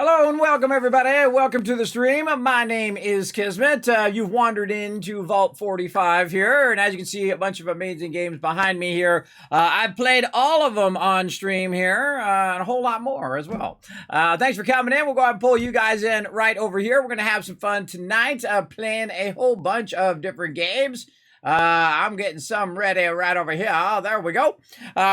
Hello and welcome, everybody. Welcome to the stream. My name is Kismet. You've wandered into Vault 45 here, and as you can see, a bunch of amazing games behind me here. I've played all of them on stream here, and a whole lot more as well. Thanks for coming in. We'll go ahead and pull you guys in right over here. We're going to have some fun tonight, playing a whole bunch of different games. I'm getting some ready right over here. Oh, there we go.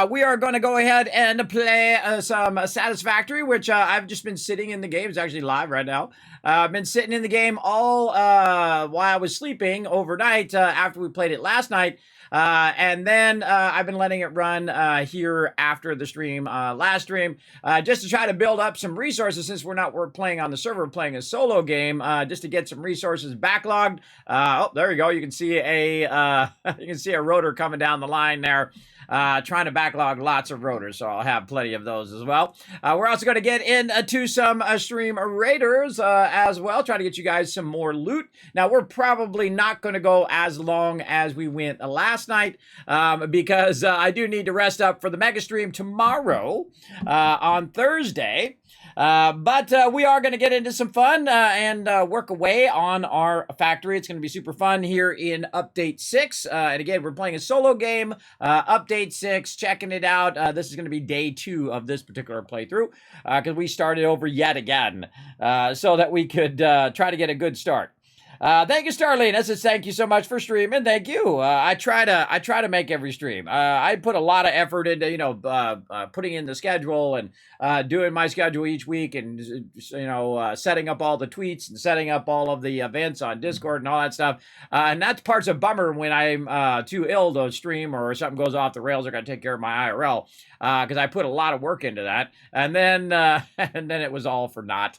We are going to go ahead and play some Satisfactory, which I've just been sitting in the game. It's actually live right now. I've been sitting in the game all while I was sleeping overnight after we played it last night. And then I've been letting it run here after the stream, last stream, just to try to build up some resources since we're not playing on the server, we're playing a solo game, just to get some resources backlogged. Oh, there you go. You can see a rotor coming down the line there. Trying to backlog lots of rotors, so I'll have plenty of those as well. We're also going to get into some stream raiders as well, try to get you guys some more loot. Now, we're probably not going to go as long as we went last night because I do need to rest up for the mega stream tomorrow on Thursday. But we are going to get into some fun and work away on our factory. It's going to be super fun here in Update 6. And again, we're playing a solo game, Update 6, checking it out. This is going to be day 2 of this particular playthrough because we started over yet again so that we could try to get a good start. Thank you, Starlene. That says thank you so much for streaming. Thank you. I try to make every stream. I put a lot of effort into putting in the schedule and doing my schedule each week, and setting up all the tweets and setting up all of the events on Discord and all that stuff. And that's part's a bummer when I'm too ill to stream or something goes off the rails. I got to take care of my IRL because I put a lot of work into that, and then it was all for naught.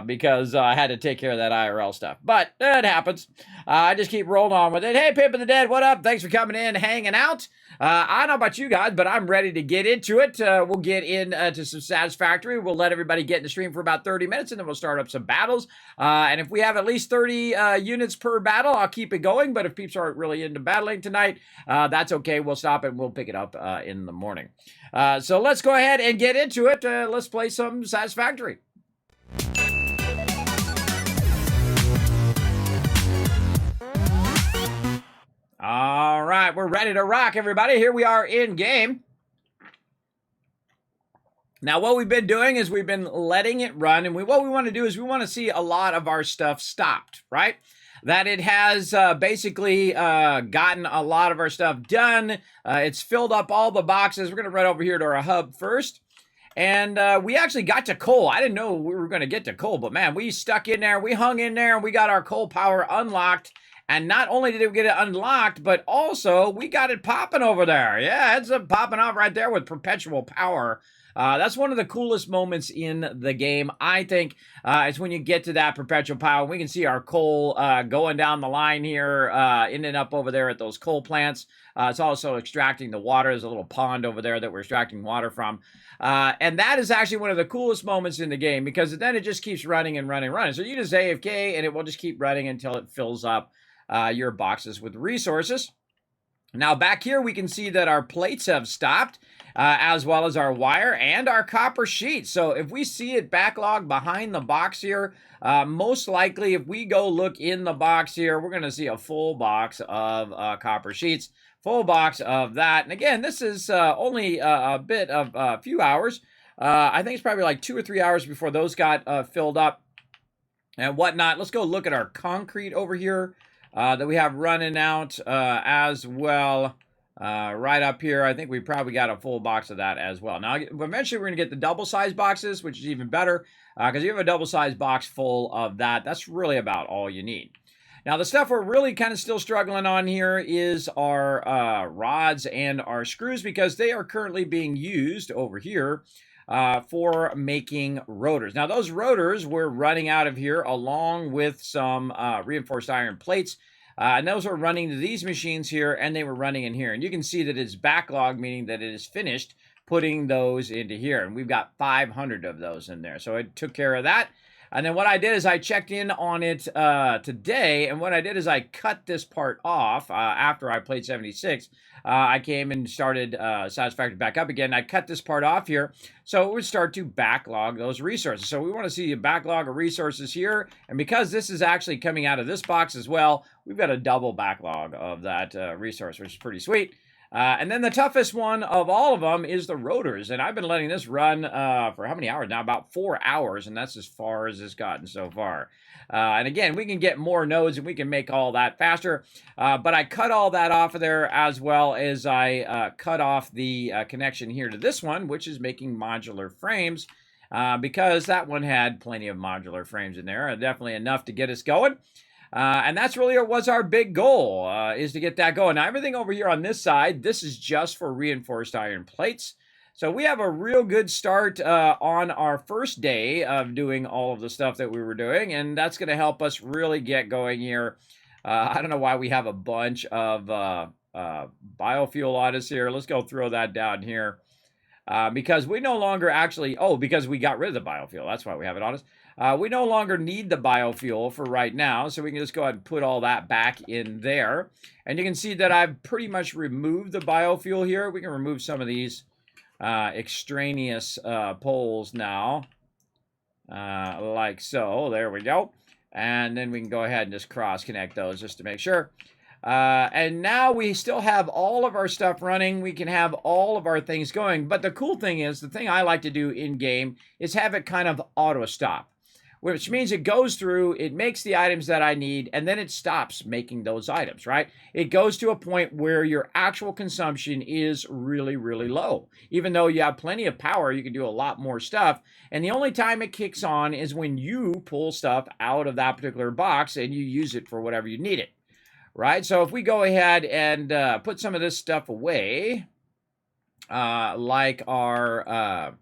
Because I had to take care of that IRL stuff. But it happens. I just keep rolling on with it. Hey, Pip of the Dead, what up? Thanks for coming in, hanging out. I don't know about you guys, but I'm ready to get into it. We'll get into some Satisfactory. We'll let everybody get in the stream for about 30 minutes, and then we'll start up some battles. And if we have at least 30 units per battle, I'll keep it going. But if peeps aren't really into battling tonight, that's okay. We'll stop it and we'll pick it up in the morning. So let's go ahead and get into it. Let's play some Satisfactory. All right, we're ready to rock, everybody. Here we are in game. Now, what we've been doing is we've been letting it run, and what we want to do is we want to see a lot of our stuff stopped, right? That it has basically gotten a lot of our stuff done. It's filled up all the boxes. We're going to run over here to our hub first. And we actually got to coal. I didn't know we were going to get to coal, but man, we stuck in there. We hung in there, and we got our coal power unlocked. And not only did we get it unlocked, but also we got it popping over there. Yeah, it's popping off right there with perpetual power. That's one of the coolest moments in the game, I think. It's when you get to that perpetual power. We can see our coal going down the line here, ending up over there at those coal plants. It's also extracting the water. There's a little pond over there that we're extracting water from. And that is actually one of the coolest moments in the game because then it just keeps running and running and running. So you just AFK and it will just keep running until it fills up your boxes with resources. Now back here we can see that our plates have stopped as well as our wire and our copper sheet. So if we see it backlogged behind the box here, most likely if we go look in the box here, we're going to see a full box of copper sheets, full box of that. And again, this is only a bit of a few hours. I think it's probably like 2 or 3 hours before those got filled up and whatnot. Let's go look at our concrete over here. That we have running out as well right up here. I think we probably got a full box of that as well. Now, eventually we're going to get the double-sized boxes, which is even better because you have a double-sized box full of that. That's really about all you need. Now, the stuff we're really kind of still struggling on here is our rods and our screws because they are currently being used over here for making rotors. Now, those rotors were running out of here along with some reinforced iron plates. And those were running to these machines here, and they were running in here. And you can see that it's backlog, meaning that it is finished putting those into here. And we've got 500 of those in there. So it took care of that. And then what I did is I checked in on it today, and what I did is I cut this part off after I played 76. I came and started Satisfactory back up again. I cut this part off here, so it would start to backlog those resources. So we want to see a backlog of resources here, and because this is actually coming out of this box as well, we've got a double backlog of that resource, which is pretty sweet. And then the toughest one of all of them is the rotors. And I've been letting this run for how many hours now? About 4 hours, and that's as far as it's gotten so far. And again, we can get more nodes and we can make all that faster. But I cut all that off of there, as well as I cut off the connection here to this one, which is making modular frames. Because that one had plenty of modular frames in there, definitely enough to get us going. And that's really was our big goal, is to get that going. Now, everything over here on this side, this is just for reinforced iron plates. So we have a real good start on our first day of doing all of the stuff that we were doing, and that's going to help us really get going here. I don't know why we have a bunch of biofuel on us here. Let's go throw that down here. Because we no longer actually, because we got rid of the biofuel. That's why we have it on us. We no longer need the biofuel for right now, so we can just go ahead and put all that back in there. And you can see that I've pretty much removed the biofuel here. We can remove some of these extraneous poles now, like so. There we go. And then we can go ahead and just cross-connect those just to make sure. And now we still have all of our stuff running. We can have all of our things going. But the cool thing is, the thing I like to do in-game is have it kind of auto-stop, which means it goes through, it makes the items that I need, and then it stops making those items, right? It goes to a point where your actual consumption is really, really low. Even though you have plenty of power, you can do a lot more stuff. And the only time it kicks on is when you pull stuff out of that particular box and you use it for whatever you need it. Right, so if we go ahead and put some of this stuff away, like our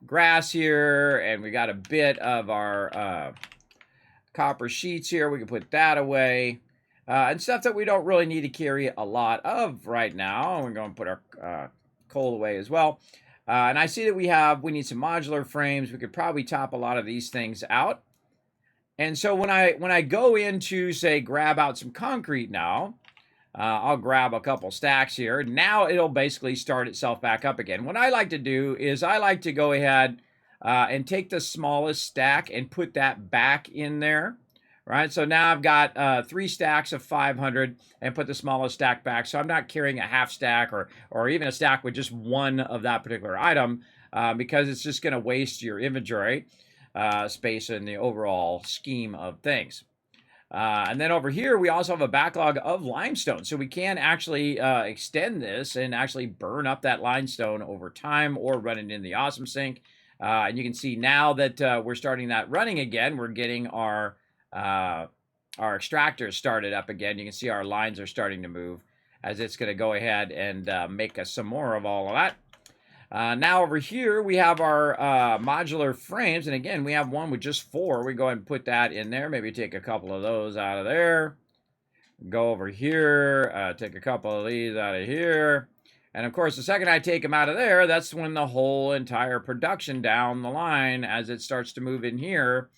grass here, and we got a bit of our copper sheets here, we can put that away, and stuff that we don't really need to carry a lot of right now. We're going to put our coal away as well. And I see that we need some modular frames. We could probably top a lot of these things out. And so when I go into, say, grab out some concrete now, I'll grab a couple stacks here. Now it'll basically start itself back up again. What I like to do is I like to go ahead and take the smallest stack and put that back in there. Right, so now I've got 3 stacks of 500 and put the smallest stack back. So I'm not carrying a half stack or even a stack with just one of that particular item because it's just going to waste your inventory space in the overall scheme of things. And then over here, we also have a backlog of limestone. So we can actually extend this and actually burn up that limestone over time or run it in the awesome sink. And you can see now that we're starting that running again, we're getting our extractors started up again. You can see our lines are starting to move as it's going to go ahead and make us some more of all of that. Now over here, we have our modular frames. And again, we have one with just 4. We go ahead and put that in there. Maybe take a couple of those out of there. Go over here, take a couple of these out of here. And of course, the second I take them out of there, that's when the whole entire production down the line, as it starts to move in here,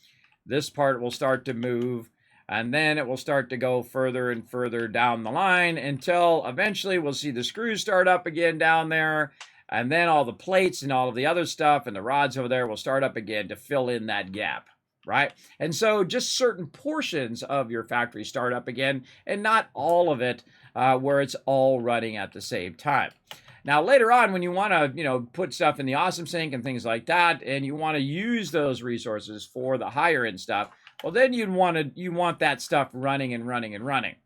this part will start to move. And then it will start to go further and further down the line until eventually we'll see the screws start up again down there. And then all the plates and all of the other stuff and the rods over there will start up again to fill in that gap, right? And so just certain portions of your factory start up again and not all of it where it's all running at the same time. Now, later on, when you want to, put stuff in the awesome sink and things like that, and you want to use those resources for the higher end stuff, well, then you want that stuff running and running and running.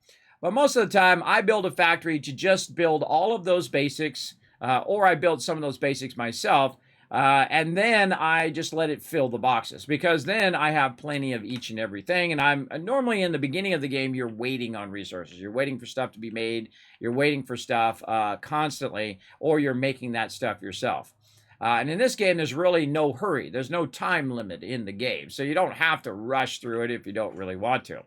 But most of the time, I build a factory to just build all of those basics, or I build some of those basics myself, and then I just let it fill the boxes, because then I have plenty of each and everything. And I'm normally in the beginning of the game, you're waiting on resources. You're waiting for stuff to be made. You're waiting for stuff constantly, or you're making that stuff yourself. And in this game, there's really no hurry. There's no time limit in the game, so you don't have to rush through it if you don't really want to.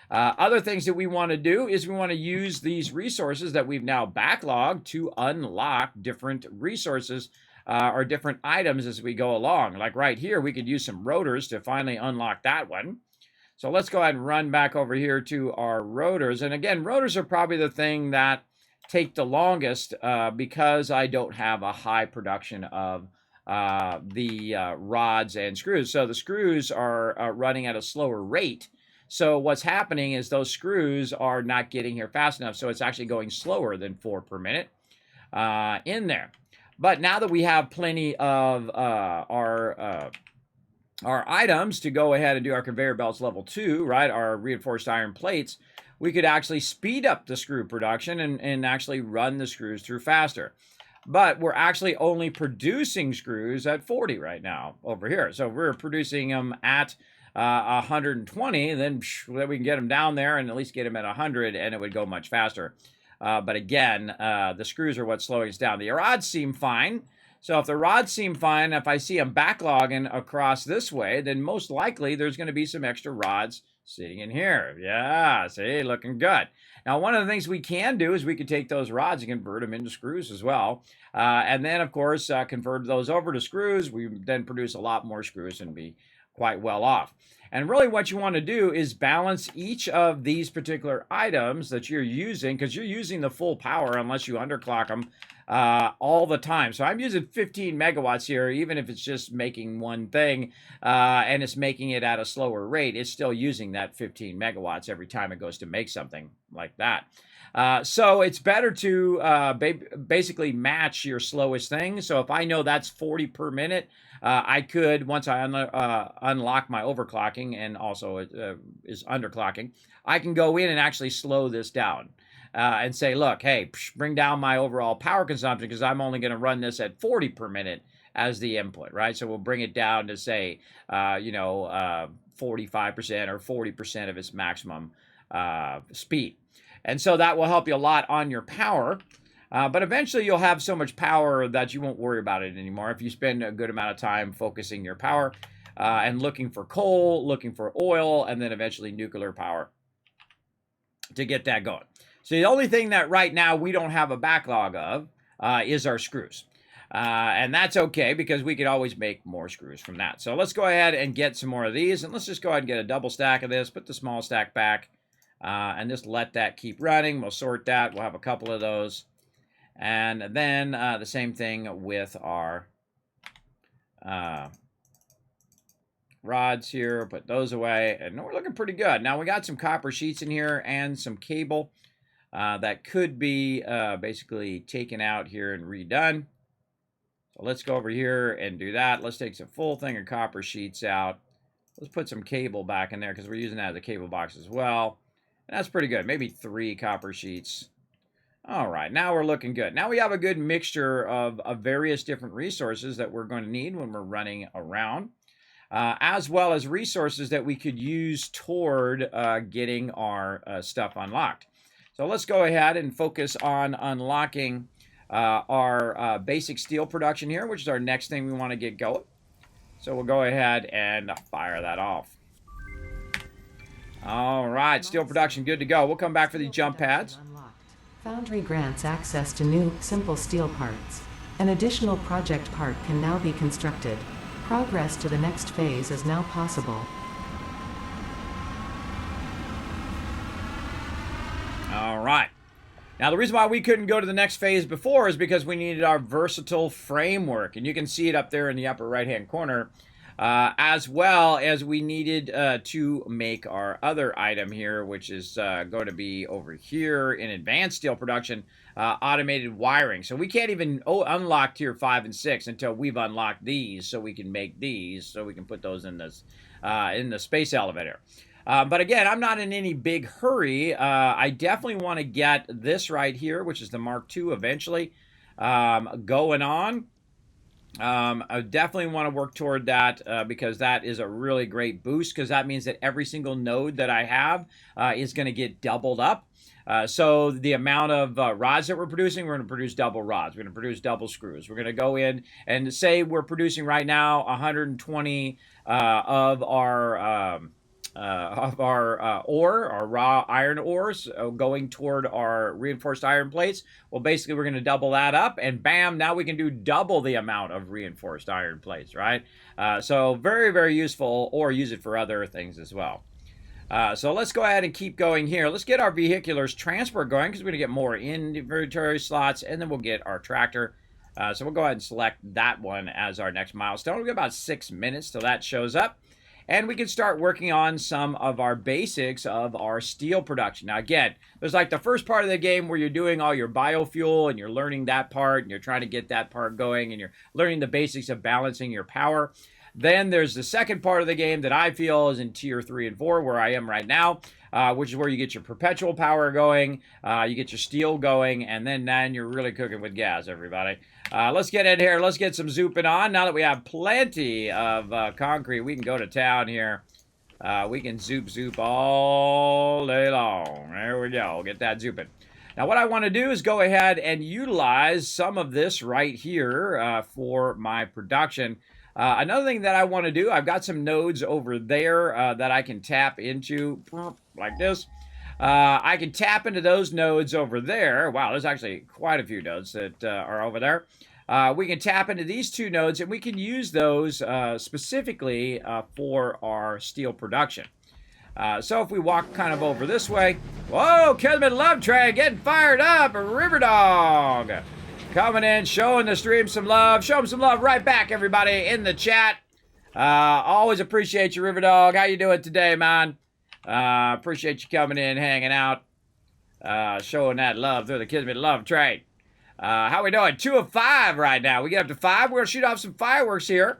Other things that we want to do is we want to use these resources that we've now backlogged to unlock different resources or different items as we go along. Like right here, we could use some rotors to finally unlock that one. So let's go ahead and run back over here to our rotors. And again, rotors are probably the thing that take the longest because I don't have a high production of the rods and screws. So the screws are running at a slower rate. So what's happening is those screws are not getting here fast enough. So it's actually going slower than 4 per minute in there. But now that we have plenty of our items to go ahead and do our conveyor belts level 2, right, our reinforced iron plates, we could actually speed up the screw production and actually run the screws through faster. But we're actually only producing screws at 40 right now over here. So if we're producing them at 120, then we can get them down there and at least get them at 100, and it would go much faster. But again, the screws are what's slowing us down. The rods seem fine. So if the rods seem fine, if I see them backlogging across this way, then most likely there's going to be some extra rods sitting in here. Yeah, see, looking good. Now, one of the things we can do is we could take those rods and convert them into screws as well. And then, of course, convert those over to screws. We then produce a lot more screws and be quite well off. And really what you want to do is balance each of these particular items that you're using, because you're using the full power unless you underclock them all the time. So I'm using 15 megawatts here, even if it's just making one thing and it's making it at a slower rate, it's still using that 15 megawatts every time it goes to make something like that. So it's better to basically match your slowest thing. So if I know that's 40 per minute, I could, once I unlock my overclocking and also is underclocking, I can go in and actually slow this down and say, look, hey, bring down my overall power consumption because I'm only going to run this at 40 per minute as the input, right? So we'll bring it down to say, 45% or 40% of its maximum speed. And so that will help you a lot on your power. But eventually you'll have so much power that you won't worry about it anymore if you spend a good amount of time focusing your power and looking for coal, looking for oil, and then eventually nuclear power to get that going. So the only thing that right now we don't have a backlog of is our screws. And that's okay because we could always make more screws from that. So let's go ahead and get some more of these. And let's just go ahead and get a double stack of this, put the small stack back, and just let that keep running. We'll sort that. We'll have a couple of those. And then the same thing with our rods here. Put those away. And we're looking pretty good. Now we got some copper sheets in here and some cable that could be basically taken out here and redone. So let's go over here and do that. Let's take some full thing of copper sheets out. Let's put some cable back in there because we're using that as a cable box as well. And that's pretty good. Maybe 3 copper sheets. All right, now we're looking good. Now we have a good mixture of various different resources that we're going to need when we're running around, as well as resources that we could use toward getting our stuff unlocked. So let's go ahead and focus on unlocking our basic steel production here, which is our next thing we want to get going. So we'll go ahead and fire that off. All right, steel production good to go. We'll come back for the jump pads. Foundry grants access to new, simple steel parts. An additional project part can now be constructed. Progress to the next phase is now possible. All right. Now, the reason why we couldn't go to the next phase before is because we needed our versatile framework. And you can see it up there in the upper right-hand corner. As well as we needed to make our other item here, which is going to be over here in advanced steel production, automated wiring. So we can't even unlock tier 5 and 6 until we've unlocked these, so we can make these, so we can put those in this in the space elevator. But again, I'm not in any big hurry. I definitely want to get this right here, which is the Mark II eventually, going on. I definitely want to work toward that because that is a really great boost, because that means that every single node that I have is going to get doubled up. So the amount of rods that we're producing, we're going to produce double rods. We're going to produce double screws. We're going to go in and say we're producing right now 120 of our of our ore, our raw iron ores, going toward our reinforced iron plates. Well, basically, we're going to double that up, and bam, now we can do double the amount of reinforced iron plates, right? So very, very useful, or use it for other things as well. So let's go ahead and keep going here. Let's get our vehiculars transport going, because we're going to get more inventory slots, and then we'll get our tractor. So we'll go ahead and select that one as our next milestone. We've got about 6 minutes till that shows up. And we can start working on some of our basics of our steel production. Now, again, there's like the first part of the game where you're doing all your biofuel and you're learning that part and you're trying to get that part going and you're learning the basics of balancing your power. Then there's the second part of the game that I feel is in tier 3 and 4, where I am right now, which is where you get your perpetual power going, you get your steel going, and then you're really cooking with gas, everybody. Let's get in here. Let's get some zooping on. Now that we have plenty of concrete, we can go to town here. We can zoop all day long. There we go. Get that zooping. Now, what I want to do is go ahead and utilize some of this right here for my production. Another thing that I want to do, I've got some nodes over there that I can tap into like this. I can tap into those nodes over there. Wow, there's actually quite a few nodes that are over there. We can tap into these two nodes, and we can use those specifically for our steel production. So if we walk kind of over this way, whoa, Kismet Love Train getting fired up, River Dog. Coming in, showing the stream some love. Show them some love right back, everybody, in the chat. Always appreciate you, River Dog. How you doing today, man? Appreciate you coming in, hanging out, showing that love through the Kismet Love Train. How we doing? 2 of 5 right now. We get up to 5. We're going to shoot off some fireworks here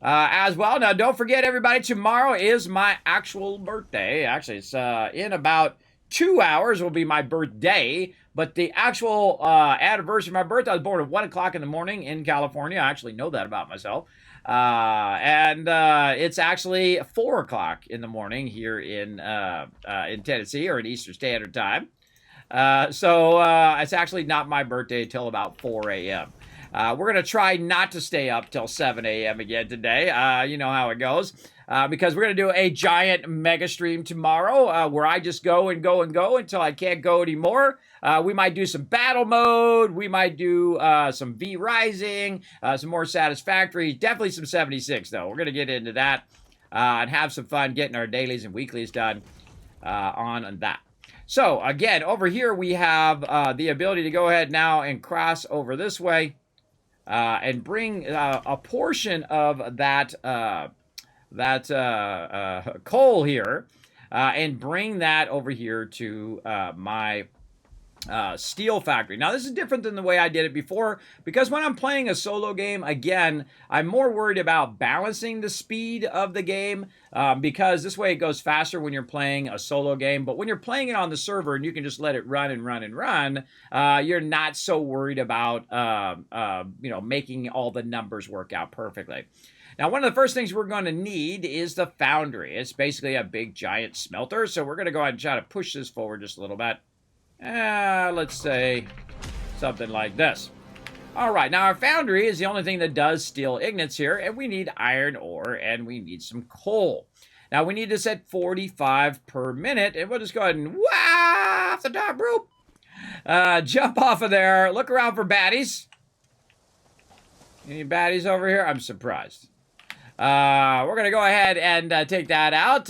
as well. Now, don't forget, everybody, tomorrow is my actual birthday. Actually, it's in about 2 hours will be my birthday. But the actual anniversary of my birthday, I was born at 1 o'clock in the morning in California. I actually know that about myself. And it's actually 4 o'clock in the morning here in Tennessee, or in Eastern Standard Time. So it's actually not my birthday until about 4 a.m. We're going to try not to stay up till 7 a.m. again today. You know how it goes. Because we're going to do a giant mega stream tomorrow where I just go and go and go until I can't go anymore. We might do some battle mode. We might do some V Rising, some more Satisfactory. Definitely some 76, though. We're going to get into that and have some fun getting our dailies and weeklies done on that. So, again, over here we have the ability to go ahead now and cross over this way and bring a portion of that coal here and bring that over here to my steel factory. Now, this is different than the way I did it before, because when I'm playing a solo game, again, I'm more worried about balancing the speed of the game, because this way it goes faster when you're playing a solo game. But when you're playing it on the server and you can just let it run and run and run, you're not so worried about making all the numbers work out perfectly. Now, one of the first things we're going to need is the foundry. It's basically a big, giant smelter. So we're going to go ahead and try to push this forward just a little bit. Let's say something like this. All right, now our foundry is the only thing that does steel ingots here, and we need iron ore, and we need some coal. Now, we need this at 45 per minute, and we'll just go ahead and off the top rope. Jump off of there. Look around for baddies. Any baddies over here? I'm surprised. We're going to go ahead and take that out.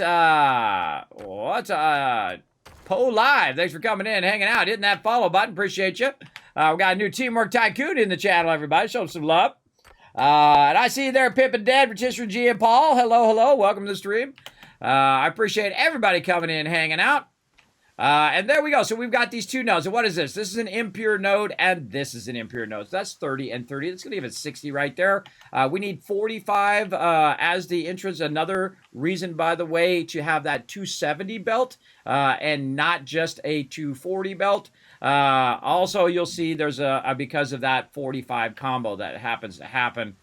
Poe Live, thanks for coming in, hanging out, hitting that follow button. Appreciate you. We got a new Teamwork Tycoon in the channel, everybody. Show them some love. And I see you there, Pip and Dad, Rotisserie G and Paul. Hello, hello. Welcome to the stream. I appreciate everybody coming in, hanging out. And there we go. So we've got these two nodes. And what is this? This is an impure node, and this is an impure node. So that's 30 and 30. That's going to give it 60 right there. We need 45 as the entrance. Another reason, by the way, to have that 270 belt and not just a 240 belt. Also, you'll see there's because of that 45 combo that happens to happen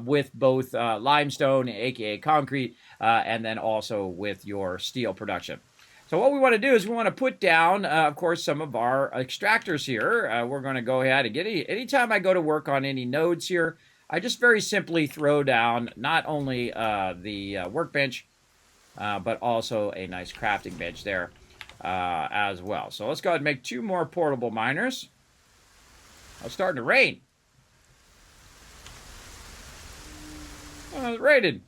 with both limestone, aka concrete, and then also with your steel production. So what we want to do is we want to put down, of course, some of our extractors here. We're going to go ahead and get anytime I go to work on any nodes here, I just very simply throw down not only the workbench, but also a nice crafting bench there as well. So let's go ahead and make 2 more portable miners. Oh, it's starting to rain. Oh, it's raining.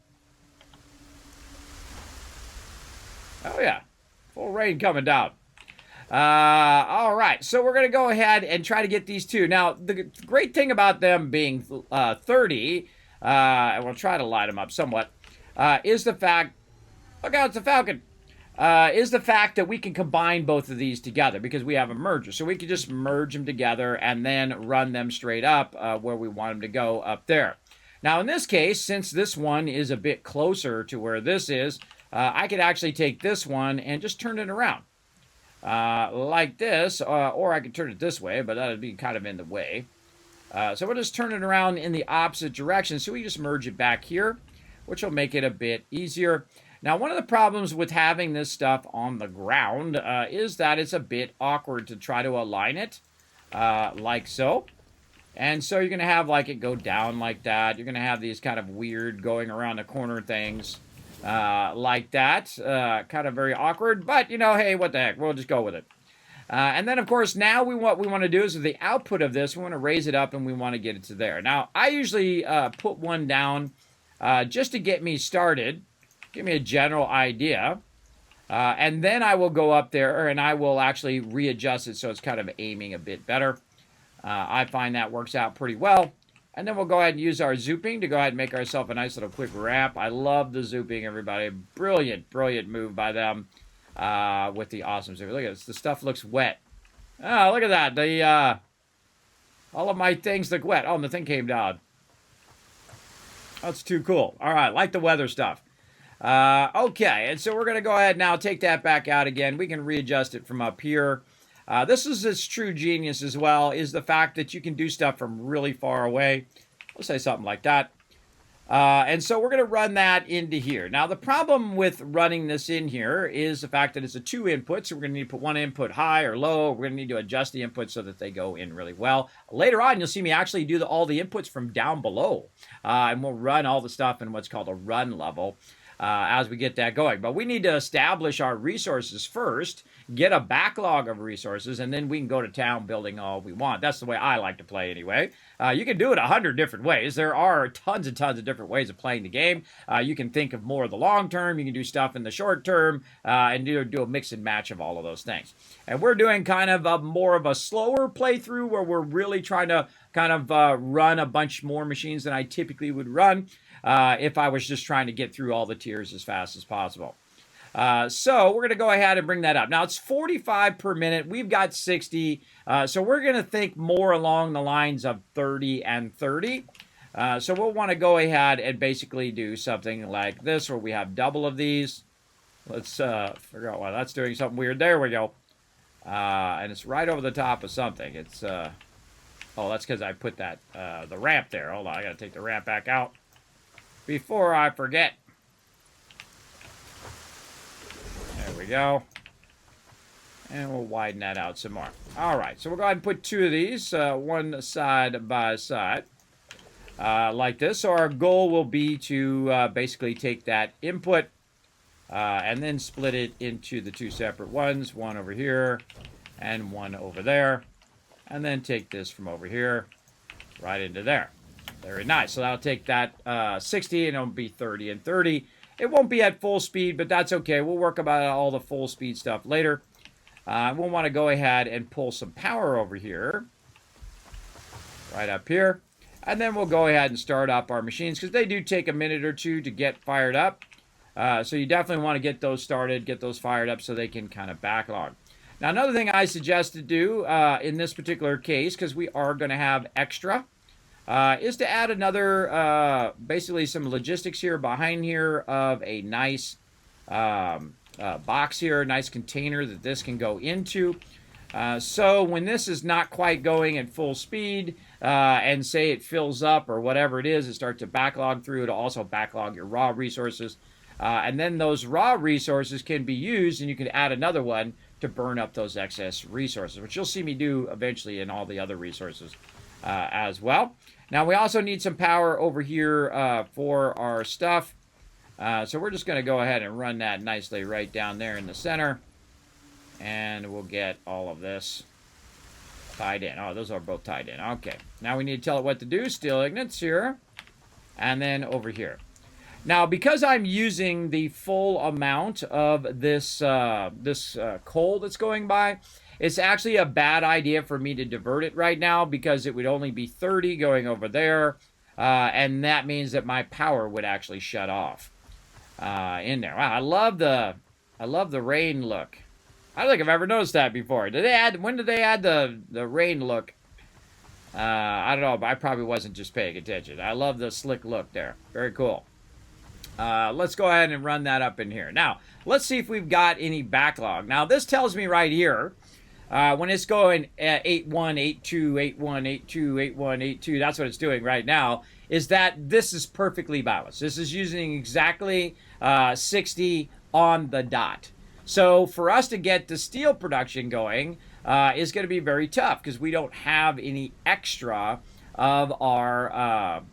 Oh, yeah. Full rain coming down. All right. So we're going to go ahead and try to get these 2. Now, the great thing about them being 30, and we'll try to light them up somewhat, is the fact... Look out, it's a falcon! Is the fact that we can combine both of these together because we have a merger. So we can just merge them together and then run them straight up where we want them to go up there. Now, in this case, since this one is a bit closer to where this is, I could actually take this one and just turn it around. Like this, or I could turn it this way, but that would be kind of in the way. So we'll just turn it around in the opposite direction. So we just merge it back here, which will make it a bit easier. Now, one of the problems with having this stuff on the ground is that it's a bit awkward to try to align it like so. And so you're going to have like it go down like that. You're going to have these kind of weird going around the corner things like that. Kind of very awkward, but you know, hey, what the heck? We'll just go with it. And then, of course, now what we want to do is with the output of this, we want to raise it up and we want to get it to there. Now, I usually put one down just to get me started, give me a general idea. And then I will go up there and I will actually readjust it so it's kind of aiming a bit better. I find that works out pretty well. And then we'll go ahead and use our zooping to go ahead and make ourselves a nice little quick ramp. I love the zooping, everybody. Brilliant, brilliant move by them with the awesome zooping. Look at this. The stuff looks wet. Oh, look at that. All of my things look wet. Oh, and the thing came down. That's too cool. All right, like the weather stuff. Okay, and so we're going to go ahead now, take that back out again. We can readjust it from up here. This is its true genius as well, is the fact that you can do stuff from really far away. We'll say something like that. And so we're going to run that into here. Now, the problem with running this in here is the fact that it's a 2 input, so we're going to need to put one input high or low. We're going to need to adjust the inputs so that they go in really well. Later on, you'll see me actually do all the inputs from down below. And we'll run all the stuff in what's called a run level. As we get that going. But we need to establish our resources first, get a backlog of resources, and then we can go to town building all we want. That's the way I like to play anyway. You can do it 100 different ways. There are tons and tons of different ways of playing the game. You can think of more of the long term. You can do stuff in the short term and do a mix and match of all of those things. And we're doing kind of more of a slower playthrough where we're really trying to kind of run a bunch more machines than I typically would run. If I was just trying to get through all the tiers as fast as possible. So we're going to go ahead and bring that up. Now, it's 45 per minute. We've got 60. So we're going to think more along the lines of 30 and 30. So we'll want to go ahead and basically do something like this where we have double of these. Let's figure out why that's doing something weird. There we go. And it's right over the top of something. It's, oh, that's because I put that, the ramp there. Hold on, I got to take the ramp back out before I forget. There we go. And we'll widen that out some more. All right, so we'll go ahead and put 2 of these, one side by side, like this. So our goal will be to basically take that input and then split it into the 2 separate ones, one over here and one over there. And then take this from over here right into there. Very nice. So that'll take that 60 and it'll be 30 and 30. It won't be at full speed, but that's okay. We'll work about all the full speed stuff later. We'll want to go ahead and pull some power over here. Right up here. And then we'll go ahead and start up our machines because they do take a minute or 2 to get fired up. So you definitely want to get those started, get those fired up so they can kind of backlog. Now, another thing I suggest to do in this particular case, because we are going to have extra, is to add another, basically some logistics here behind here of a nice box here, a nice container that this can go into. So when this is not quite going at full speed and say it fills up or whatever it is, it starts to backlog through. It'll also backlog your raw resources. And then those raw resources can be used and you can add another one to burn up those excess resources, which you'll see me do eventually in all the other resources as well. Now, we also need some power over here for our stuff. So we're just going to go ahead and run that nicely right down there in the center. And we'll get all of this tied in. Oh, those are both tied in. Okay. Now we need to tell it what to do. Steel ignits here. And then over here. Now, because I'm using the full amount of this coal that's going by, it's actually a bad idea for me to divert it right now because it would only be 30 going over there. And that means that my power would actually shut off in there. Wow, I love the rain look. I don't think I've ever noticed that before. When did they add the rain look? I don't know, but I probably wasn't just paying attention. I love the slick look there. Very cool. Let's go ahead and run that up in here. Now, let's see if we've got any backlog. Now, this tells me right here, when it's going 81, 82, 81, 82, 81, 82, that's what it's doing right now, is that this is perfectly balanced. This is using exactly 60 on the dot. So for us to get the steel production going is going to be very tough because we don't have any extra of our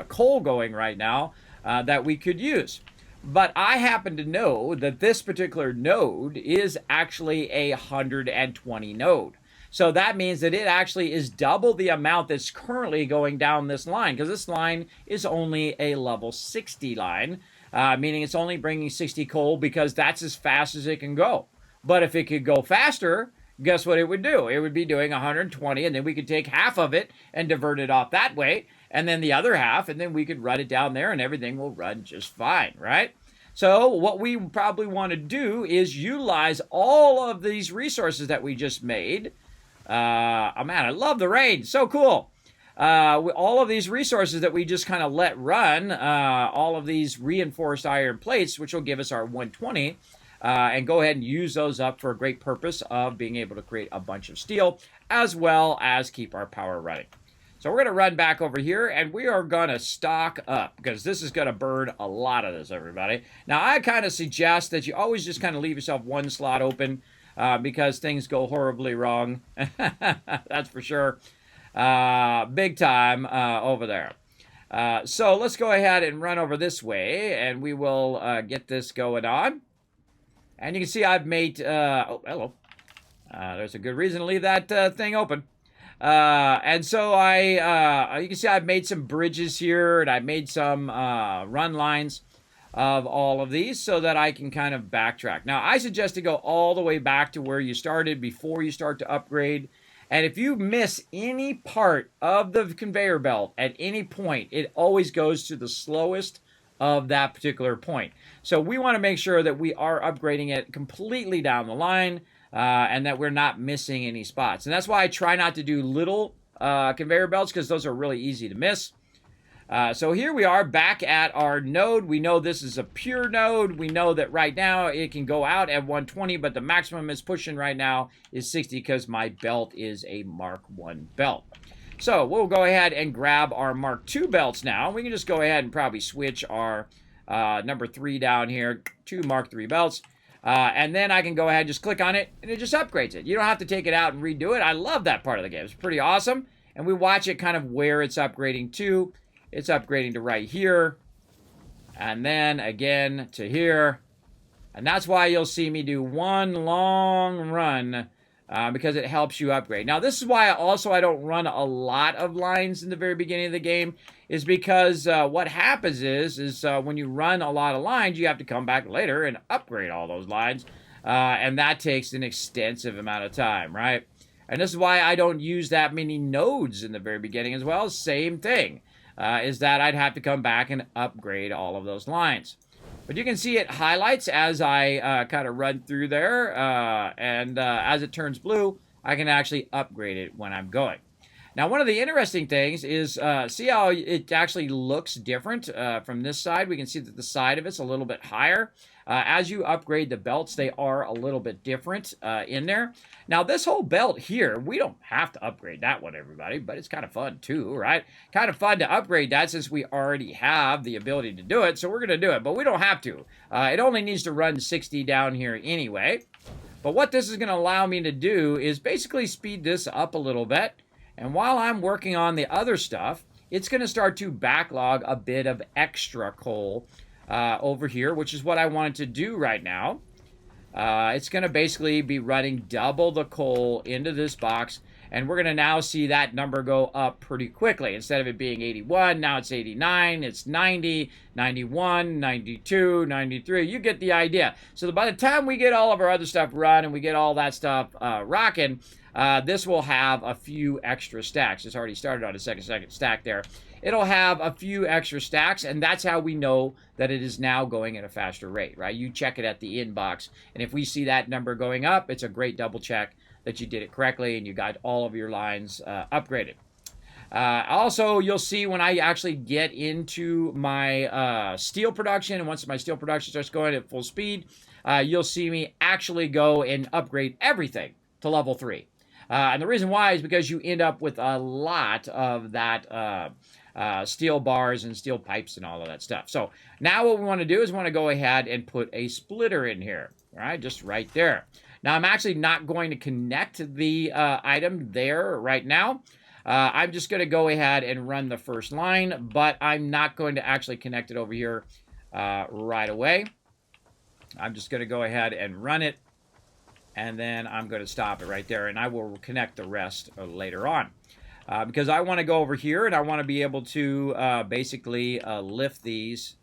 coal going right now that we could use. But I happen to know that this particular node is actually a 120 node. So that means that it actually is double the amount that's currently going down this line, because this line is only a level 60 line, meaning it's only bringing 60 coal because that's as fast as it can go. But if it could go faster, guess what it would do? It would be doing 120, and then we could take half of it and divert it off that way, and then the other half, and then we could run it down there, and everything will run just fine, right? So what we probably want to do is utilize all of these resources that we just made. Oh man, I love the rain. So cool. All of these resources that we just kind of let run, all of these reinforced iron plates, which will give us our 120, and go ahead and use those up for a great purpose of being able to create a bunch of steel, as well as keep our power running. So we're going to run back over here, and we are going to stock up, because this is going to burn a lot of this, everybody. Now, I kind of suggest that you always just kind of leave yourself one slot open, because things go horribly wrong. That's for sure. Big time over there. So let's go ahead and run over this way, and we will get this going on. And you can see I've made... oh, hello. There's a good reason to leave that thing open. And so you can see I've made some bridges here, and I've made some run lines of all of these so that I can kind of backtrack. Now, I suggest to go all the way back to where you started before you start to upgrade. And if you miss any part of the conveyor belt at any point, it always goes to the slowest of that particular point. So we want to make sure that we are upgrading it completely down the line, and that we're not missing any spots. And that's why I try not to do little conveyor belts, because those are really easy to miss. So here we are back at our node. We know this is a pure node. We know that right now it can go out at 120, but the maximum it's pushing right now is 60 because my belt is a Mark 1 belt. So we'll go ahead and grab our Mark 2 belts now. We can just go ahead and probably switch our number 3 down here to Mark 3 belts. And then I can go ahead and just click on it, and it just upgrades it. You don't have to take it out and redo it. I love that part of the game. It's pretty awesome. And we watch it kind of where it's upgrading to. It's upgrading to right here, and then again to here. And that's why you'll see me do one long run, because it helps you upgrade. Now, this is why I don't run a lot of lines in the very beginning of the game, is because what happens is when you run a lot of lines, you have to come back later and upgrade all those lines, and that takes an extensive amount of time, right? And this is why I don't use that many nodes in the very beginning as well. Same thing. Is that I'd have to come back and upgrade all of those lines. But you can see it highlights as I kind of run through there, and as it turns blue, I can actually upgrade it when I'm going. Now, one of the interesting things is, see how it actually looks different from this side? We can see that the side of it's a little bit higher. As you upgrade the belts, they are a little bit different in there. Now, this whole belt here, we don't have to upgrade that one, everybody, but it's kind of fun too, right? Kind of fun to upgrade that since we already have the ability to do it, so we're going to do it, but we don't have to. It only needs to run 60 down here anyway. But what this is going to allow me to do is basically speed this up a little bit. And while I'm working on the other stuff, it's going to start to backlog a bit of extra coal over here, which is what I wanted to do right now. It's going to basically be running double the coal into this box, and we're going to now see that number go up pretty quickly. Instead of it being 81, now it's 89, it's 90, 91, 92, 93. You get the idea. So by the time we get all of our other stuff run and we get all that stuff rocking, this will have a few extra stacks. It's already started on a second stack there. It'll have a few extra stacks, and that's how we know that it is now going at a faster rate, right? You check it at the inbox, and if we see that number going up, it's a great double check that you did it correctly and you got all of your lines upgraded. Also, you'll see when I actually get into my steel production, and once my steel production starts going at full speed, you'll see me actually go and upgrade everything to level 3. And the reason why is because you end up with a lot of that steel bars and steel pipes and all of that stuff. So now what we want to do is we want to go ahead and put a splitter in here, right? Just right there. Now I'm actually not going to connect the item there right now. I'm just going to go ahead and run the first line, but I'm not going to actually connect it over here right away. I'm just going to go ahead and run it, and then I'm going to stop it right there, and I will connect the rest later on. Because I want to go over here, and I want to be able to basically lift these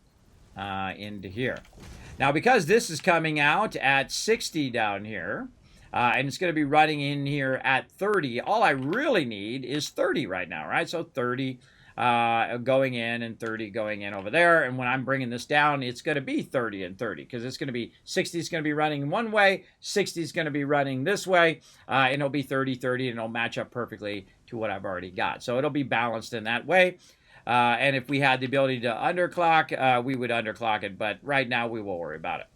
into here. Now, because this is coming out at 60 down here, and it's going to be running in here at 30, all I really need is 30 right now, right? So 30 going in and 30 going in over there. And when I'm bringing this down, it's going to be 30 and 30, because it's going to be 60 is going to be running one way, 60 is going to be running this way, and it'll be 30, 30, and it'll match up perfectly to what I've already got. So it'll be balanced in that way. And if we had the ability to underclock, we would underclock it, but right now we will worry about it.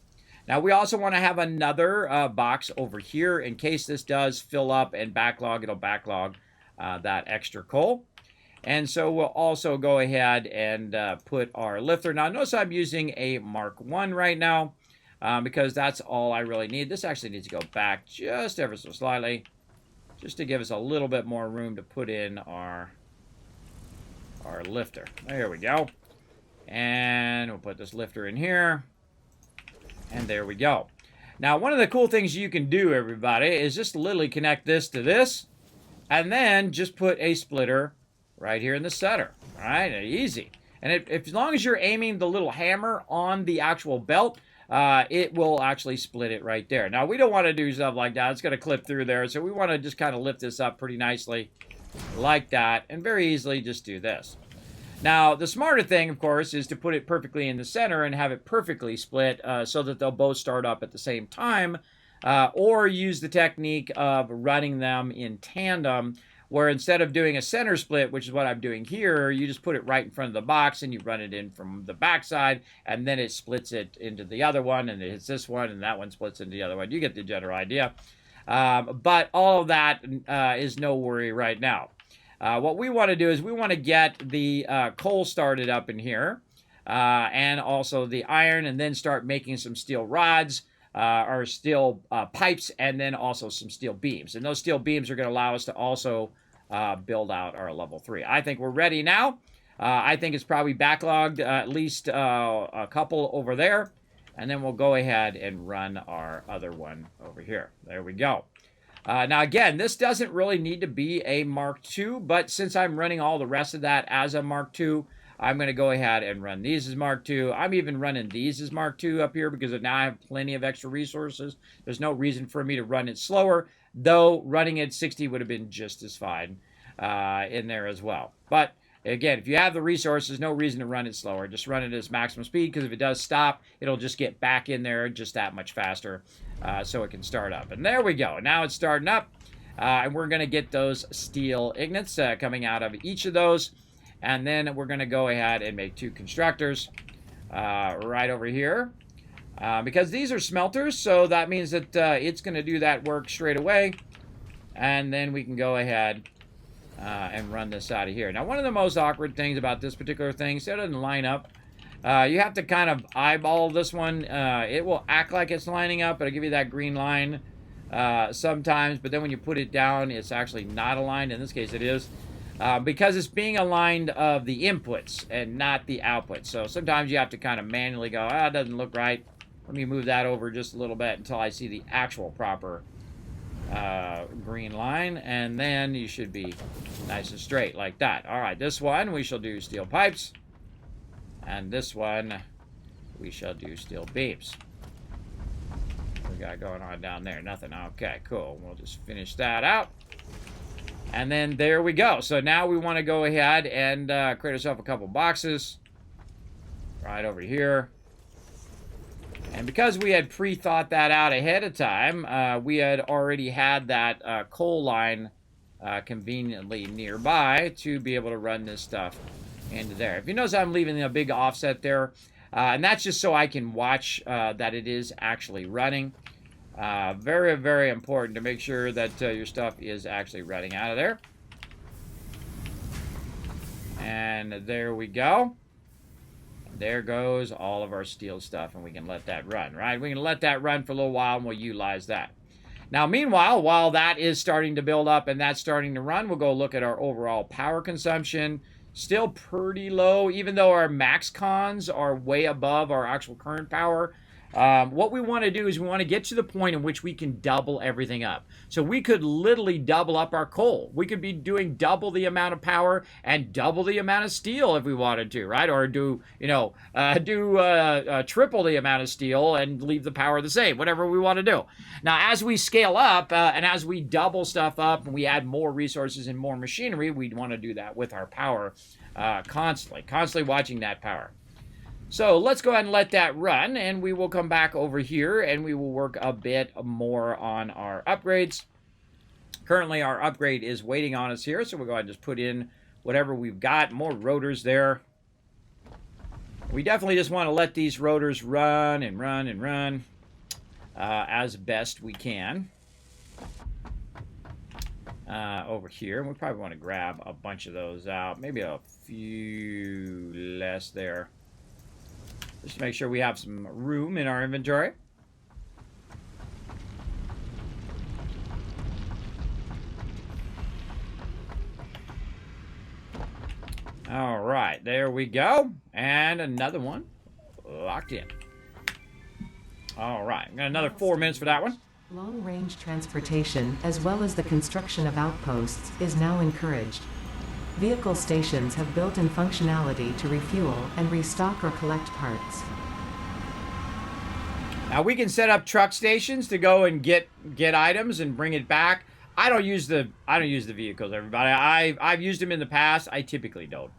Now we also want to have another box over here in case this does fill up and backlog. It'll backlog that extra coal. And so we'll also go ahead and put our lifter. Now notice I'm using a Mark 1 right now because that's all I really need. This actually needs to go back just ever so slightly, just to give us a little bit more room to put in our lifter. There we go. And we'll put this lifter in here. And there we go. Now, one of the cool things you can do, everybody, is just literally connect this to this, and then just put a splitter right here in the center. All right, easy. And as long as you're aiming the little hammer on the actual belt, it will actually split it right there. Now, we don't want to do stuff like that. It's going to clip through there, so we want to just kind of lift this up pretty nicely like that, and very easily just do this. Now, the smarter thing, of course, is to put it perfectly in the center and have it perfectly split so that they'll both start up at the same time, or use the technique of running them in tandem, where instead of doing a center split, which is what I'm doing here, you just put it right in front of the box and you run it in from the back side, and then it splits it into the other one, and it hits this one, and that one splits into the other one. You get the general idea. But all of that is no worry right now. What we want to do is we want to get the coal started up in here, and also the iron, and then start making some steel rods, or steel pipes, and then also some steel beams. And those steel beams are going to allow us to also build out our level 3. I think we're ready now. I think it's probably backlogged at least a couple over there. And then we'll go ahead and run our other one over here. There we go. Now, again, this doesn't really need to be a Mark II, but since I'm running all the rest of that as a Mark II, I'm going to go ahead and run these as Mark II. I'm even running these as Mark II up here because now I have plenty of extra resources. There's no reason for me to run it slower, though running at 60 would have been just as fine in there as well. But again, if you have the resources, no reason to run it slower. Just run it at its maximum speed, because if it does stop, it'll just get back in there just that much faster, so it can start up. And there we go. Now it's starting up, and we're going to get those steel ignits coming out of each of those. And then we're going to go ahead and make 2 constructors right over here. Because these are smelters, so that means that it's going to do that work straight away. And then we can go ahead and run this out of here. Now, one of the most awkward things about this particular thing is it doesn't line up. You have to kind of eyeball this one. It will act like it's lining up. It'll give you that green line sometimes, but then when you put it down, it's actually not aligned. In this case, it is. because it's being aligned of the inputs and not the outputs. So sometimes you have to kind of manually go, it doesn't look right. Let me move that over just a little bit until I see the actual proper green line, and then you should be nice and straight like that. All right, this one we shall do steel pipes, and this one we shall do steel beams. What we got going on down there? Nothing. Okay, cool. We'll just finish that out. And then there we go. So now we want to go ahead and create ourselves a couple boxes right over here. And because we had pre-thought that out ahead of time, we had already had that coal line conveniently nearby to be able to run this stuff into there. If you notice, I'm leaving a big offset there. And that's just so I can watch that it is actually running. Very, very important to make sure that your stuff is actually running out of there. And there we go. There goes all of our steel stuff, and we can let that run, right? We can let that run for a little while, and we'll utilize that. Now, meanwhile, while that is starting to build up and that's starting to run, we'll go look at our overall power consumption. Still pretty low, even though our max cons are way above our actual current power. What we want to do is we want to get to the point in which we can double everything up. So we could literally double up our coal. We could be doing double the amount of power and double the amount of steel if we wanted to, right? Or do, triple the amount of steel and leave the power the same, whatever we want to do. Now, as we scale up and as we double stuff up and we add more resources and more machinery, we'd want to do that with our power constantly watching that power. So let's go ahead and let that run, and we will come back over here and we will work a bit more on our upgrades. Currently, our upgrade is waiting on us here, so we'll go ahead and just put in whatever we've got. More rotors there. We definitely just want to let these rotors run and run and run as best we can. Over here, and we probably want to grab a bunch of those out. Maybe a few less there. Just to make sure we have some room in our inventory. All right, there we go. And another one locked in. All right, got another 4 minutes for that one. Long-range transportation, as well as the construction of outposts, is now encouraged. Vehicle stations have built-in functionality to refuel and restock or collect parts. Now we can set up truck stations to go and get items and bring it back. I don't use the vehicles, everybody. I've used them in the past. I typically don't.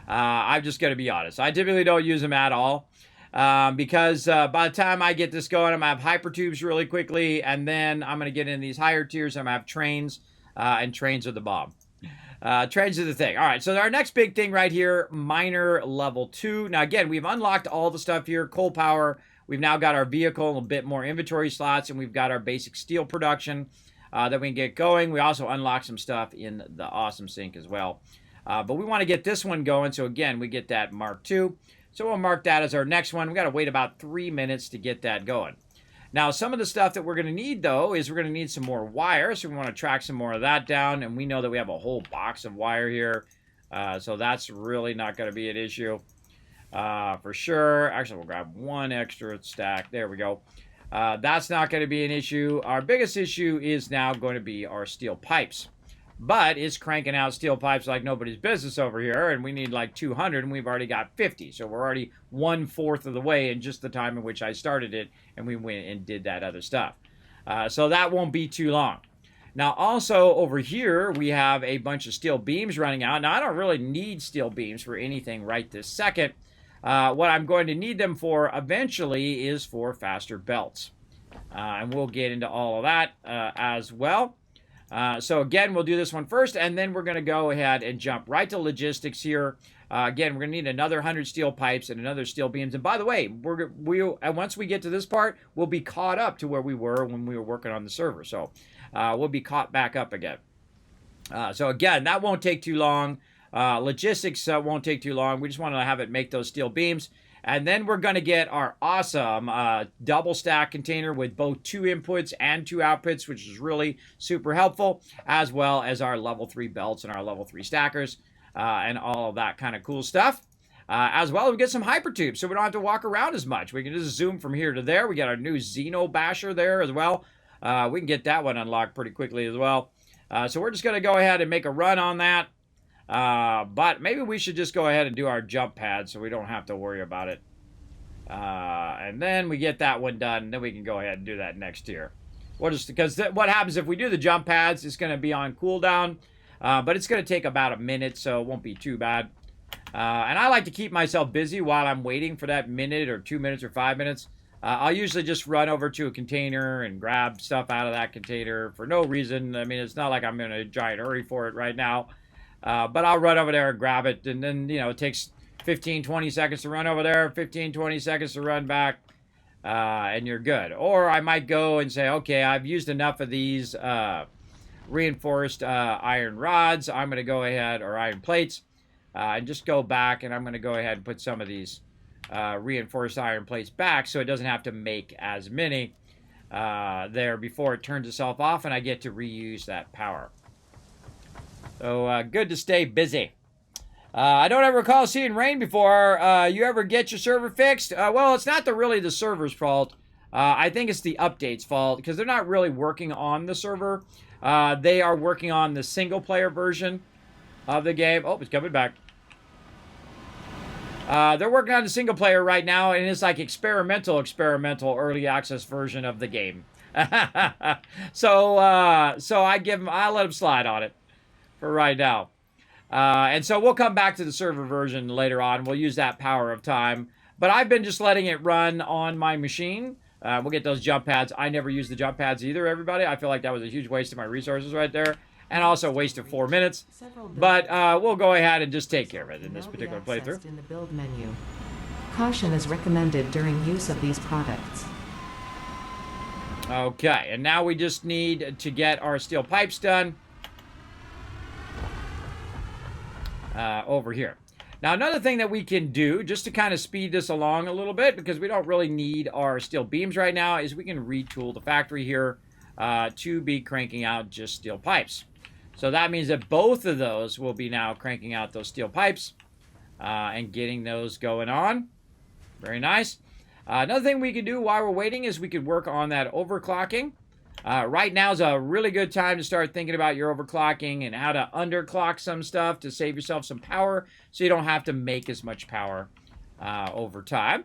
I'm just going to be honest. I typically don't use them at all. Because by the time I get this going, I'm going to have hypertubes really quickly, and then I'm going to get in these higher tiers. I'm going to have trains, and trains are the bomb. Trains are the thing. All right, so our next big thing right here, miner level 2. Now, again, we've unlocked all the stuff here, coal power. We've now got our vehicle, a bit more inventory slots, and we've got our basic steel production that we can get going. We also unlocked some stuff in the awesome sink as well. But we want to get this one going, so again, we get that Mark II. So we'll mark that as our next one. We got to wait about 3 minutes to get that going. Now, some of the stuff that we're going to need, though, is we're going to need some more wire. So we want to track some more of that down. And we know that we have a whole box of wire here. So that's really not going to be an issue for sure. Actually, we'll grab one extra stack. There we go. That's not going to be an issue. Our biggest issue is now going to be our steel pipes. But it's cranking out steel pipes like nobody's business over here, and we need like 200, and we've already got 50. So we're already 1/4 of the way in just the time in which I started it, and we went and did that other stuff. So that won't be too long. Now, also over here, we have a bunch of steel beams running out. Now, I don't really need steel beams for anything right this second. What I'm going to need them for eventually is for faster belts. And we'll get into all of that as well. So again, we'll do this one first, and then we're going to go ahead and jump right to logistics here. Again, we're going to need another 100 steel pipes and another steel beams. And by the way, once we get to this part, we'll be caught up to where we were when we were working on the server. So we'll be caught back up again. So again, that won't take too long. Logistics won't take too long. We just want to have it make those steel beams. And then we're going to get our awesome double stack container with both 2 inputs and 2 outputs, which is really super helpful, as well as our level 3 belts and our level 3 stackers and all of that kind of cool stuff. As well, we get some hypertubes, so we don't have to walk around as much. We can just zoom from here to there. We got our new Xeno Basher there as well. We can get that one unlocked pretty quickly as well. So we're just going to go ahead and make a run on that. But maybe we should just go ahead and do our jump pad so we don't have to worry about it. And then we get that one done, and then we can go ahead and do that next year. Because what happens if we do the jump pads, it's going to be on cooldown, but it's going to take about a minute, so it won't be too bad. And I like to keep myself busy while I'm waiting for that minute or 2 minutes or 5 minutes. I'll usually just run over to a container and grab stuff out of that container for no reason. I mean, it's not like I'm in a giant hurry for it right now. But I'll run over there and grab it, and then, you know, it takes 15, 20 seconds to run over there, 15, 20 seconds to run back, and you're good. Or I might go and say, okay, I've used enough of these reinforced iron rods. I'm going to go ahead, or iron plates, and just go back, and I'm going to go ahead and put some of these reinforced iron plates back so it doesn't have to make as many there before it turns itself off, and I get to reuse that power. So, good to stay busy. I don't ever recall seeing rain before. You ever get your server fixed? Well, it's not really the server's fault. I think it's the update's fault, because they're not really working on the server. They are working on the single-player version of the game. Oh, it's coming back. They're working on the single-player right now, and it's like experimental early access version of the game. So I let them slide on it for right now. And so we'll come back to the server version later on. We'll use that power of time. But I've been just letting it run on my machine. We'll get those jump pads. I never use the jump pads either, everybody. I feel like that was a huge waste of my resources right there. And also a waste of 4 minutes. But we'll go ahead and just take care of it in this particular playthrough. In the build menu. Caution is recommended during use of these products. Okay, and now we just need to get our steel pipes done. Over here. Now, another thing that we can do, just to kind of speed this along a little bit, because we don't really need our steel beams right now, is we can retool the factory here to be cranking out just steel pipes. So that means that both of those will be now cranking out those steel pipes and getting those going on. Very nice. Another thing we can do while we're waiting is we could work on that overclocking. Right now is a really good time to start thinking about your overclocking and how to underclock some stuff to save yourself some power so you don't have to make as much power over time.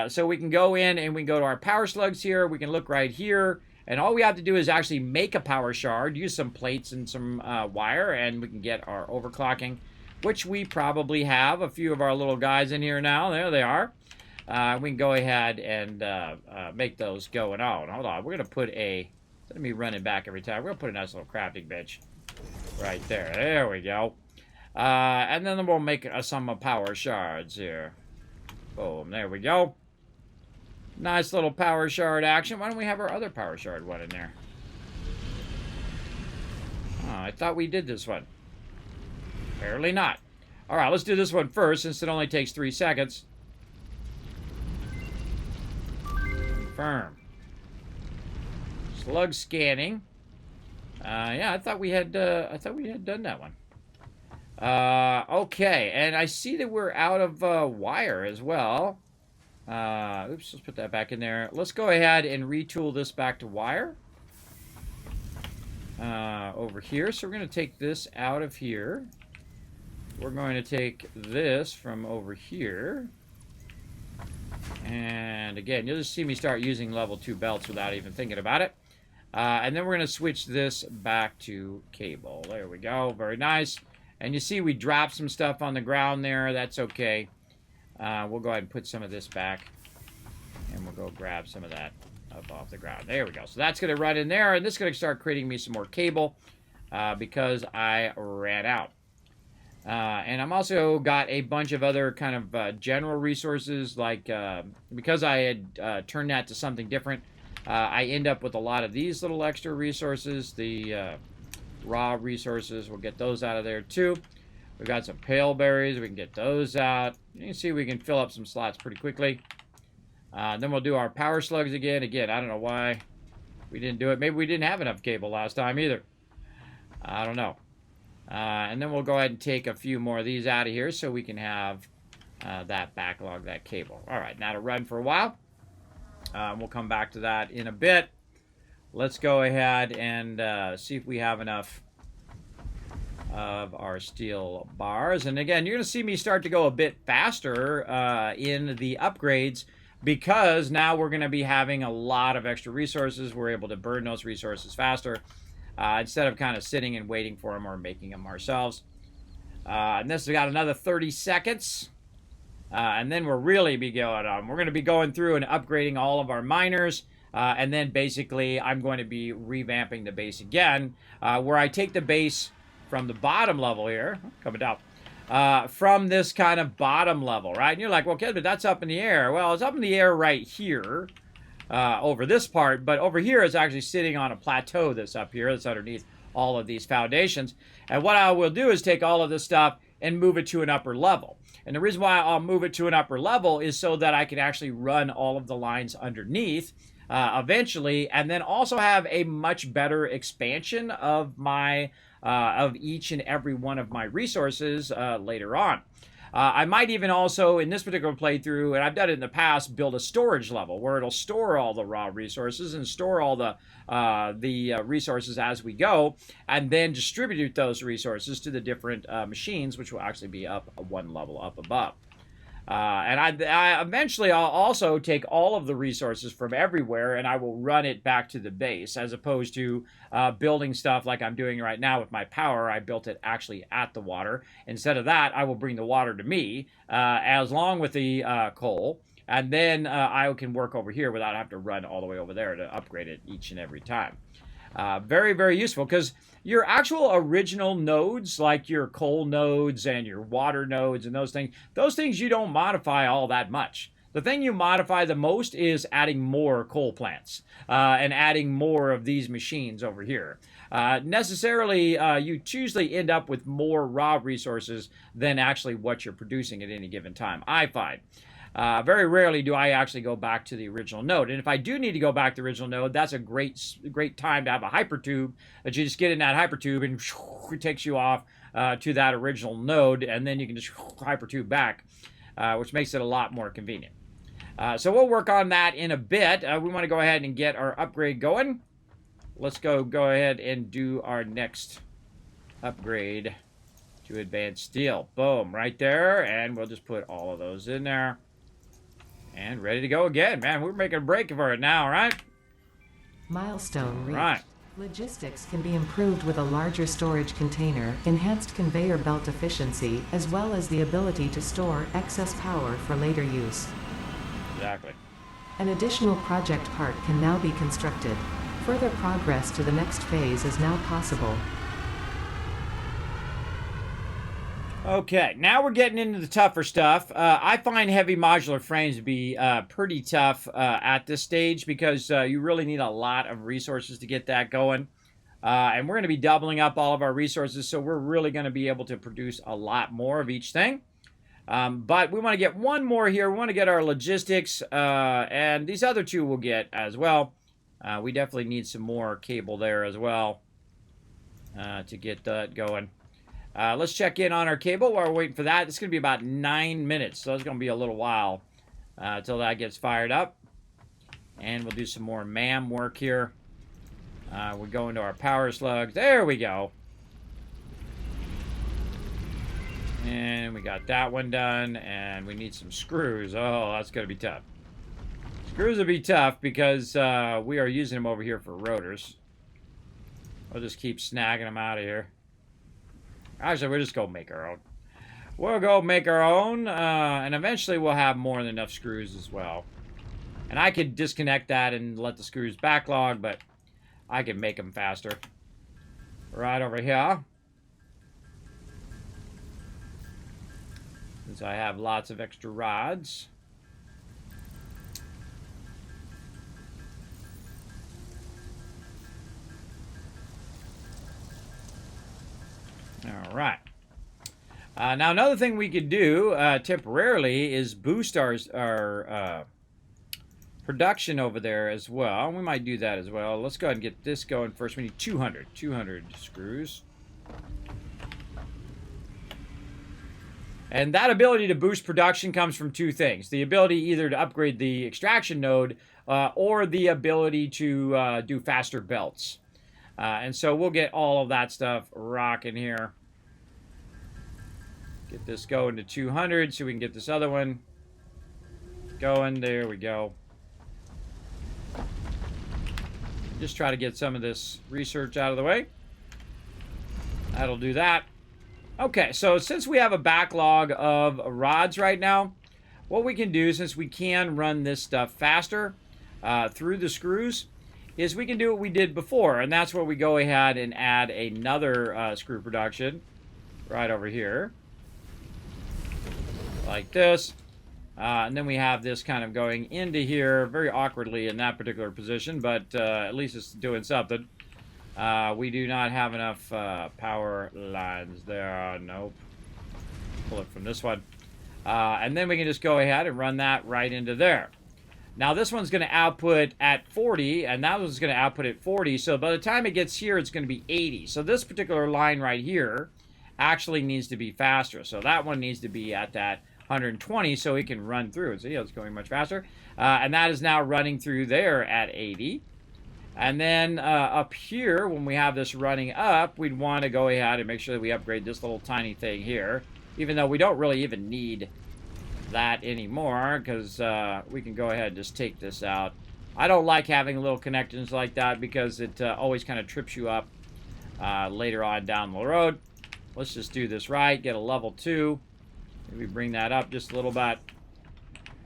So we can go in and we can go to our power slugs here. We can look right here. And all we have to do is actually make a power shard, use some plates and some wire, and we can get our overclocking, which we probably have a few of our little guys in here now. There they are. We can go ahead and make those going on. Hold on. We're going to put a... Let me run it back every time. We're going to put a nice little crafting bench right there. There we go. And then we'll make some power shards here. Boom. There we go. Nice little power shard action. Why don't we have our other power shard one in there? Oh, I thought we did this one. Apparently not. All right, let's do this one first since it only takes 3 seconds. Confirm. Slug scanning. Yeah, I thought we had done that one. Okay, and I see that we're out of wire as well. Oops, let's put that back in there. Let's go ahead and retool this back to wire. Over here. So we're going to take this out of here. We're going to take this from over here. And again, you'll just see me start using level 2 belts without even thinking about it. And then we're going to switch this back to cable. There we go. Very nice. And you see we dropped some stuff on the ground there. That's okay. We'll go ahead and put some of this back. And we'll go grab some of that up off the ground. There we go. So that's going to run in there. And this is going to start creating me some more cable because I ran out. And I'm also got a bunch of other kind of general resources, like because I had turned that to something different, I end up with a lot of these little extra resources, the raw resources. We'll get those out of there too. We've got some pale berries. We can get those out. You can see we can fill up some slots pretty quickly. Then we'll do our power slugs again. Again, I don't know why we didn't do it. Maybe we didn't have enough cable last time either. I don't know. And then we'll go ahead and take a few more of these out of here so we can have that backlog, that cable. All right, now to run for a while. We'll come back to that in a bit. Let's go ahead and see if we have enough of our steel bars. And again, you're going to see me start to go a bit faster in the upgrades because now we're going to be having a lot of extra resources. We're able to burn those resources faster instead of kind of sitting and waiting for them or making them ourselves. And this has got another 30 seconds. And then we'll really be going on. We're going to be going through and upgrading all of our miners. And then basically I'm going to be revamping the base again, where I take the base from the bottom level here, coming down, from this kind of bottom level, right? And you're like, well, Kismet, that's up in the air. Well, it's up in the air right here over this part, but over here it's actually sitting on a plateau that's up here, that's underneath all of these foundations. And what I will do is take all of this stuff and move it to an upper level. And the reason why I'll move it to an upper level is so that I can actually run all of the lines underneath eventually, and then also have a much better expansion of my of each and every one of my resources later on. I might even also, in this particular playthrough, and I've done it in the past, build a storage level where it'll store all the raw resources and store all the resources as we go, and then distribute those resources to the different machines, which will actually be up one level up above. And I eventually I'll also take all of the resources from everywhere and I will run it back to the base, as opposed to building stuff like I'm doing right now with my power. I built it actually at the water. Instead of that, I will bring the water to me as long with the coal, and then I can work over here without having to run all the way over there to upgrade it each and every time. Very, very useful, because your actual original nodes, like your coal nodes and your water nodes and those things you don't modify all that much. The thing you modify the most is adding more coal plants and adding more of these machines over here. Necessarily, you usually end up with more raw resources than actually what you're producing at any given time, I find. Very rarely do I actually go back to the original node. And if I do need to go back to the original node, that's a great time to have a hypertube that you just get in that hypertube and it takes you off to that original node, and then you can just hypertube back, which makes it a lot more convenient. So we'll work on that in a bit. We want to go ahead and get our upgrade going. Let's go ahead and do our next upgrade to advanced steel. Boom, right there. And we'll just put all of those in there. And ready to go again. Man, we're making a break for it now, right? Milestone reached. Right. Logistics can be improved with a larger storage container, enhanced conveyor belt efficiency, as well as the ability to store excess power for later use. Exactly. An additional project part can now be constructed. Further progress to the next phase is now possible. Okay, now we're getting into the tougher stuff. I find heavy modular frames to be pretty tough at this stage, because you really need a lot of resources to get that going. And we're going to be doubling up all of our resources, so we're really going to be able to produce a lot more of each thing. But we want to get one more here. We want to get our logistics, and these other two we'll get as well. We definitely need some more cable there as well to get that going. Let's check in on our cable while we're waiting for that. It's going to be about 9 minutes, so it's going to be a little while until that gets fired up. And we'll do some more MAM work here. We'll go into our power slugs. There we go. And we got that one done, and we need some screws. Oh, that's going to be tough. Screws will be tough because we are using them over here for rotors. We'll just keep snagging them out of here. Actually, we'll just go make our own. We'll go make our own, and eventually we'll have more than enough screws as well. And I could disconnect that and let the screws backlog, but I can make them faster. Right over here. Since I have lots of extra rods. All right. Now, another thing we could do temporarily is boost our production over there as well. We might do that as well. Let's go ahead and get this going first. We need 200 screws. And that ability to boost production comes from two things. The ability either to upgrade the extraction node or the ability to do faster belts. And so we'll get all of that stuff rocking here. Get this going to 200 so we can get this other one going. There we go. Just try to get some of this research out of the way. That'll do that. Okay, so since we have a backlog of rods right now, what we can do, since we can run this stuff faster through the screws, is we can do what we did before, and that's where we go ahead and add another screw production right over here, like this. And then we have this kind of going into here very awkwardly in that particular position, but at least it's doing something. We do not have enough power lines there. Nope. Pull it from this one. And then we can just go ahead and run that right into there. Now this one's going to output at 40, and that one's going to output at 40. So by the time it gets here, it's going to be 80. So this particular line right here actually needs to be faster. So that one needs to be at that 120 so it can run through. So yeah, it's going much faster. And that is now running through there at 80. And then up here, when we have this running up, we'd want to go ahead and make sure that we upgrade this little tiny thing here, even though we don't really even need that anymore, because we can go ahead and just take this out. I don't like having little connections like that because it always kind of trips you up later on down the road. Let's just do this right, get a level 2. Maybe bring that up just a little bit.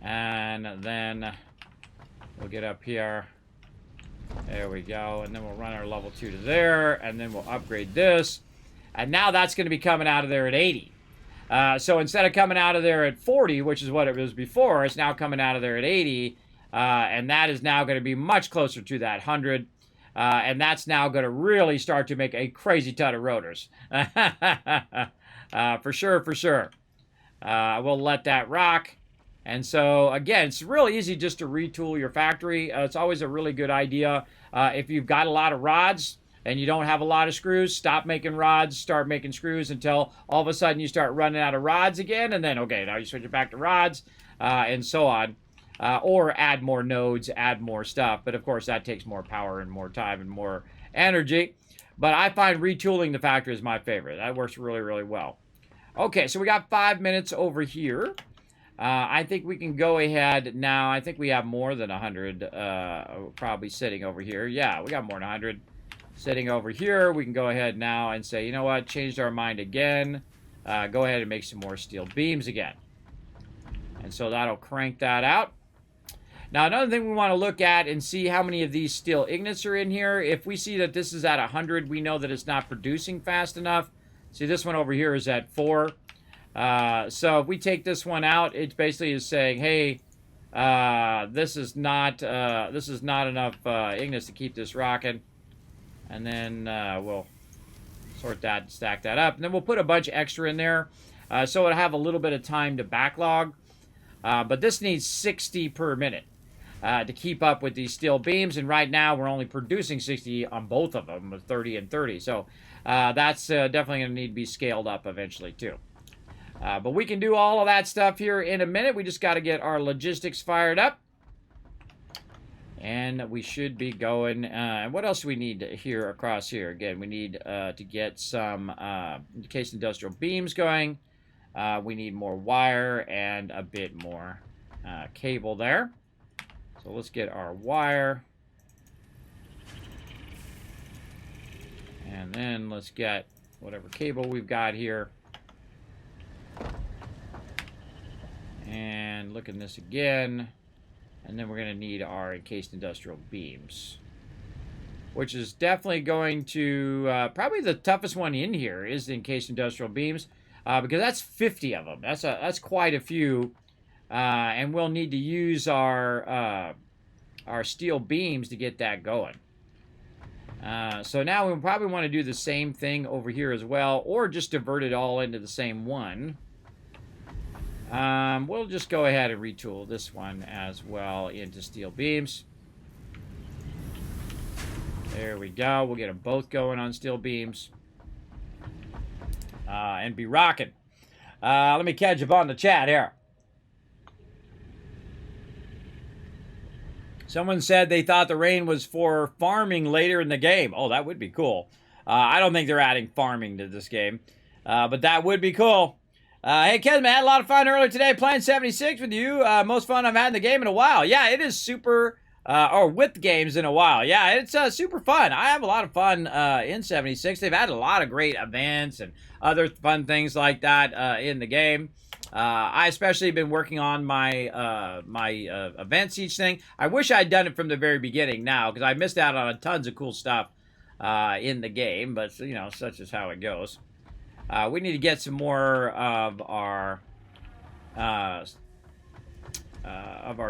And then we'll get up here. There we go. And then we'll run our level 2 to there. And then we'll upgrade this. And now that's going to be coming out of there at 80. So instead of coming out of there at 40, which is what it was before, it's now coming out of there at 80. And that is now going to be much closer to that 100. And that's now going to really start to make a crazy ton of rotors. For sure, for sure. We'll let that rock. And so, again, it's really easy just to retool your factory. It's always a really good idea. If you've got a lot of rods and you don't have a lot of screws, stop making rods, start making screws until all of a sudden you start running out of rods again. And then, okay, now you switch it back to rods and so on. Or add more nodes, add more stuff. But, of course, that takes more power and more time and more energy. But I find retooling the factory is my favorite. That works really, really well. Okay, so we got 5 minutes over here. I think we can go ahead now. I think we have more than 100 probably sitting over here. Yeah, we got more than 100 sitting over here. We can go ahead now and say, you know what, changed our mind again. Go ahead and make some more steel beams again. And so that'll crank that out. Now, another thing we want to look at and see how many of these steel ingots are in here. If we see that this is at 100, we know that it's not producing fast enough. See, this one over here is at 4. So if we take this one out, it basically is saying, hey, this is not enough ingots to keep this rocking. And then we'll sort that and stack that up. And then we'll put a bunch extra in there. So it'll have a little bit of time to backlog. But this needs 60 per minute to keep up with these steel beams. And right now we're only producing 60 on both of them, with 30 and 30. So that's definitely going to need to be scaled up eventually too. But we can do all of that stuff here in a minute. We just got to get our logistics fired up. And we should be going. And what else do we need here across here? Again, we need to get some case industrial beams going. We need more wire and a bit more cable there. So let's get our wire. And then let's get whatever cable we've got here. And look at this again. And then we're going to need our encased industrial beams, which is definitely going to, probably the toughest one in here is the encased industrial beams, because that's 50 of them. That's quite a few. And we'll need to use our steel beams to get that going. So now we probably want to do the same thing over here as well, or just divert it all into the same one. We'll just go ahead and retool this one as well into steel beams. There we go. We'll get them both going on steel beams. And be rocking. Let me catch up on the chat here. Someone said they thought the rain was for farming later in the game. Oh, that would be cool. I don't think they're adding farming to this game. But that would be cool. Hey, Kismet, I had a lot of fun earlier today playing 76 with you. Most fun I've had in the game in a while. Yeah, it is super... or with games in a while. Yeah, it's super fun. I have a lot of fun in 76. They've had a lot of great events and other fun things like that in the game. I especially have been working on my events each thing. I wish I'd done it from the very beginning now, because I missed out on tons of cool stuff in the game, but, you know, such is how it goes. We need to get some more of our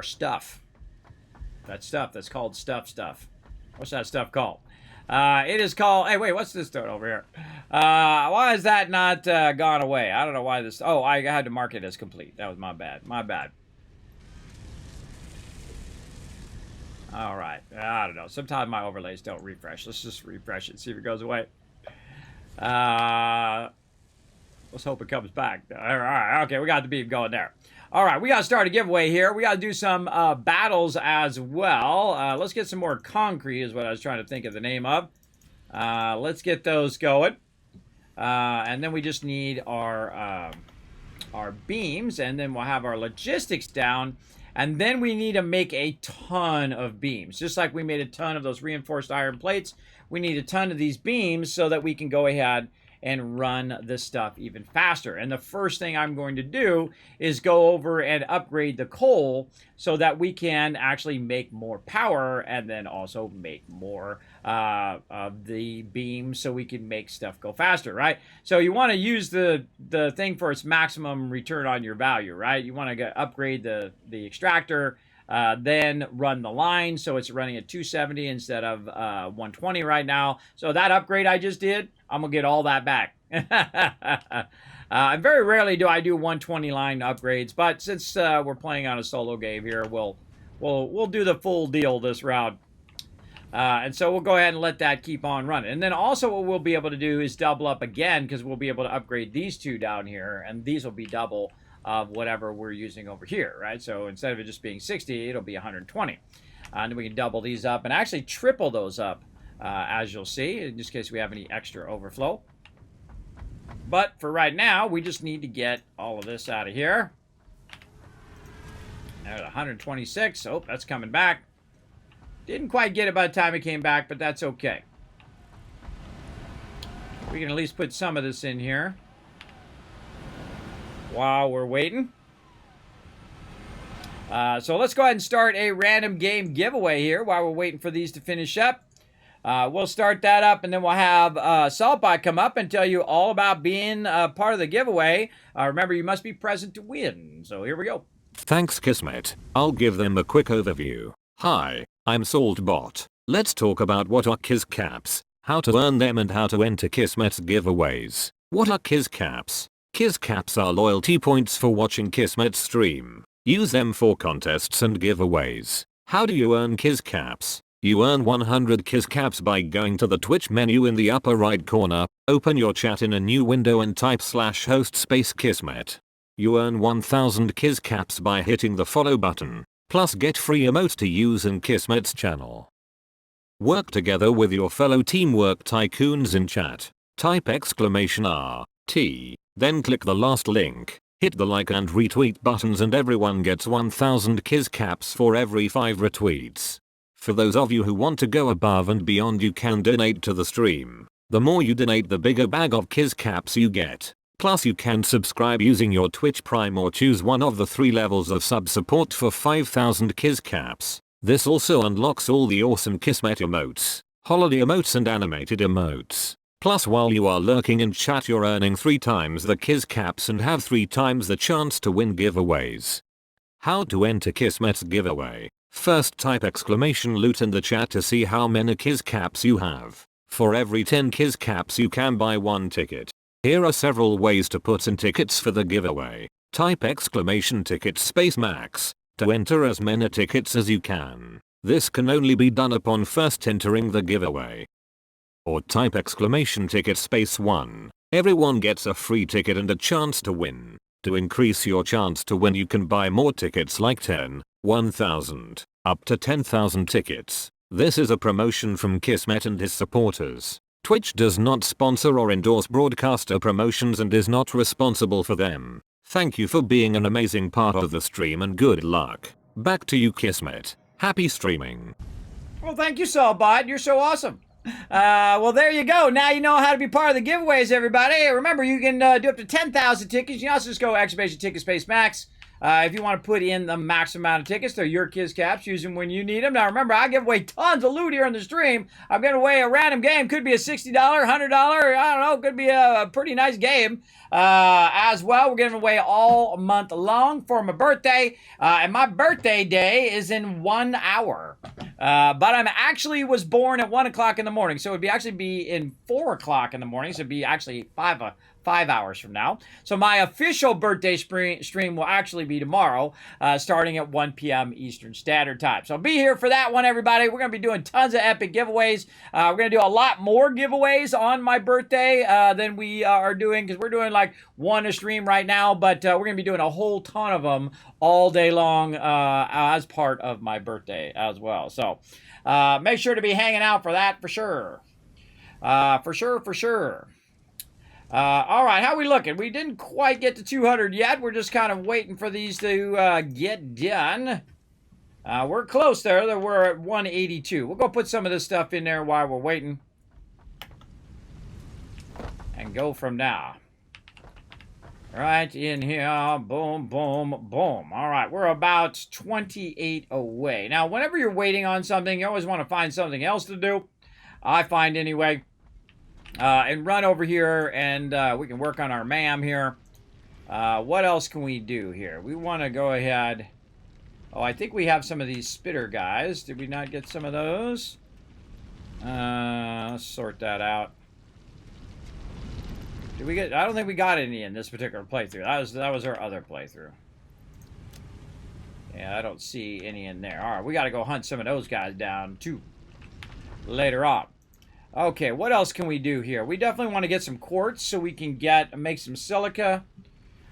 stuff. That stuff that's called stuff. What's that stuff called? It is called... Hey, wait, what's this doing over here? Why is that not gone away? I don't know why this... Oh, I had to mark it as complete. That was my bad. My bad. All right. I don't know. Sometimes my overlays don't refresh. Let's just refresh it, see if it goes away. Let's hope it comes back. All right. Okay, we got the beam going there. All right, we got to start a giveaway here. We got to do some battles as well. Let's get some more concrete is what I was trying to think of the name of. Let's get those going. And then we just need our beams, and then we'll have our logistics down. And then we need to make a ton of beams. Just like we made a ton of those reinforced iron plates, we need a ton of these beams so that we can go ahead and run this stuff even faster. And the first thing I'm going to do is go over and upgrade the coal so that we can actually make more power, and then also make more of the beams so we can make stuff go faster, right? So you want to use the thing for its maximum return on your value, right? You want to upgrade the extractor, then run the line so it's running at 270 instead of 120 right now. So that upgrade I just did, I'm gonna get all that back. Very rarely do I do 120 line upgrades, but since we're playing on a solo game here, we'll do the full deal this round. And so we'll go ahead and let that keep on running. And then also what we'll be able to do is double up again, because we'll be able to upgrade these two down here, and these will be double of whatever we're using over here, right? So instead of it just being 60, it'll be 120. And then we can double these up and actually triple those up, as you'll see, in just case we have any extra overflow. But for right now, we just need to get all of this out of here. There's 126. Oh, that's coming back. Didn't quite get it by the time it came back, but that's okay. We can at least put some of this in here while we're waiting. So let's go ahead and start a random game giveaway here while we're waiting for these to finish up. We'll start that up, and then we'll have Saltbot come up and tell you all about being part of the giveaway. Remember, you must be present to win. So here we go. Thanks, Kismet. I'll give them a quick overview. Hi, I'm Saltbot. Let's talk about what are Kiz Caps, how to earn them, and how to enter Kismet's giveaways. What are Kiz Caps? Kiz Caps are loyalty points for watching Kismet's stream. Use them for contests and giveaways. How do you earn Kiz Caps? You earn 100 Kiz Caps by going to the Twitch menu in the upper right corner, open your chat in a new window and type /host space Kismet. You earn 1000 Kiz Caps by hitting the follow button, plus get free emotes to use in Kismet's channel. Work together with your fellow teamwork tycoons in chat. Type !RT, then click the last link. Hit the like and retweet buttons and everyone gets 1000 Kiz Caps for every 5 retweets. For those of you who want to go above and beyond, you can donate to the stream. The more you donate, the bigger bag of Kiz Caps you get. Plus you can subscribe using your Twitch Prime or choose one of the 3 levels of sub support for 5000 Kiz Caps. This also unlocks all the awesome Kismet emotes, holiday emotes and animated emotes. Plus while you are lurking in chat, you're earning 3 times the Kiz Caps and have 3 times the chance to win giveaways. How to enter Kismet's giveaway? First type !loot in the chat to see how many Kiz Caps you have. For every 10 Kiz caps you can buy 1 ticket. Here are several ways to put in tickets for the giveaway. Type !ticket space max to enter as many tickets as you can. This can only be done upon first entering the giveaway. Or type !ticket space 1. Everyone gets a free ticket and a chance to win. To increase your chance to win, you can buy more tickets like 10, 1,000, up to 10,000 tickets. This is a promotion from Kismet and his supporters. Twitch does not sponsor or endorse broadcaster promotions and is not responsible for them. Thank you for being an amazing part of the stream and good luck. Back to you, Kismet. Happy streaming. Well, thank you, Saulbot. You're so awesome. Well, there you go. Now you know how to be part of the giveaways, everybody. Remember, you can do up to 10,000 tickets. You can also just go !ticket space max. If you want to put in the max amount of tickets, they're your Kiz caps. Use them when you need them. Now, remember, I give away tons of loot here on the stream. I'm giving away a random game. Could be a $60, $100, I don't know. Could be a pretty nice game as well. We're giving away all month long for my birthday. And my birthday day is in 1 hour. But I'm actually was born at 1 o'clock in the morning. So it would actually be in 4 o'clock in the morning. So it'd be actually 5 hours from now. So my official birthday stream will actually be tomorrow, starting at 1 p.m. Eastern Standard Time. So be here for that one, everybody. We're going to be doing tons of epic giveaways. We're going to do a lot more giveaways on my birthday than we are doing, because we're doing like one a stream right now, but we're going to be doing a whole ton of them all day long as part of my birthday as well. So make sure to be hanging out for that for sure. For sure. All right, how we looking? We didn't quite get to 200 yet. We're just kind of waiting for these to get done. We're close there. We're at 182. We'll go put some of this stuff in there while we're waiting. And go from now. Right in here. Boom, boom, boom. All right, we're about 28 away. Now, whenever you're waiting on something, you always want to find something else to do. I find anyway. And run over here, and we can work on our MAM here. What else can we do here? We want to go ahead. Oh, I think we have some of these spitter guys. Did we not get some of those? Let's sort that out. Did we get? I don't think we got any in this particular playthrough. That was our other playthrough. Yeah, I don't see any in there. All right, we got to go hunt some of those guys down too later on. Okay, what else can we do here? We definitely want to get some quartz so we can make some silica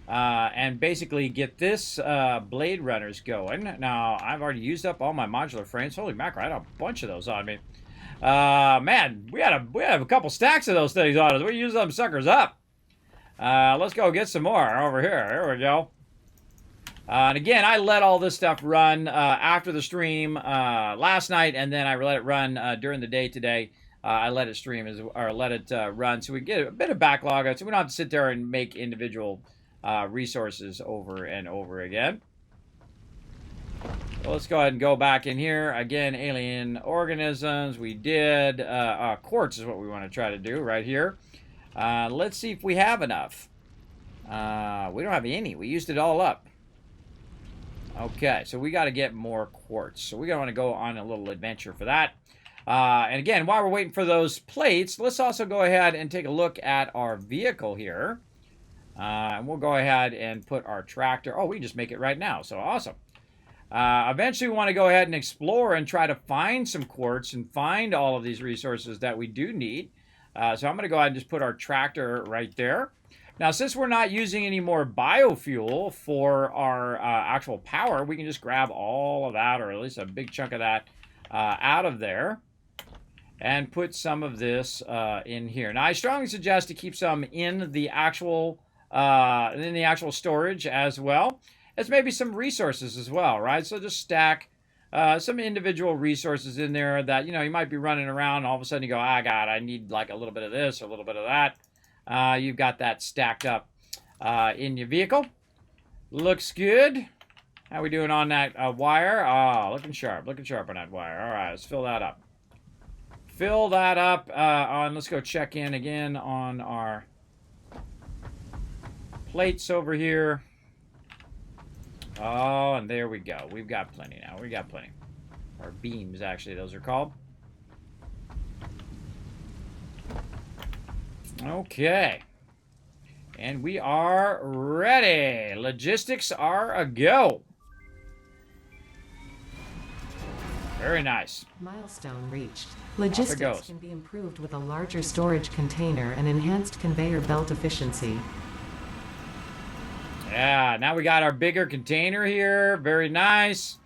and basically get this blade runners going. Now, I've already used up all my modular frames. Holy mackerel, I had a bunch of those on me. Man, we have a couple stacks of those things on us. We use them suckers up. Let's go get some more over here. Here we go. And again, I let all this stuff run after the stream last night, and then I let it run during the day today. I let it run so we get a bit of backlog, so we don't have to sit there and make individual resources over and over again. So let's go ahead and go back in here. Again, alien organisms. We did quartz is what we want to try to do right here. Let's see if we have enough. We don't have any. We used it all up. Okay, so we got to get more quartz. So we're going to want to go on a little adventure for that. And again, while we're waiting for those plates, let's also go ahead and take a look at our vehicle here. And we'll go ahead and put our tractor. Oh, we can just make it right now. So awesome. Eventually, we want to go ahead and explore and try to find some quartz and find all of these resources that we do need. So I'm going to go ahead and just put our tractor right there. Now, since we're not using any more biofuel for our actual power, we can just grab all of that, or at least a big chunk of that, out of there. And put some of this in here. Now, I strongly suggest to keep some in the actual storage as well. As maybe some resources as well, right? So just stack some individual resources in there that, you might be running around and all of a sudden you go, God, I need like a little bit of this or a little bit of that. You've got that stacked up in your vehicle. Looks good. How we doing on that wire? Oh, looking sharp on that wire. All right, let's fill that up. Fill that up. Let's go check in again on our plates over here. Oh, and there we go. We've got plenty now. We got plenty. Or beams, actually, those are called. Okay. And we are ready. Logistics are a go. Very nice. Milestone reached. Off it Logistics goes. can be improved with a larger storage container and enhanced conveyor belt efficiency. Yeah, now we got our bigger container here. Very nice.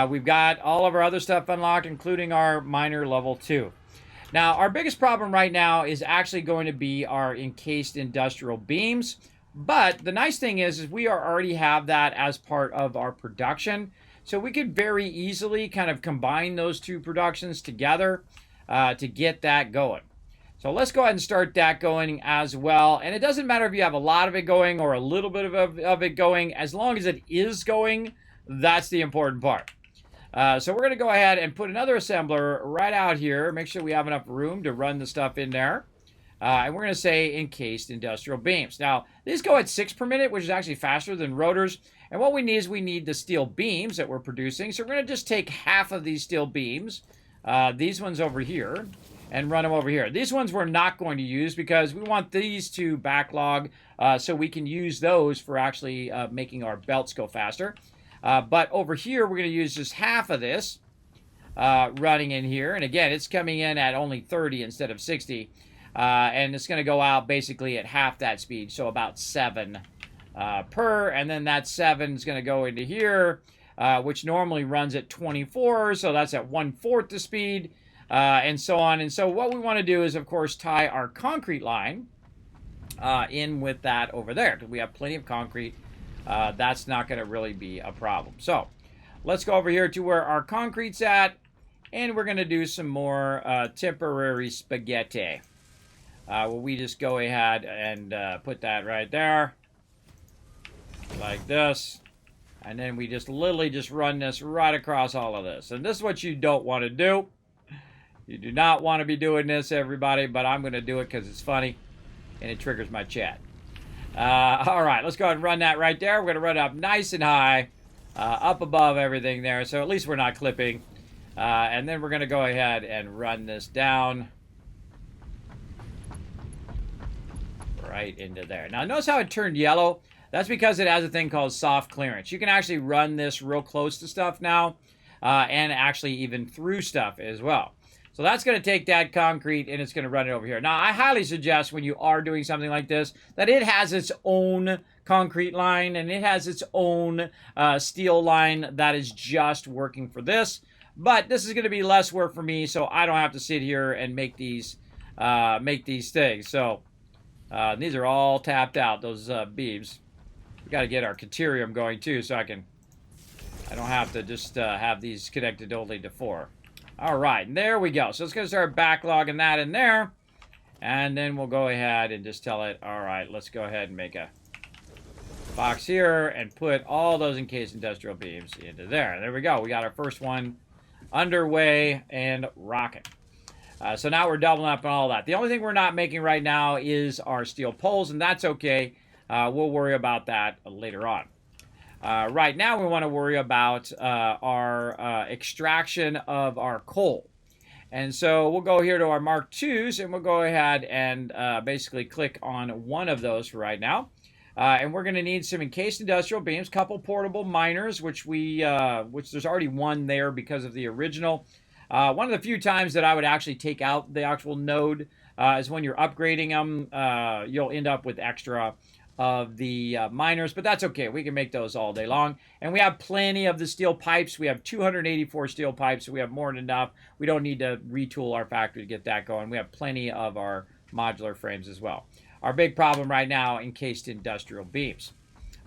We've got all of our other stuff unlocked, including our miner level 2. Now, our biggest problem right now is actually going to be our encased industrial beams. But the nice thing is we already have that as part of our production. So we could very easily kind of combine those two productions together to get that going. So let's go ahead and start that going as well. And it doesn't matter if you have a lot of it going or a little bit of it going. As long as it is going, that's the important part. So we're going to go ahead and put another assembler right out here. Make sure we have enough room to run the stuff in there. And we're going to say encased industrial beams. Now, these go at 6 per minute, which is actually faster than rotors. And what we need is we need the steel beams that we're producing. So we're going to just take half of these steel beams, these ones over here, and run them over here. These ones we're not going to use because we want these to backlog so we can use those for actually making our belts go faster. But over here, we're going to use just half of this running in here. And again, it's coming in at only 30 instead of 60. And it's going to go out basically at half that speed, so about 7 per. And then that 7 is going to go into here, which normally runs at 24, so that's at 1/4 the speed, and so on. And so what we want to do is, of course, tie our concrete line in with that over there, because we have plenty of concrete. That's not going to really be a problem. So let's go over here to where our concrete's at, and we're going to do some more temporary spaghetti. Well, we just go ahead and put that right there, like this, and then we just literally just run this right across all of this. And this is what you don't want to do. You do not want to be doing this, everybody, but I'm going to do it because it's funny, and it triggers my chat. All right, let's go ahead and run that right there. We're going to run it up nice and high, up above everything there, so at least we're not clipping. And then we're going to go ahead and run this down right into there. Now, notice how it turned yellow? That's because it has a thing called soft clearance. You can actually run this real close to stuff now, and actually even through stuff as well. So that's going to take that concrete and it's going to run it over here. Now, I highly suggest when you are doing something like this that it has its own concrete line and it has its own steel line that is just working for this. But this is going to be less work for me, so I don't have to sit here and make these things. So these are all tapped out, those beams. We got to get our caterium going too, so I don't have to just have these connected only to 4. All right, and there we go. So it's going to start backlogging that in there. And then we'll go ahead and just tell it, all right, let's go ahead and make a box here and put all those encased industrial beams into there. There we go. We got our first one underway and rocking. So now we're doubling up on all that. The only thing we're not making right now is our steel poles, and that's okay. We'll worry about that later on. Right now, we want to worry about our extraction of our coal. And so we'll go here to our Mark IIs, and we'll go ahead and basically click on one of those for right now. And we're going to need some encased industrial beams, couple portable miners, which there's already one there because of the original. One of the few times that I would actually take out the actual node is when you're upgrading them. You'll end up with extra of the miners, but that's okay. We can make those all day long. And we have plenty of the steel pipes. We have 284 steel pipes, so we have more than enough. We don't need to retool our factory to get that going. We have plenty of our modular frames as well. Our big problem right now, encased industrial beams.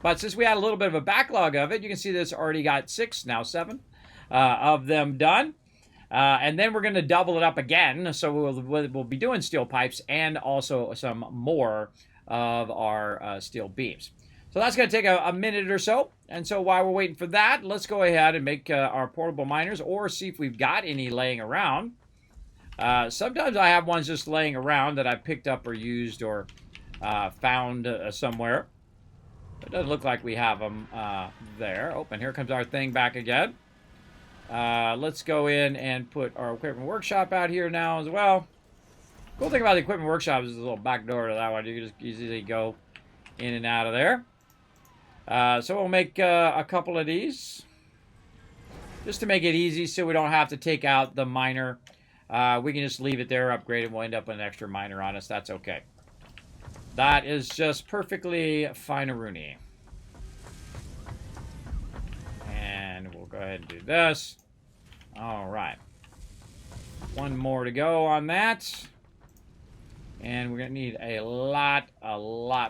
But since we had a little bit of a backlog of it, you can see this already got 6, now 7 of them done. And then we're going to double it up again. So we'll be doing steel pipes and also some more of our steel beams. So that's going to take a minute or so. And so while we're waiting for that, let's go ahead and make our portable miners or see if we've got any laying around. Sometimes I have ones just laying around that I've picked up or used or found somewhere. It doesn't look like we have them there. Oh, and here comes our thing back again. Let's go in and put our equipment workshop out here now as well. Cool thing about the equipment workshop is there's a little back door to that one. You can just easily go in and out of there. So we'll make a couple of these. Just to make it easy so we don't have to take out the miner. We can just leave it there, upgrade it, we'll end up with an extra miner on us. That's okay. That is just perfectly fine-a-rooney. And we'll go ahead and do this. All right. One more to go on that. And we're going to need a lot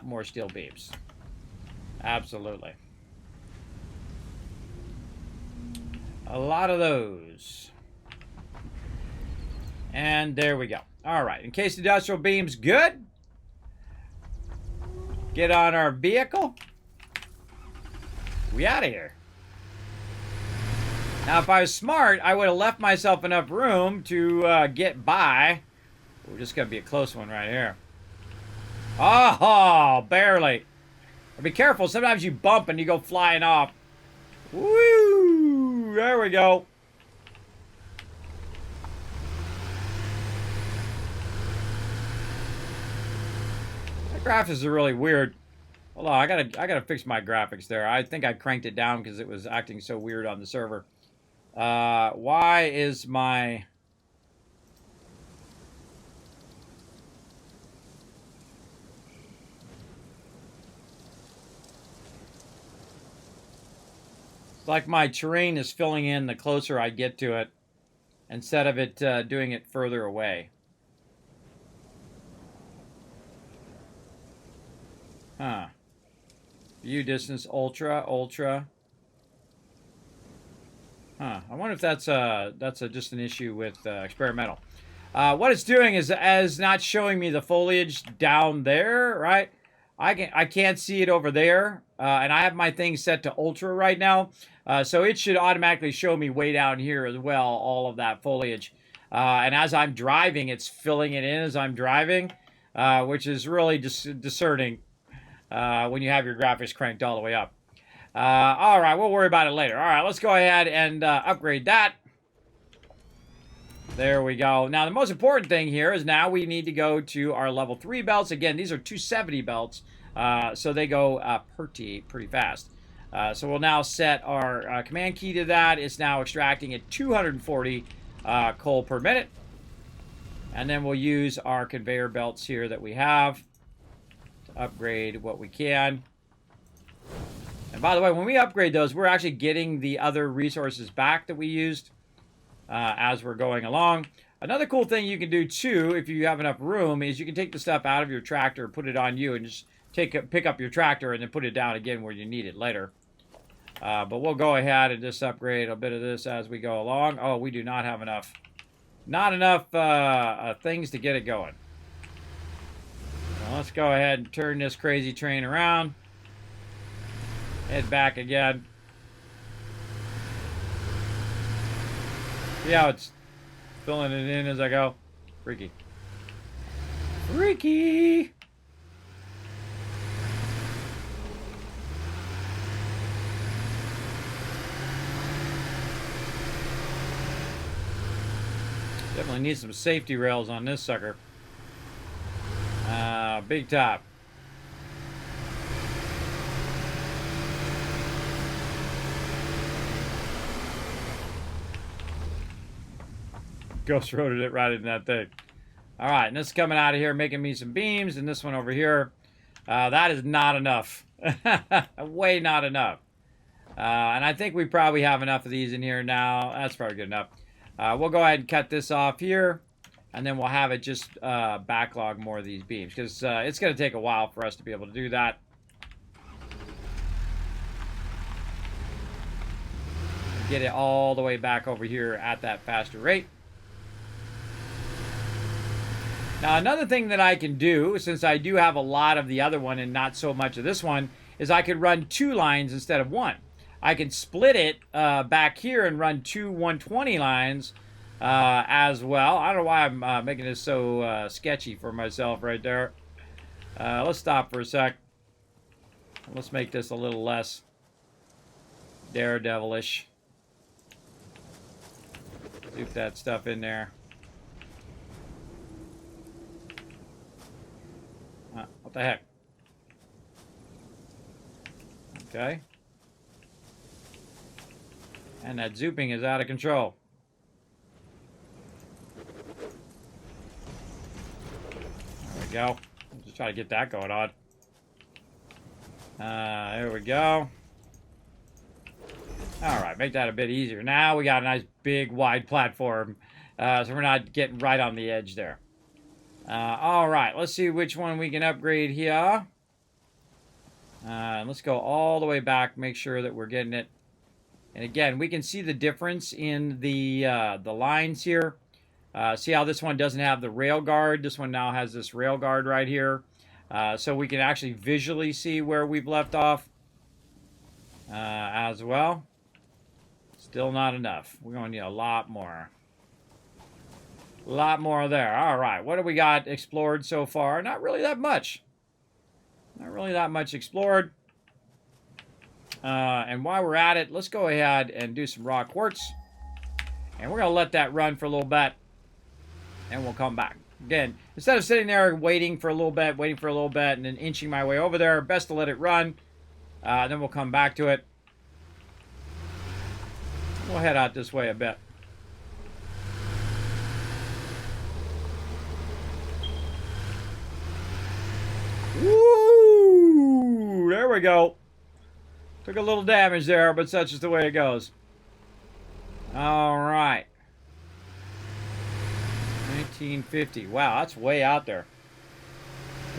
more steel beams. Absolutely. A lot of those. And there we go. All right. In case the industrial beam's good, get on our vehicle. We out of here. Now, if I was smart, I would have left myself enough room to get by. We're just going to be a close one right here. Oh, barely. But be careful. Sometimes you bump and you go flying off. Woo! There we go. The graphics are really weird. Hold on, I gotta fix my graphics there. I think I cranked it down because it was acting so weird on the server. Why is my... It's like my terrain is filling in the closer I get to it, instead of it doing it further away. Huh. View distance, ultra. Huh. I wonder if that's just an issue with experimental. What it's doing is not showing me the foliage down there, right? I can't see it over there, and I have my thing set to ultra right now, so it should automatically show me way down here as well, all of that foliage. And as I'm driving, it's filling it in as I'm driving, which is really discerning when you have your graphics cranked all the way up. All right, we'll worry about it later. All right, let's go ahead and upgrade that. There we go. Now, the most important thing here is now we need to go to our level 3 belts. Again, these are 270 belts, so they go pretty fast. So we'll now set our command key to that. It's now extracting at 240 coal per minute. And then we'll use our conveyor belts here that we have to upgrade what we can. And by the way, when we upgrade those, we're actually getting the other resources back that we used as we're going along. Another cool thing you can do too, if you have enough room, is you can take the stuff out of your tractor, put it on you, and just pick up your tractor and then put it down again where you need it later. But we'll go ahead and just upgrade a bit of this as we go along. Oh, we do not have enough. Not enough things to get it going. Well, let's go ahead and turn this crazy train around. Head back again. See how it's filling it in as I go? Freaky. Freaky! Definitely need some safety rails on this sucker. Big top. Ghost roaded it right in that thing. All right, and this is coming out of here, making me some beams, and this one over here, that is not enough. Way not enough. And I think we probably have enough of these in here now. That's probably good enough. We'll go ahead and cut this off here, and then we'll have it just backlog more of these beams, because it's going to take a while for us to be able to do that. Get it all the way back over here at that faster rate. Now, another thing that I can do, since I do have a lot of the other one and not so much of this one, is I could run 2 lines instead of 1. I can split it back here and run 2 120 lines as well. I don't know why I'm making this so sketchy for myself right there. Let's stop for a sec. Let's make this a little less daredevilish. Zoop that stuff in there. What the heck? Okay. And that zooping is out of control. There we go. Just try to get that going on. There we go. Alright, make that a bit easier. Now we got a nice big wide platform. So we're not getting right on the edge there. Alright, let's see which one we can upgrade here. Let's go all the way back, make sure that we're getting it. And again, we can see the difference in the lines here. See how this one doesn't have the rail guard? This one now has this rail guard right here. So we can actually visually see where we've left off as well. Still not enough. We're going to need a lot more. A lot more there. All right. What do we got explored so far? Not really that much. Not really that much explored. And while we're at it, let's go ahead and do some raw quartz. And we're going to let that run for a little bit. And we'll come back. Again, instead of sitting there waiting for a little bit, and then inching my way over there, best to let it run. Then we'll come back to it. We'll head out this way a bit. Woo! There we go. Took a little damage there, but such is the way it goes. All right. 1950. Wow, that's way out there.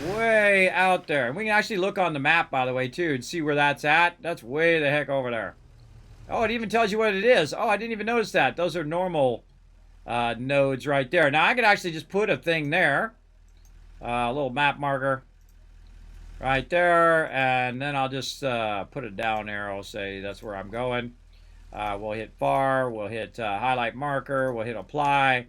Way out there. And we can actually look on the map, by the way, too, and see where that's at. That's way the heck over there. Oh, it even tells you what it is. Oh, I didn't even notice that. Those are normal nodes right there. Now, I could actually just put a thing there. A little map marker. Right there. And then I'll just put a down arrow. Say that's where I'm going. We'll hit far. We'll hit highlight marker. We'll hit apply.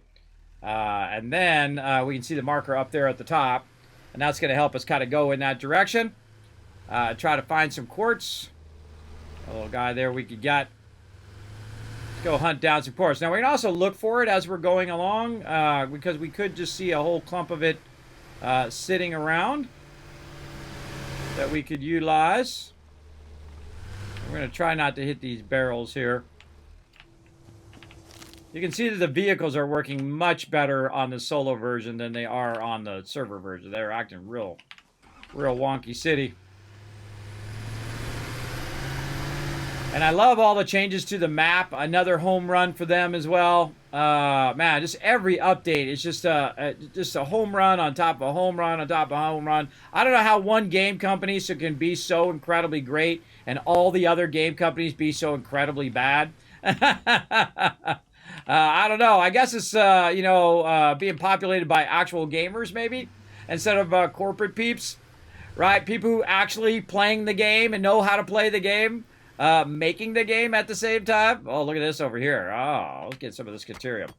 And then we can see the marker up there at the top. And that's going to help us kind of go in that direction. Try to find some quartz. A little guy there we could get. Let's go hunt down some quartz. Now we can also look for it as we're going along. Because we could just see a whole clump of it sitting around. That we could utilize. We're going to try not to hit these barrels here. You can see that the vehicles are working much better on the solo version than they are on the server version. They're acting real wonky city. And I love all the changes to the map. Another home run for them as well. Man, just every update is just a home run on top of a home run on top of a home run. I don't know how one game company can be so incredibly great and all the other game companies be so incredibly bad. I don't know. I guess it's, being populated by actual gamers, maybe, instead of corporate peeps, right? People who actually playing the game and know how to play the game, making the game at the same time. Oh, look at this over here. Oh, let's get some of this Caterium.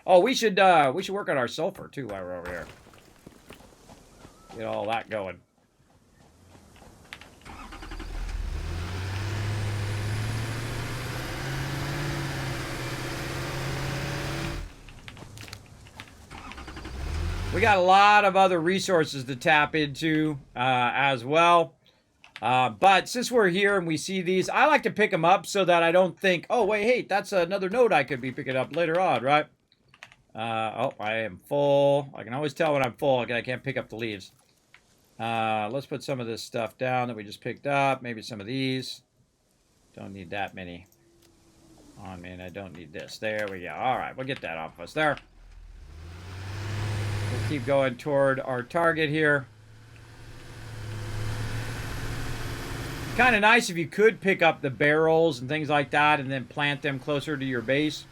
Oh, we should work on our sulfur, too, while we're over here. Get all that going. We got a lot of other resources to tap into as well. But since we're here and we see these, I like to pick them up so that I don't think, oh, wait, hey, that's another node I could be picking up later on, right? Oh, I am full. I can always tell when I'm full. I can't pick up the leaves. Let's put some of this stuff down that we just picked up. Maybe some of these. Don't need that many. Oh, man, I don't need this. There we go. All right, we'll get that off us there. We'll keep going toward our target here. Kind of nice if you could pick up the barrels and things like that and then plant them closer to your base.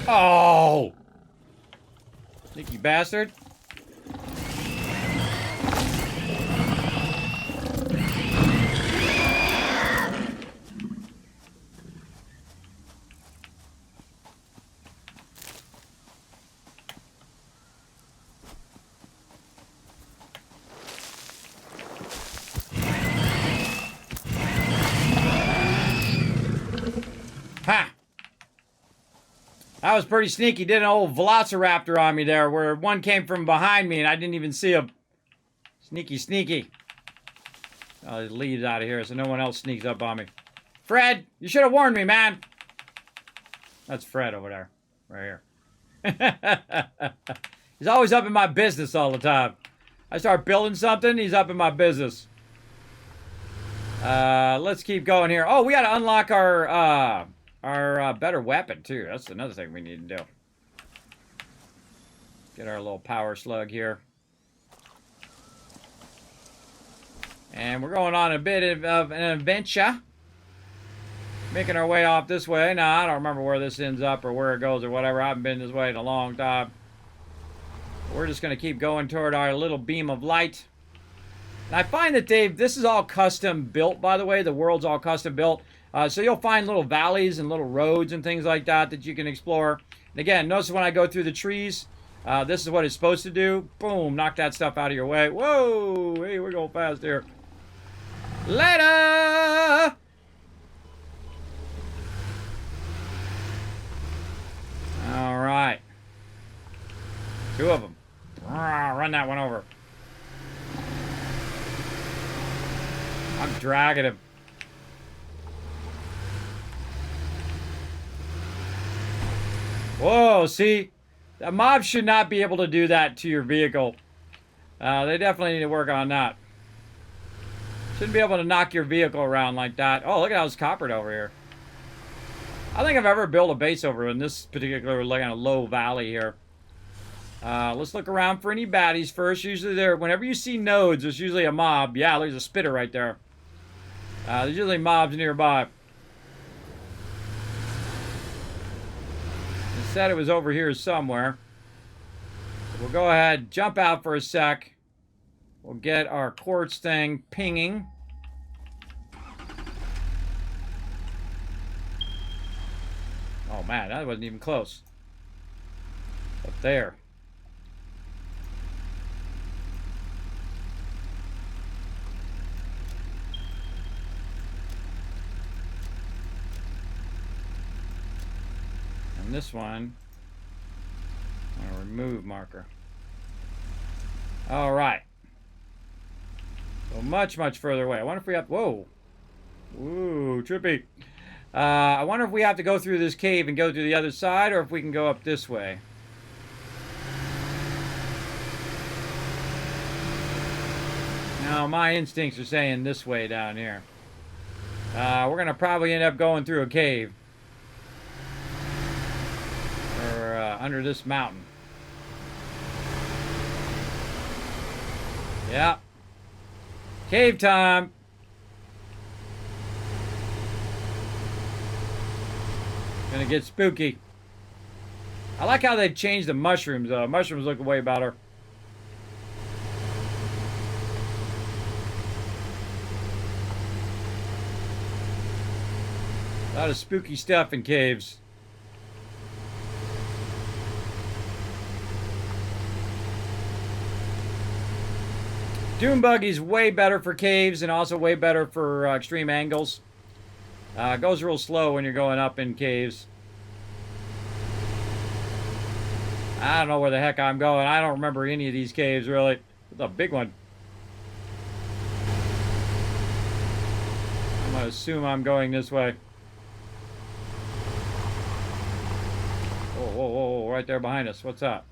Oh! Sneaky bastard. That was pretty sneaky. Did an old velociraptor on me there where one came from behind me and I didn't even see him. Sneaky, sneaky. I'll just leave out of here so no one else sneaks up on me. Fred, you should have warned me, man. That's Fred over there. Right here. He's always up in my business all the time. I start building something, he's up in my business. Let's keep going here. Oh, we got to unlock our better weapon, too. That's another thing we need to do. Get our little power slug here. And we're going on a bit of an adventure. Making our way off this way. Now, I don't remember where this ends up or where it goes or whatever. I haven't been this way in a long time. We're just going to keep going toward our little beam of light. And I find that this is all custom built, by the way. The world's all custom built. So you'll find little valleys and little roads and things like that you can explore. And again, notice when I go through the trees, this is what it's supposed to do. Boom, knock that stuff out of your way. Whoa, hey, we're going fast here. Later! All right. 2 of them. Run that one over. I'm dragging him. Whoa, see? The mob should not be able to do that to your vehicle. They definitely need to work on that. Shouldn't be able to knock your vehicle around like that. Oh, look at how it's coppered over here. I don't think I've ever built a base over in this particular kind of low valley here. Let's look around for any baddies first. Usually whenever you see nodes, there's usually a mob. Yeah, there's a spitter right there. There's usually mobs nearby. It said it was over here somewhere. We'll go ahead, jump out for a sec. We'll get our quartz thing pinging. Oh man, that wasn't even close. Up there. And this one, I'm gonna remove marker. All right. So much, much further away. I wonder if we have, whoa. Ooh, trippy. I wonder if we have to go through this cave and go to the other side, or if we can go up this way. Now, my instincts are saying this way down here. We're going to probably end up going through a cave. Or under this mountain. Yeah. Cave time. Gonna get spooky. I like how they've changed the mushrooms, though. Mushrooms look way better. A lot of spooky stuff in caves. Dune buggy's way better for caves and also way better for extreme angles. It goes real slow when you're going up in caves. I don't know where the heck I'm going. I don't remember any of these caves, really. It's a big one. I'm going to assume I'm going this way. Whoa, whoa, whoa, whoa, right there behind us. What's that?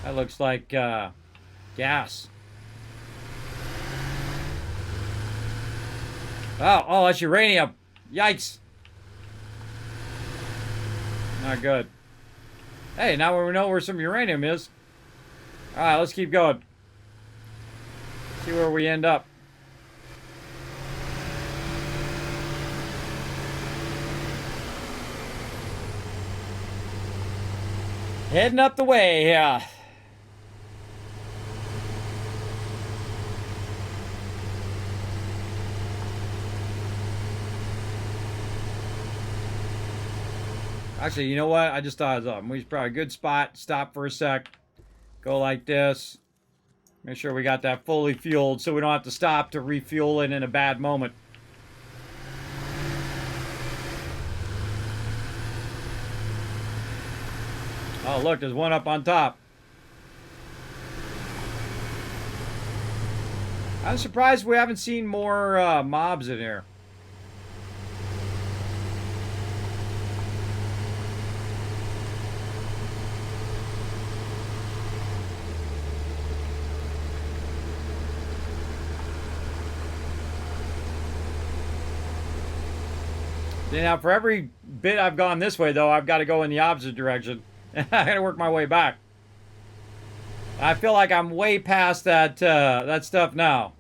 That looks like gas. Oh, that's uranium. Yikes. Not good. Hey, now we know where some uranium is. Alright, let's keep going. See where we end up. Heading up the way here. Actually, you know what? I just thought of something. We should probably a good spot. Stop for a sec. Go like this. Make sure we got that fully fueled so we don't have to stop to refuel it in a bad moment. Oh, look, there's one up on top. I'm surprised we haven't seen more mobs in here. Now, for every bit I've gone this way, though, I've got to go in the opposite direction. I got to work my way back. I feel like I'm way past that stuff now.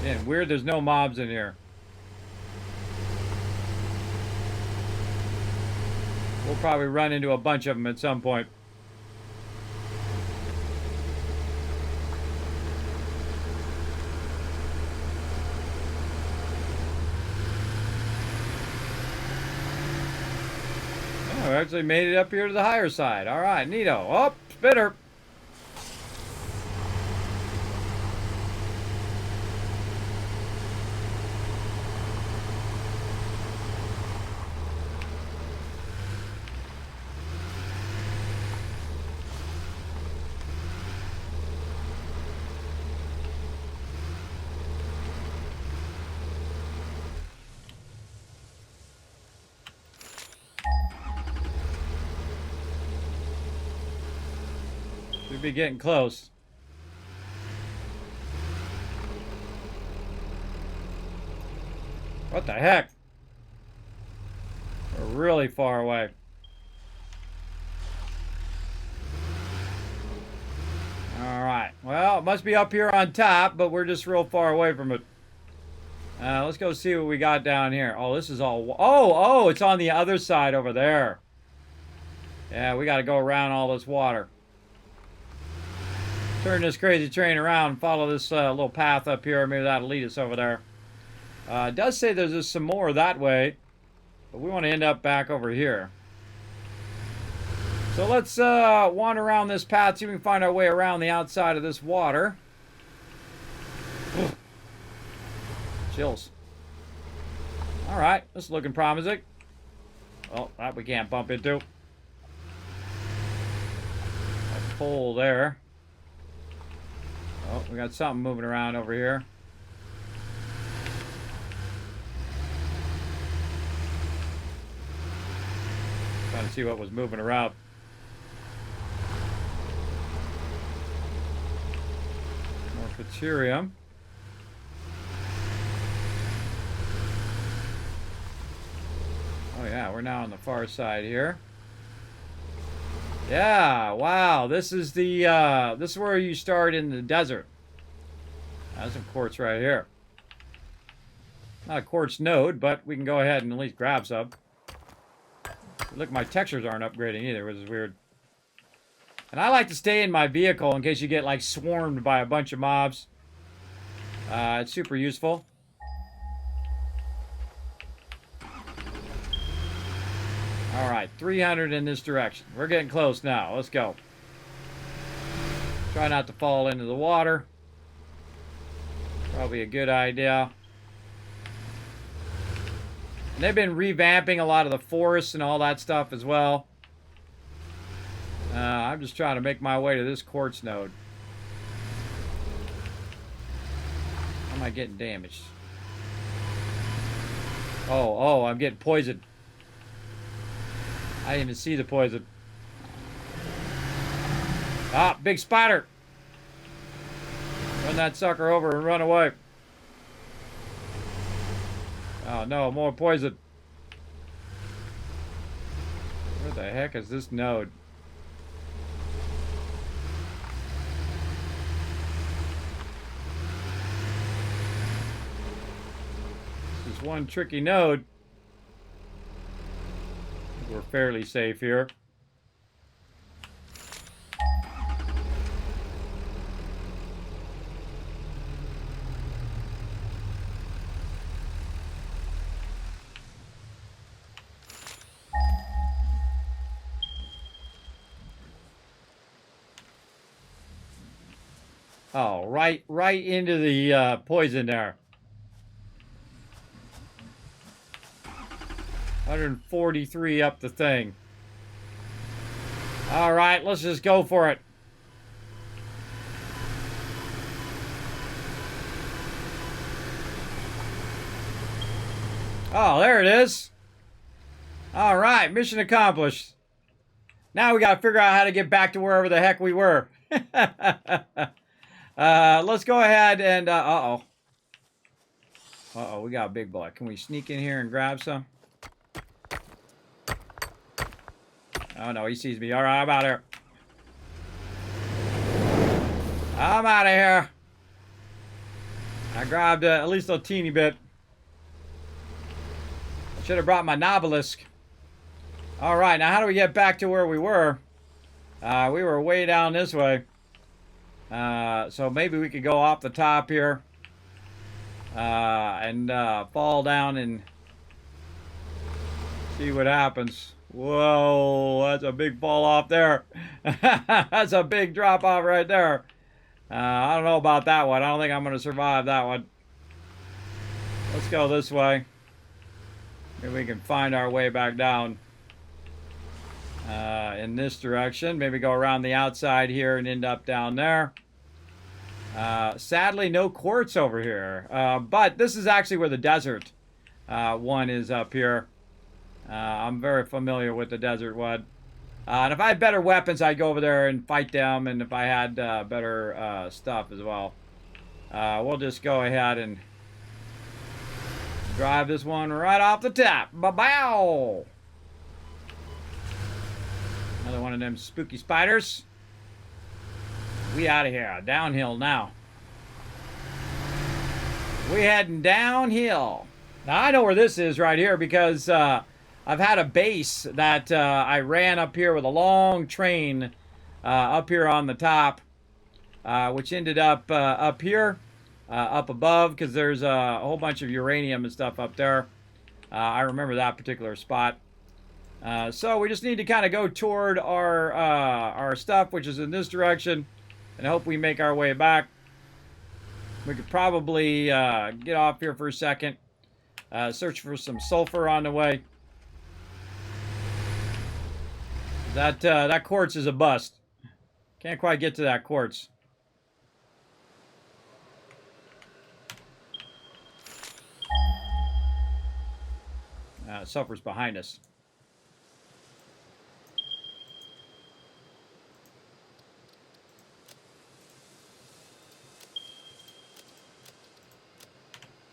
And weird, there's no mobs in here. We'll probably run into a bunch of them at some point. Oh, we actually made it up here to the higher side. All right, neato. Oh, spitter. Should be getting close. What the heck? We're really far away. Alright. Well, it must be up here on top, but we're just real far away from it. Let's go see what we got down here. Oh, this is all... Oh, it's on the other side over there. Yeah, we got to go around all this water. Turn this crazy train around and follow this little path up here. Maybe that'll lead us over there. It does say there's just some more that way, but we want to end up back over here. So let's wander around this path, see if we can find our way around the outside of this water. Chills. Alright, this is looking promising. Oh, that we can't bump into. A pole there. Oh, we got something moving around over here. Trying to see what was moving around. More Deuterium. Oh yeah, we're now on the far side here. Yeah, wow, this is the, this is where you start in the desert. That's some quartz right here. Not a quartz node, but we can go ahead and at least grab some. Look, my textures aren't upgrading either, which is weird. And I like to stay in my vehicle in case you get, like, swarmed by a bunch of mobs. It's super useful. Alright, 300 in this direction. We're getting close now. Let's go. Try not to fall into the water. Probably a good idea. And they've been revamping a lot of the forests and all that stuff as well. I'm just trying to make my way to this quartz node. How am I getting damaged? Oh, I'm getting poisoned. I didn't even see the poison. Ah, big spider! Run that sucker over and run away. Oh no, more poison. Where the heck is this node? This is one tricky node. We're fairly safe here. Oh, right into the poison there. 143 up the thing. All right, let's just go for it. Oh, there it is. All right, mission accomplished. Now we got to figure out how to get back to wherever the heck we were. Let's go ahead and... uh-oh. Uh-oh, we got a big boy. Can we sneak in here and grab some? Oh, no, he sees me. All right, I'm out of here. I'm out of here. I grabbed at least a teeny bit. I should have brought my Nobelisk. All right, now how do we get back to where we were? We were way down this way. So maybe we could go off the top here. And fall down and see what happens. Whoa, that's a big fall off there. That's a big drop off right there. I don't know about that one. I don't think I'm going to survive that one. Let's go this way. Maybe we can find our way back down in this direction. Maybe go around the outside here and end up down there. Sadly, no quartz over here. But this is actually where the desert one is up here. I'm very familiar with the desert one. And if I had better weapons, I'd go over there and fight them. And if I had better stuff as well. We'll just go ahead and drive this one right off the top. Ba-bow! Another one of them spooky spiders. We out of here. Downhill now. We heading downhill. Now I know where this is right here because I've had a base that I ran up here with a long train up here on the top, which ended up up here, up above, because there's a whole bunch of uranium and stuff up there. I remember that particular spot. So we just need to kind of go toward our stuff, which is in this direction, and I hope we make our way back. We could probably get off here for a second, search for some sulfur on the way. That quartz is a bust. Can't quite get to that quartz. Sulfur's behind us.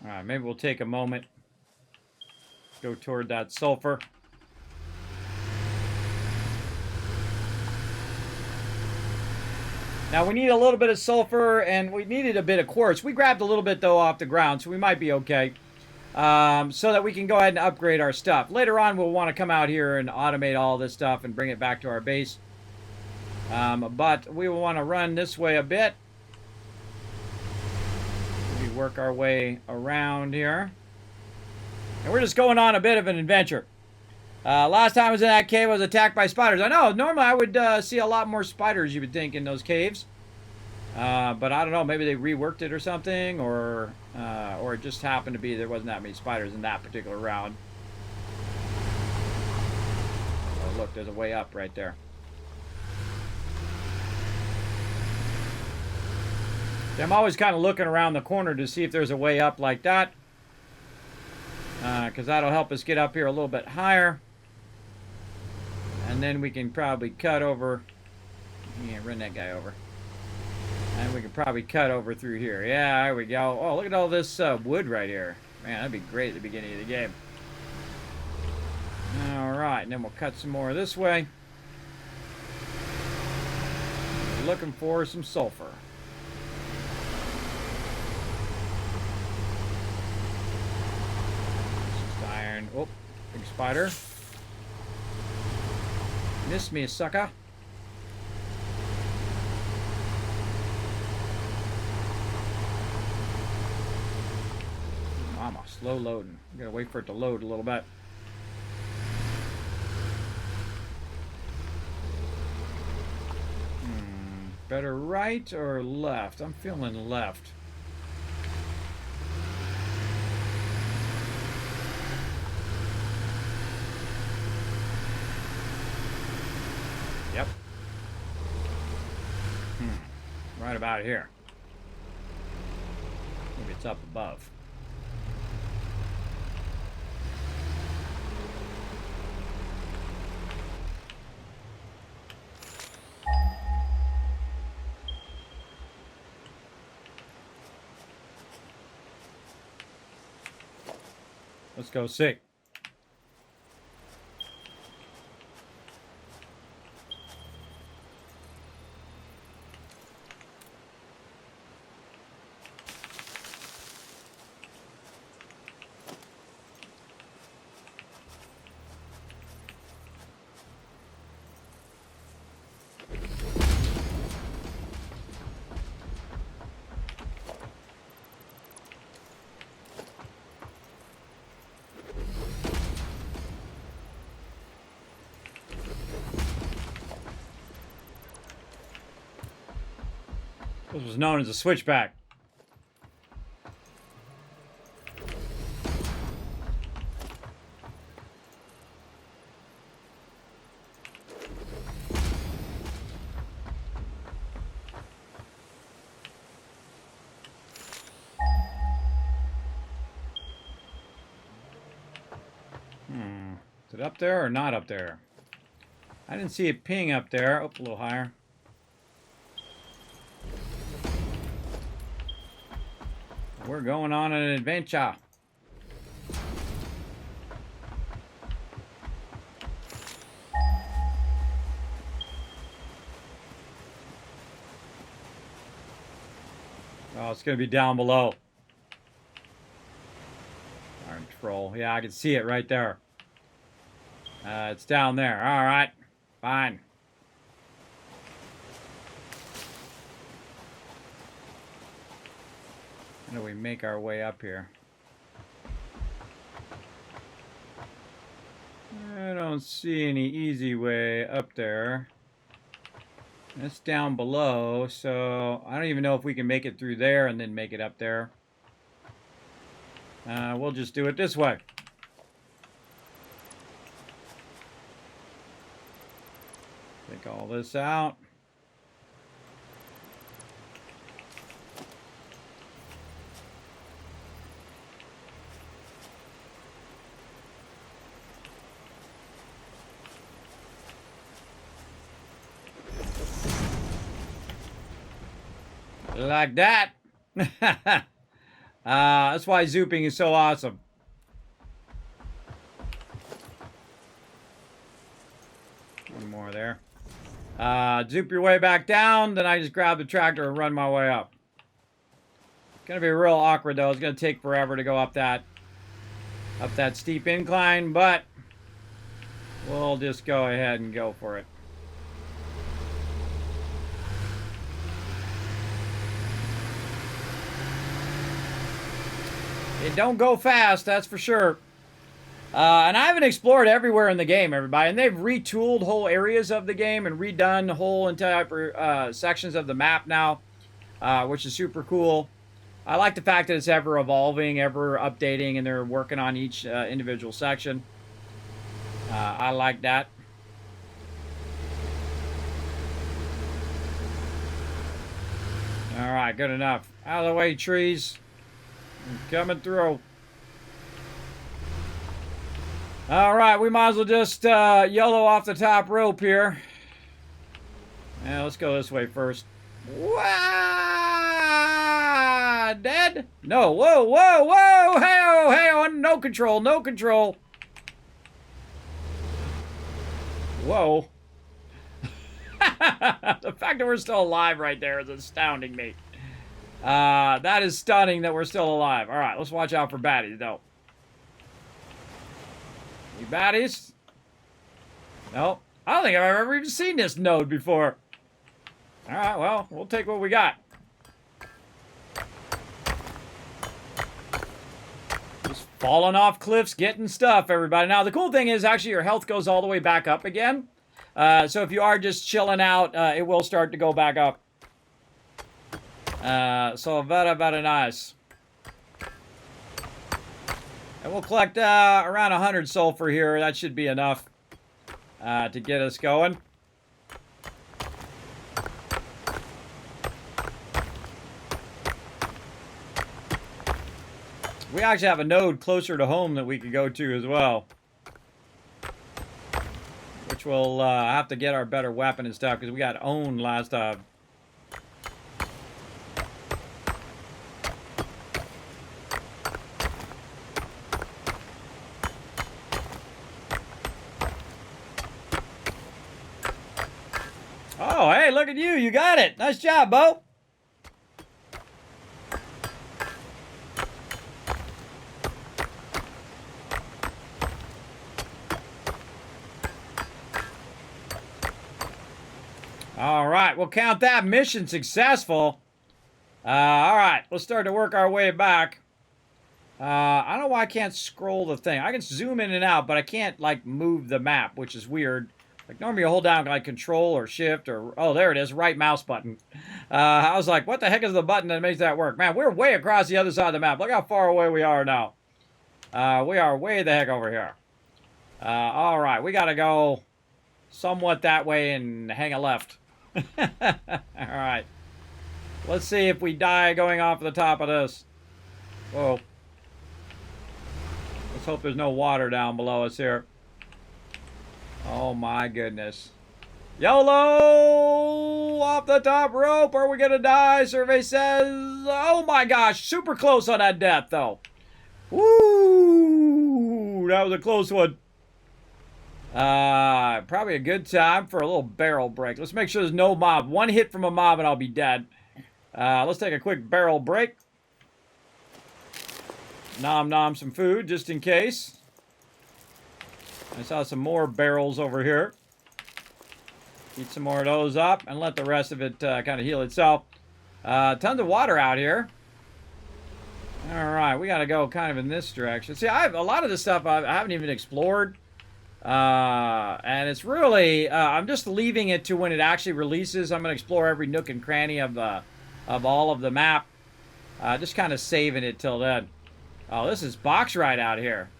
All right, maybe we'll take a moment, go toward that sulfur. Now we need a little bit of sulfur, and we needed a bit of quartz. We grabbed a little bit, though, off the ground, so we might be okay. So that we can go ahead and upgrade our stuff. Later on, we'll want to come out here and automate all this stuff and bring it back to our base. But we will want to run this way a bit. Maybe work our way around here. And we're just going on a bit of an adventure. Last time I was in that cave, I was attacked by spiders. I know, normally I would see a lot more spiders, you would think, in those caves. But I don't know, maybe they reworked it or something, or it just happened to be there wasn't that many spiders in that particular round. Oh, look, there's a way up right there. See, I'm always kind of looking around the corner to see if there's a way up like that. Because that'll help us get up here a little bit higher. And then we can probably cut over. Yeah, run that guy over. And we can probably cut over through here. Yeah, there we go. Oh, look at all this wood right here. Man, that'd be great at the beginning of the game. Alright, and then we'll cut some more this way. We're looking for some sulfur. Just iron. Oh, big spider. Missed me, sucker. Mama, slow loading. I'm gonna wait for it to load a little bit. Better right or left? I'm feeling left. Yep. Right about here. Maybe it's up above. Let's go see. This was known as a switchback. Is it up there or not up there? I didn't see it ping up there. Oh, a little higher. We're going on an adventure. Oh, it's going to be down below. Our control. Yeah, I can see it right there. It's down there. All right. Fine. How do we make our way up here? I don't see any easy way up there. That's down below, so I don't even know if we can make it through there and then make it up there. We'll just do it this way. Take all this out. Like that. That's why zooping is so awesome. One more there. Zoop your way back down, then I just grab the tractor and run my way up. It's gonna be real awkward though. It's gonna take forever to go up that steep incline, but we'll just go ahead and go for it. It don't go fast, that's for sure. And I haven't explored everywhere in the game, everybody. And they've retooled whole areas of the game and redone whole entire sections of the map now, which is super cool. I like the fact that it's ever evolving, ever updating, and they're working on each individual section. I like that. All right, good enough. Out of the way, trees. I'm coming through. All right, we might as well just YOLO off the top rope here. Yeah, let's go this way first. Wah! Dead? No. Whoa, whoa, whoa! Hey-oh, hey-oh! No control, no control. Whoa. The fact that we're still alive right there is astounding me. That is stunning that we're still alive. All right, let's watch out for baddies, though. Any baddies? No. I don't think I've ever even seen this node before. All right, well, we'll take what we got. Just falling off cliffs, getting stuff, everybody. Now, the cool thing is, actually, your health goes all the way back up again. So if you are just chilling out, it will start to go back up. So very, very nice. And we'll collect around 100 sulfur here. That should be enough to get us going. We actually have a node closer to home that we could go to as well. Which we'll have to get our better weapon and stuff because we got owned last time. Oh, hey, look at you. You got it. Nice job, Bo. All right, we'll count that mission successful. All right, let's start to work our way back. I don't know why I can't scroll the thing. I can zoom in and out, but I can't, like, move the map, which is weird. Like, normally you hold down, like, Control or Shift or... Oh, there it is, right mouse button. I was like, what the heck is the button that makes that work? Man, we're way across the other side of the map. Look how far away we are now. We are way the heck over here. All right, we got to go somewhat that way and hang a left. All right. Let's see if we die going off the top of this. Whoa. Let's hope there's no water down below us here. Oh my goodness. YOLO! Off the top rope. Are we gonna die? Survey says. Oh my gosh. Super close on that death though. Woo! That was a close one. Probably a good time for a little barrel break. Let's make sure there's no mob. One hit from a mob and I'll be dead. Let's take a quick barrel break. Nom some food just in case. I saw some more barrels over here. Eat some more of those up and let the rest of it kind of heal itself. Tons of water out here. All right, we got to go kind of in this direction. See, I have a lot of this stuff I haven't even explored. And it's really, I'm just leaving it to when it actually releases. I'm going to explore every nook and cranny of all of the map. Just kind of saving it till then. Oh, this is Boxrite out here.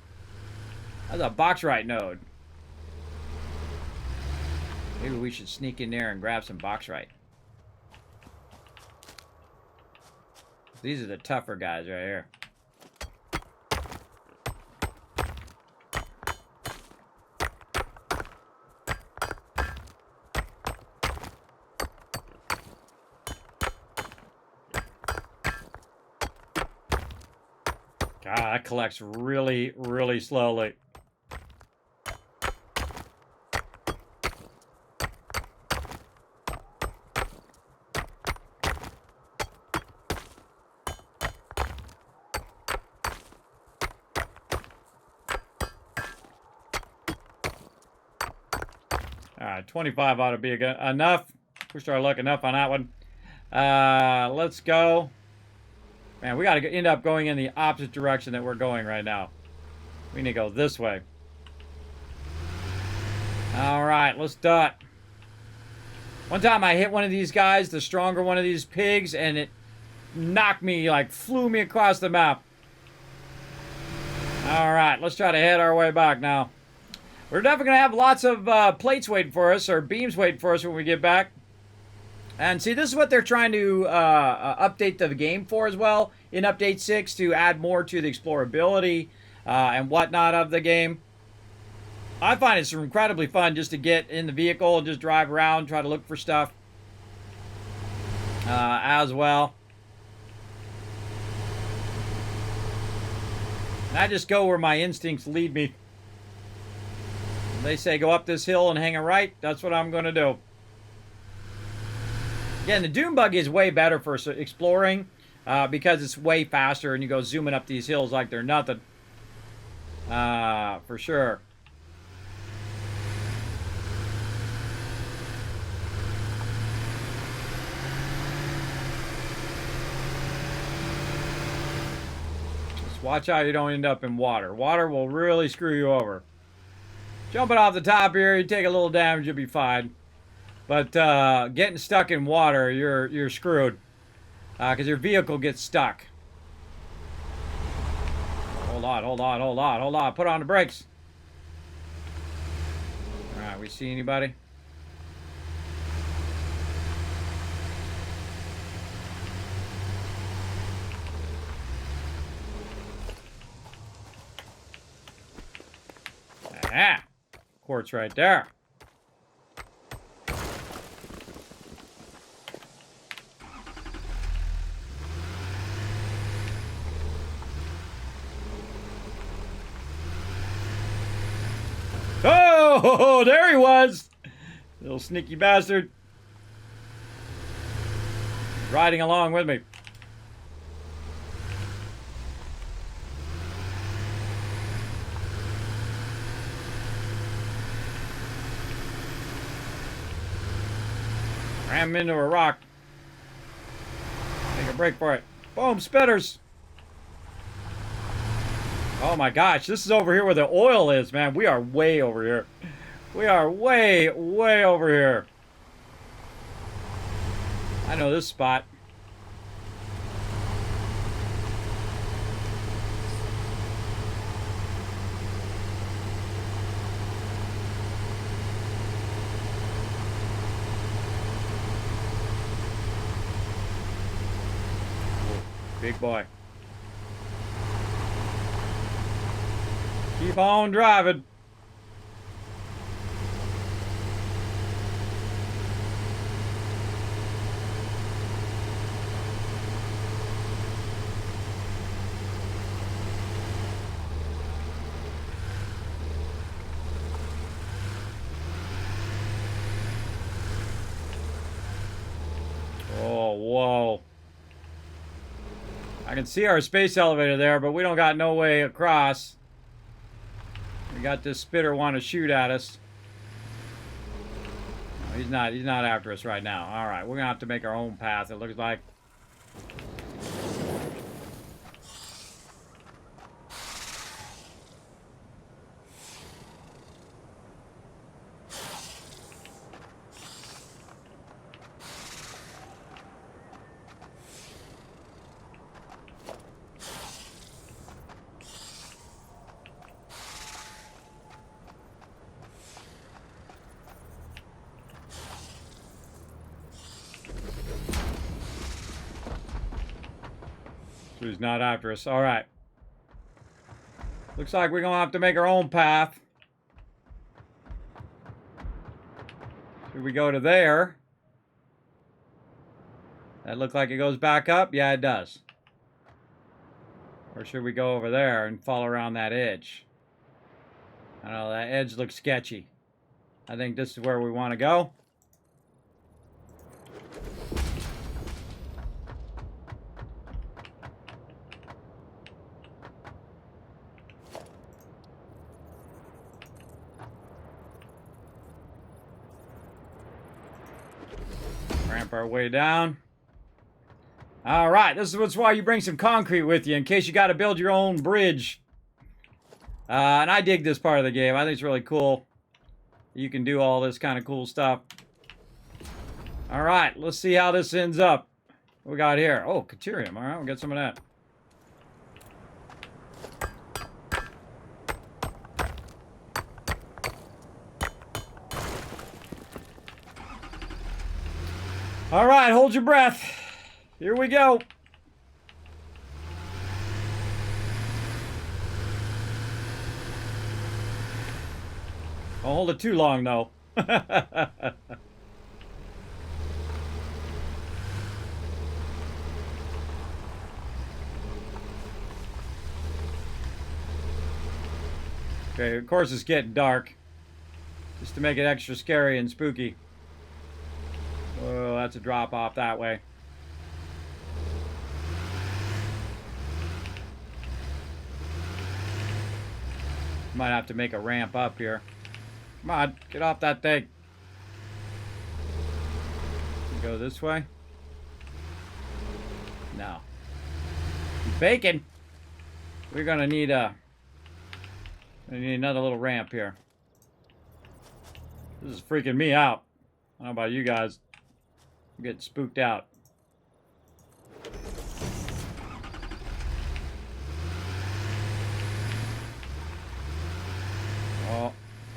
That's a Boxrite node. Maybe we should sneak in there and grab some Boxrite. These are the tougher guys right here. God, that collects really, really slowly. All right, 25 ought to be enough. Pushed our luck enough on that one. Let's go. Man, we got to end up going in the opposite direction that we're going right now. We need to go this way. All right, let's do it. One time I hit one of these guys, the stronger one of these pigs, and it knocked me, like, flew me across the map. All right, let's try to head our way back now. We're definitely going to have lots of plates waiting for us, or beams waiting for us when we get back. And see, this is what they're trying to update the game for as well in Update 6 to add more to the explorability and whatnot of the game. I find it's incredibly fun just to get in the vehicle and just drive around, try to look for stuff as well. And I just go where my instincts lead me. They say go up this hill and hang a right. That's what I'm going to do. Again, the Doom Buggy is way better for exploring because it's way faster and you go zooming up these hills like they're nothing. For sure. Just watch out you don't end up in water. Water will really screw you over. Jumping off the top here, you take a little damage, you'll be fine. But getting stuck in water, you're screwed. Because your vehicle gets stuck. Hold on. Put on the brakes. Alright, we see anybody? Yeah. Quartz right there. Oh, there he was. Little sneaky bastard. Riding along with me. Ram into a rock. Take a break for it. Boom, spitters. Oh my gosh, this is over here where the oil is, man. We are way over here. We are way, way over here. I know this spot. Big boy. Keep on driving. Oh, whoa. I can see our space elevator there, but we don't got no way across. We got this spitter want to shoot at us. No, he's not after us right now. All right, we're gonna have to make our own path, it looks like. So he's not after us. All right. Looks like we're gonna have to make our own path. Should we go to there? That look like it goes back up? Yeah, it does. Or should we go over there and follow around that edge? I don't know, that edge looks sketchy. I think this is where we want to go. Ramp our way down. All right, this is why you bring some concrete with you in case you got to build your own bridge. And I dig this part of the game. I think it's really cool. You can do all this kind of cool stuff. All right, let's see how this ends up. What we got here? Oh, Caterium. All right, we'll get some of that. All right, hold your breath. Here we go. Don't hold it too long, though. Okay, of course it's getting dark. Just to make it extra scary and spooky. Oh, that's a drop off that way. Might have to make a ramp up here. Come on, get off that thing. Go this way? No. Bacon. We're gonna need another little ramp here. This is freaking me out. I don't know about you guys. I'm getting spooked out.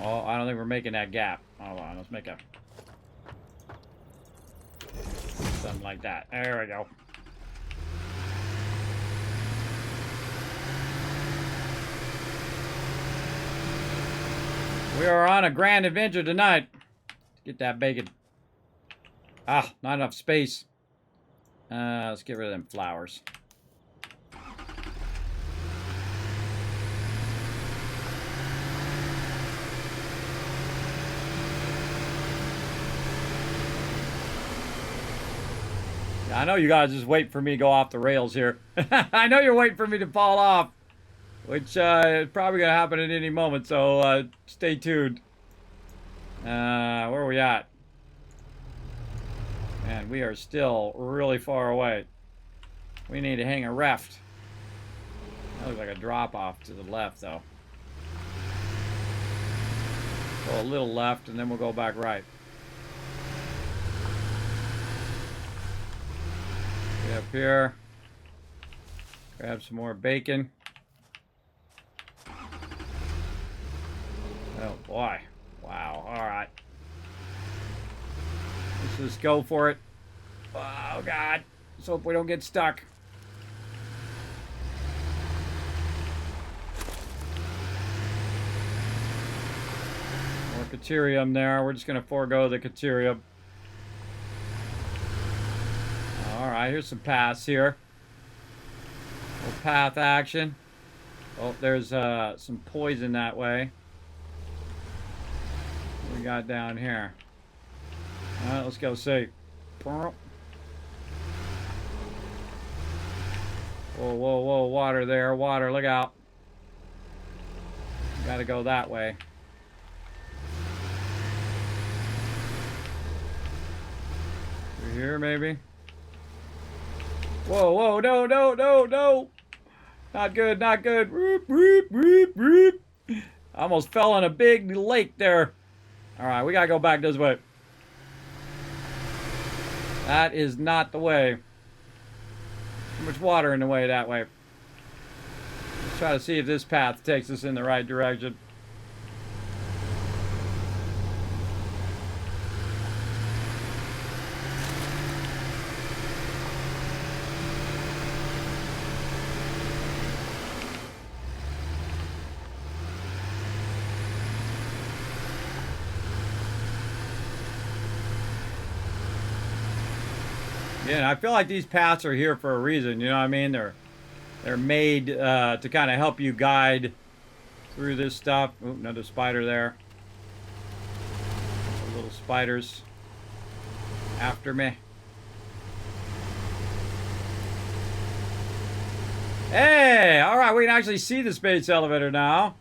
Oh, I don't think we're making that gap. Hold on, let's make a... something like that. There we go. We are on a grand adventure tonight. Let's get that bacon. Ah, not enough space. Let's get rid of them flowers. I know you guys just wait for me to go off the rails here. I know you're waiting for me to fall off, which is probably going to happen at any moment, so stay tuned. Where are we at? Man, we are still really far away. We need to hang a reft. That looks like a drop-off to the left, though. Go a little left, and then we'll go back right. Get up here. Grab some more bacon. Oh, boy. Wow. All right. Let's just go for it. Oh, God. Let's hope we don't get stuck. More Caterium there. We're just going to forego the Caterium. Alright, here's some paths here. Little path action. Oh, there's some poison that way. What we got down here? Alright, let's go see. Whoa, whoa, whoa, water there. Water, look out. Gotta go that way. Through here, maybe? Whoa, whoa, no, no, no, no. Not good, not good. Roop, roop, roop, roop. I almost fell in a big lake there. Alright, we gotta go back this way. That is not the way. Too much water in the way that way. Let's try to see if this path takes us in the right direction. Yeah, I feel like these paths are here for a reason, you know what I mean? They're made to kind of help you guide through this stuff. Ooh, another spider there. Little spiders after me. Hey, all right, we can actually see the space elevator now.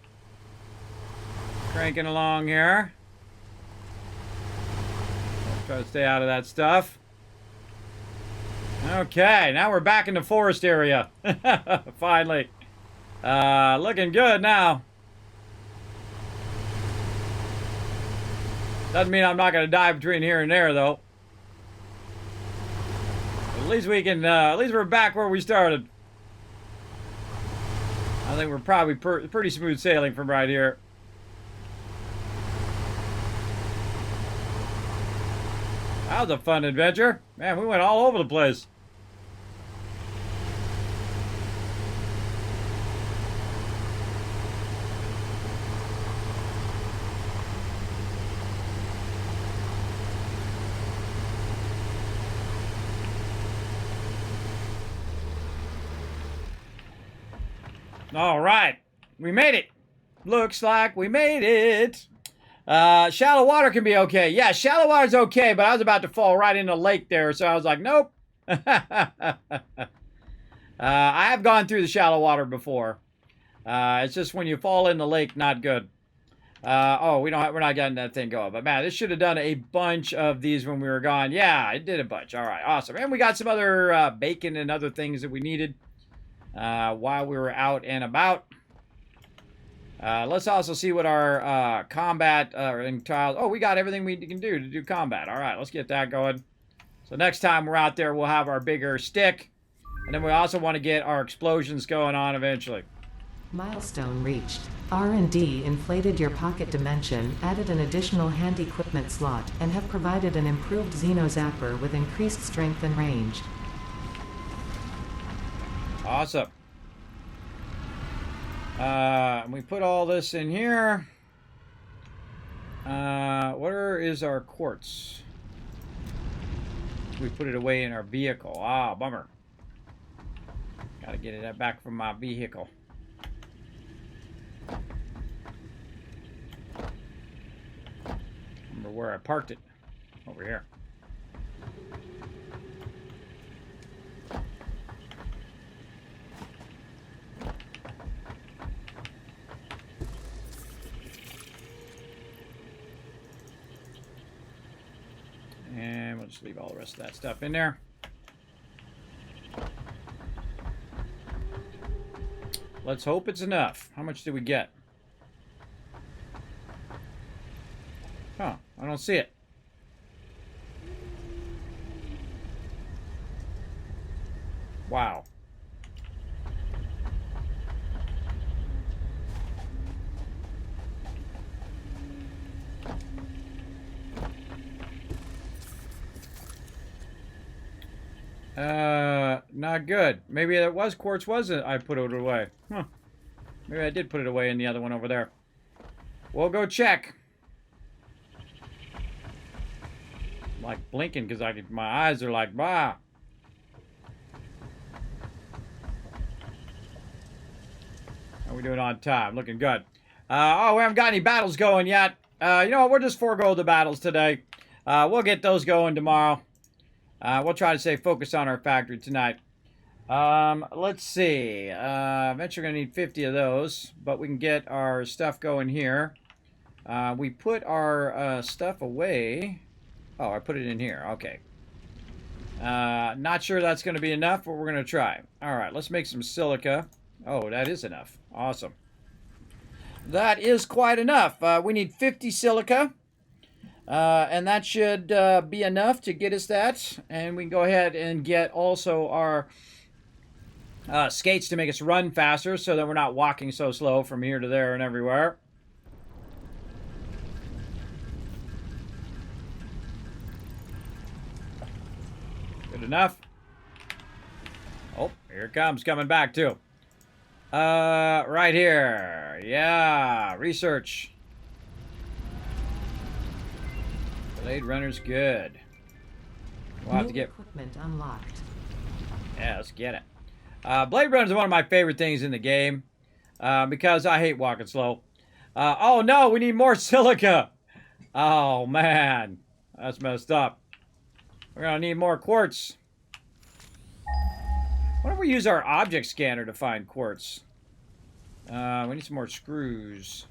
Cranking along here. Try to stay out of that stuff. Okay, now we're back in the forest area. Finally. Looking good now. Doesn't mean I'm not going to die between here and there, though. At least we can, at least we're back where we started. I think we're probably pretty smooth sailing from right here. That was a fun adventure. Man, we went all over the place. All right, we made it. Looks like we made it. Shallow water can be okay. Yeah, shallow water's okay, but I was about to fall right in the lake there, so I was like, nope. I have gone through the shallow water before. It's just when you fall in the lake, not good. Oh, we're not getting that thing going. But man, this should have done a bunch of these when we were gone. Yeah, it did a bunch. All right, awesome. And we got some other bacon and other things that we needed while we were out and about. Let's also see what our combat trials. Oh, we got everything we can do to do combat. All right, let's get that going. So next time we're out there, we'll have our bigger stick. And then we also want to get our explosions going on eventually. Milestone reached. R&D inflated your pocket dimension, added an additional hand equipment slot, and have provided an improved Xeno Zapper with increased strength and range. Awesome. We put all this in here. Where is our quartz? We put it away in our vehicle. Ah, bummer. Gotta get it back from my vehicle. Remember where I parked it? Over here. And we'll just leave all the rest of that stuff in there. Let's hope it's enough. How much did we get? Huh, I don't see it. Wow. Not good. Maybe it was quartz, wasn't it? I put it away. Huh. Maybe I did put it away in the other one over there. We'll go check. I'm like blinking because my eyes are like, bah. How are we doing on time? Looking good. Oh, we haven't got any battles going yet. You know what? We'll just forego the battles today. We'll get those going tomorrow. We'll try to stay focused on our factory tonight. Let's see. Eventually we're going to need 50 of those, but we can get our stuff going here. We put our stuff away. Oh, I put it in here. Okay. Not sure that's going to be enough, but we're going to try. All right, let's make some silica. Oh, that is enough. Awesome. That is quite enough. We need 50 silica. And that should be enough to get us that. And we can go ahead and get also our skates to make us run faster so that we're not walking so slow from here to there and everywhere. Good enough. Oh, here it comes, coming back too. Right here. Yeah, research. Blade Runner's good. We'll have to get equipment unlocked. Yeah, let's get it. Blade Runner is one of my favorite things in the game because I hate walking slow. Oh no, we need more silica. Oh man, that's messed up. We're gonna need more quartz. Why don't we use our object scanner to find quartz? We need some more screws.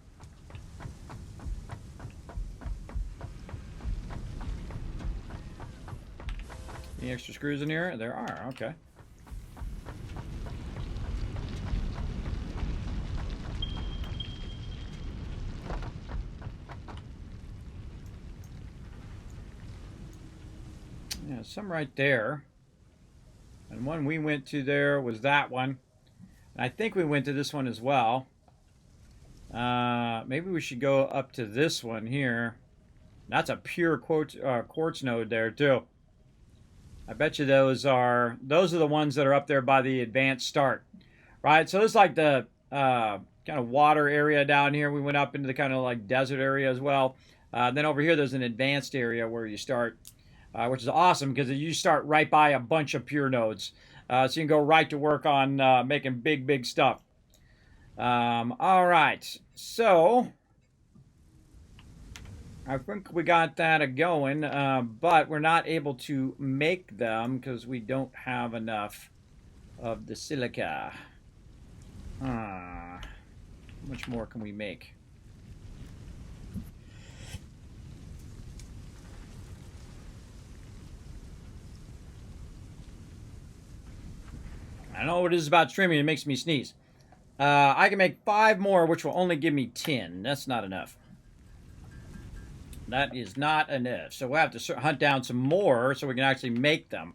Any extra screws in here? There are, okay. Yeah, some right there. And one we went to there was that one. And I think we went to this one as well. Maybe we should go up to this one here. That's a pure quartz node there too. I bet you those are the ones that are up there by the advanced start. Right? So this is like the kind of water area down here. We went up into the kind of like desert area as well. Then over here there's an advanced area where you start. Which is awesome because you start right by a bunch of pure nodes. So you can go right to work on making big stuff. All right. So I think we got that going, but we're not able to make them because we don't have enough of the silica. How much more can we make? I know what it is about streaming. It makes me sneeze. I can make 5 more, which will only give me 10. That's not enough. That is not enough. So we'll have to hunt down some more so we can actually make them.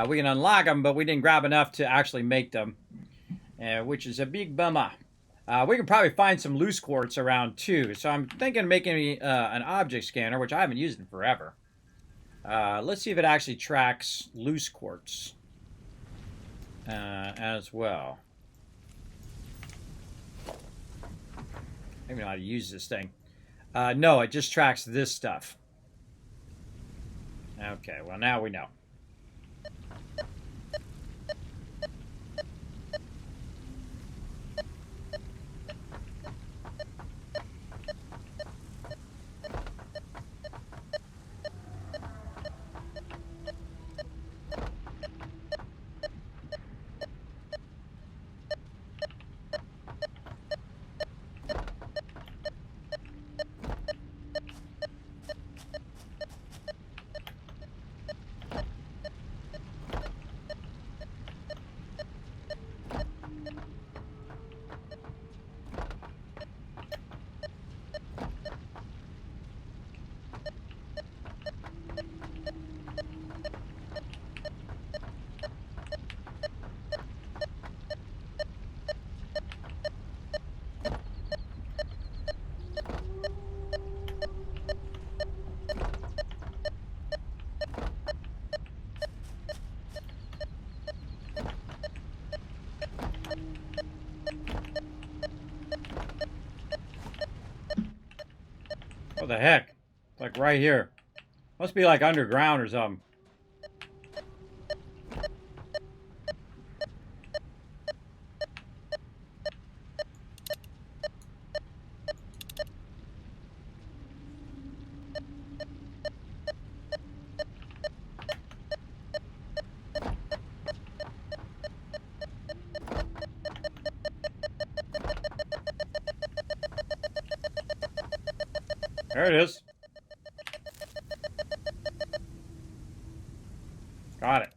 We can unlock them, but we didn't grab enough to actually make them, which is a big bummer. We can probably find some loose quartz around too. So I'm thinking of making an object scanner, which I haven't used in forever. Let's see if it actually tracks loose quartz. As well. I don't even know how to use this thing. No, it just tracks this stuff. Okay, well, now we know. What the heck? It's like right here. Must be like underground or something. There it is. Got it.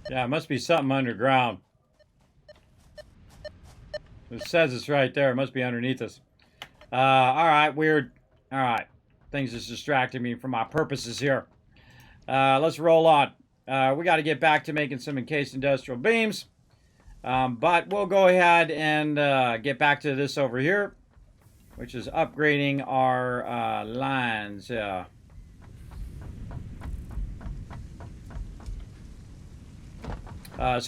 Yeah, it must be something underground. It says it's right there. It must be underneath us. All right, weird. All right. Things just distracting me from my purposes here. Let's roll on. We got to get back to making some encased industrial beams. But we'll go ahead and get back to this over here, which is upgrading our lines. So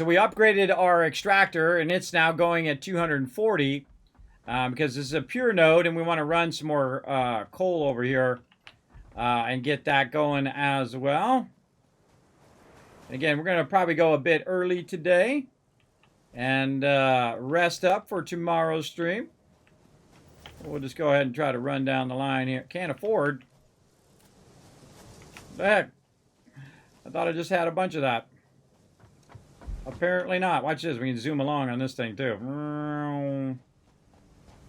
we upgraded our extractor, and it's now going at 240 because this is a pure node, and we want to run some more coal over here and get that going as well. And again, we're going to probably go a bit early today and rest up for tomorrow's stream. We'll just go ahead and try to run down the line here. Can't afford. What the heck? I thought I just had a bunch of that. Apparently not. Watch this. We can zoom along on this thing too.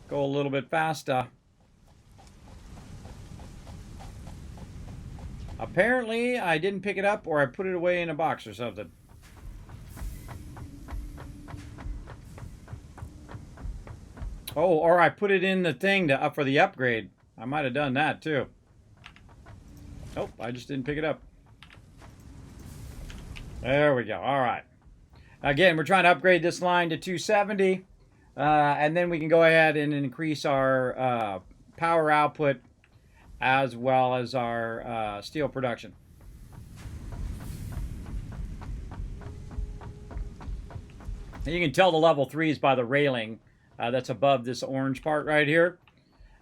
Go a little bit faster. Apparently I didn't pick it up, or I put it away in a box or something. Oh, or I put it in the thing to for the upgrade. I might have done that too. Nope, I just didn't pick it up. There we go. All right. Again, we're trying to upgrade this line to 270, and then we can go ahead and increase our power output as well as our steel production. And you can tell the level 3s by the railing that's above this orange part right here.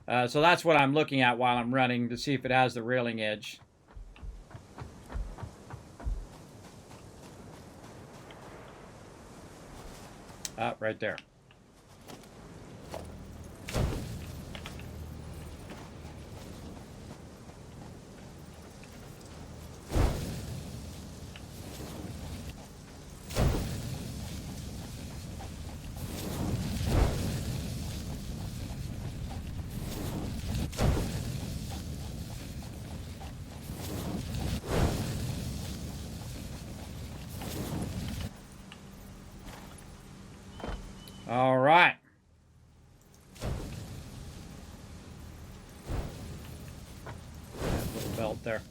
So that's what I'm looking at while I'm running to see if it has the railing edge. Right there. All right. Little belt there.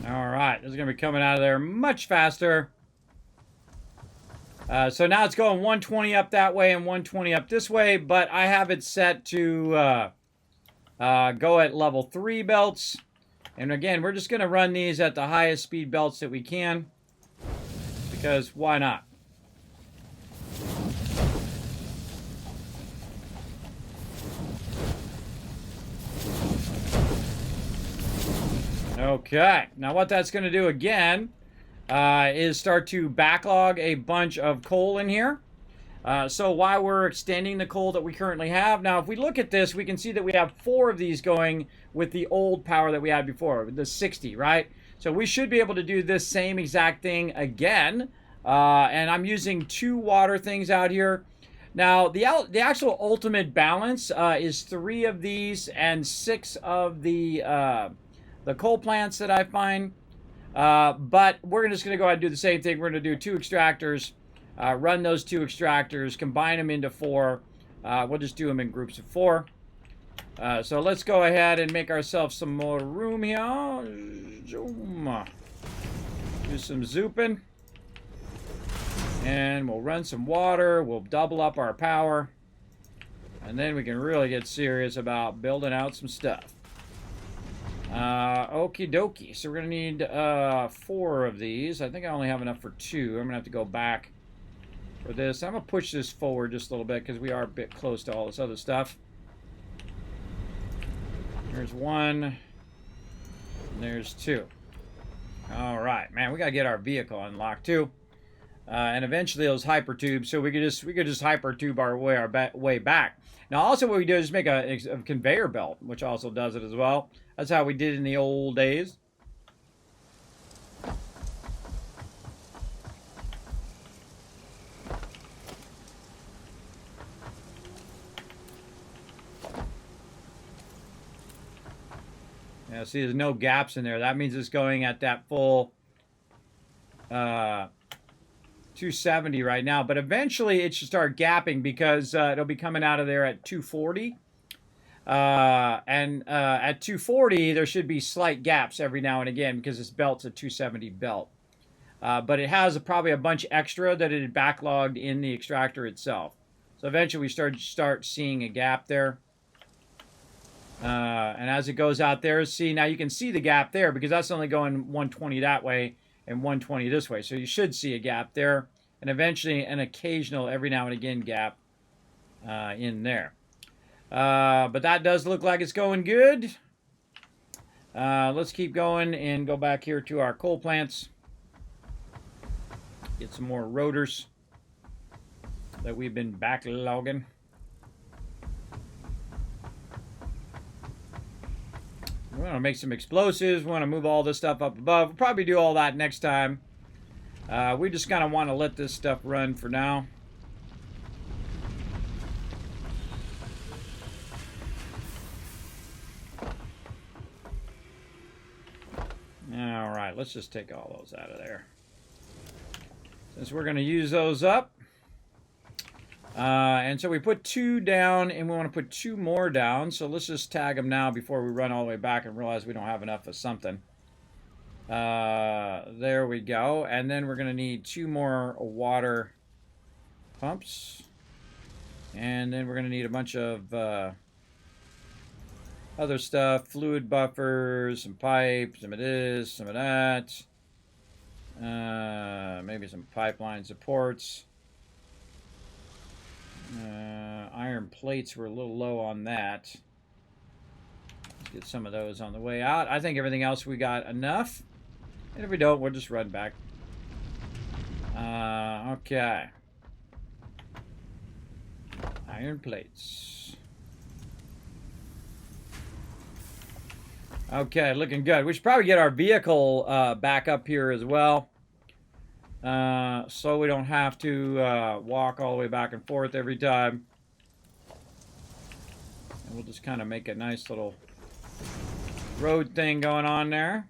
All right. This is going to be coming out of there much faster. So now it's going 120 up that way and 120 up this way, but I have it set to go at level 3 belts. And again, we're just going to run these at the highest speed belts that we can, because why not? Okay, now what that's going to do again is start to backlog a bunch of coal in here. So while we're extending the coal that we currently have, now if we look at this, we can see that we have 4 of these going with the old power that we had before, the 60, right? So we should be able to do this same exact thing again. And I'm using 2 water things out here. Now, the actual ultimate balance is 3 of these and 6 of the coal plants that I find. But we're just going to go ahead and do the same thing. We're going to do 2 extractors. Run those 2 extractors, combine them into 4. We'll just do them in groups of 4. So let's go ahead and make ourselves some more room here. Zoom. Do some zooping. And we'll run some water. We'll double up our power. And then we can really get serious about building out some stuff. Okie dokie. So we're going to need 4 of these. I think I only have enough for 2. I'm going to have to go back for this. I'm going to push this forward just a little bit because we are a bit close to all this other stuff. There's 1. And there's 2. All right, man, we got to get our vehicle unlocked too. And eventually those hyper tubes, so we could just hyper tube our way back. Now also what we do is make a conveyor belt, which also does it as well. That's how we did it in the old days. Yeah, see, there's no gaps in there. That means it's going at that full 270 right now. But eventually it should start gapping because it'll be coming out of there at 240. And at 240, there should be slight gaps every now and again because this belt's a 270 belt. But it has probably a bunch extra that it had backlogged in the extractor itself. So eventually we start seeing a gap there. And as it goes out there, see, now you can see the gap there because that's only going 120 that way and 120 this way. So you should see a gap there. And eventually an occasional, every now and again, gap in there. But that does look like it's going good. Let's keep going and go back here to our coal plants. Get some more rotors that we've been backlogging. We want to make some explosives. We want to move all this stuff up above. We'll probably do all that next time. We just kind of want to let this stuff run for now. All right, let's just take all those out of there. Since we're going to use those up. And so we put 2 down, and we want to put 2 more down. So let's just tag them now before we run all the way back and realize we don't have enough of something. There we go. And then we're going to need 2 more water pumps. And then we're going to need a bunch of other stuff. Fluid buffers, some pipes, some of this, some of that. Maybe some pipeline supports. Iron plates were a little low on that. Let's get some of those on the way out. I think everything else we got enough. And if we don't, we'll just run back. Okay. Iron plates. Okay, looking good. We should probably get our vehicle back up here as well. So we don't have to walk all the way back and forth every time. And we'll just kind of make a nice little road thing going on there.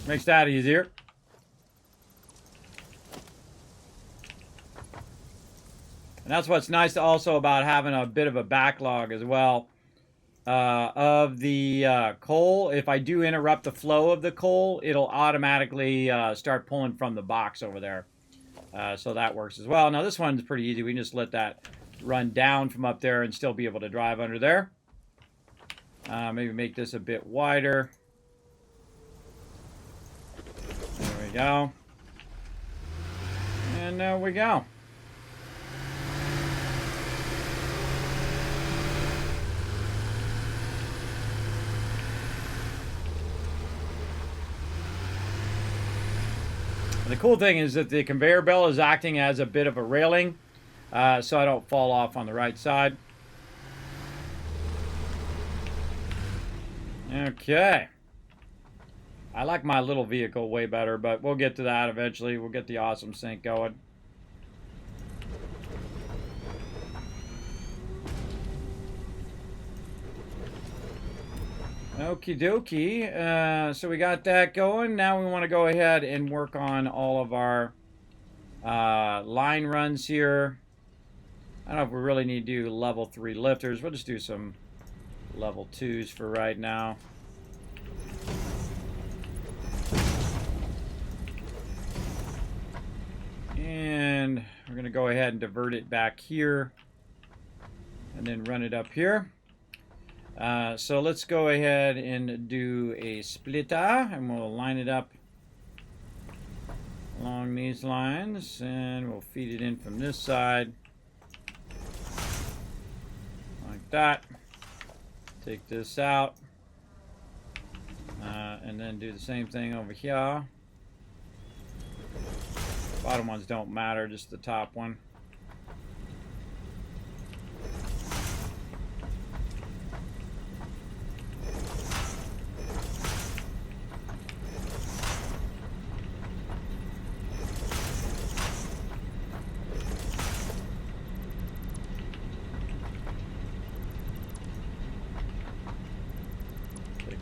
Makes that easier. And that's what's nice also about having a bit of a backlog as well of the coal. If I do interrupt the flow of the coal, it'll automatically start pulling from the box over there. So that works as well. Now this one's pretty easy. We can just let that run down from up there and still be able to drive under there. Maybe make this a bit wider. There we go. And there we go. The cool thing is that the conveyor belt is acting as a bit of a railing, so I don't fall off on the right side. Okay. I like my little vehicle way better, but we'll get to that eventually. We'll get the awesome sync going. Okie dokie. So we got that going. Now we want to go ahead and work on all of our line runs here. I don't know if we really need to do level 3 lifters. We'll just do some level 2s for right now. And we're going to go ahead and divert it back here. And then run it up here. So let's go ahead and do a splitter, and we'll line it up along these lines, and we'll feed it in from this side like that. Take this out, and then do the same thing over here. Bottom ones don't matter, just the top one.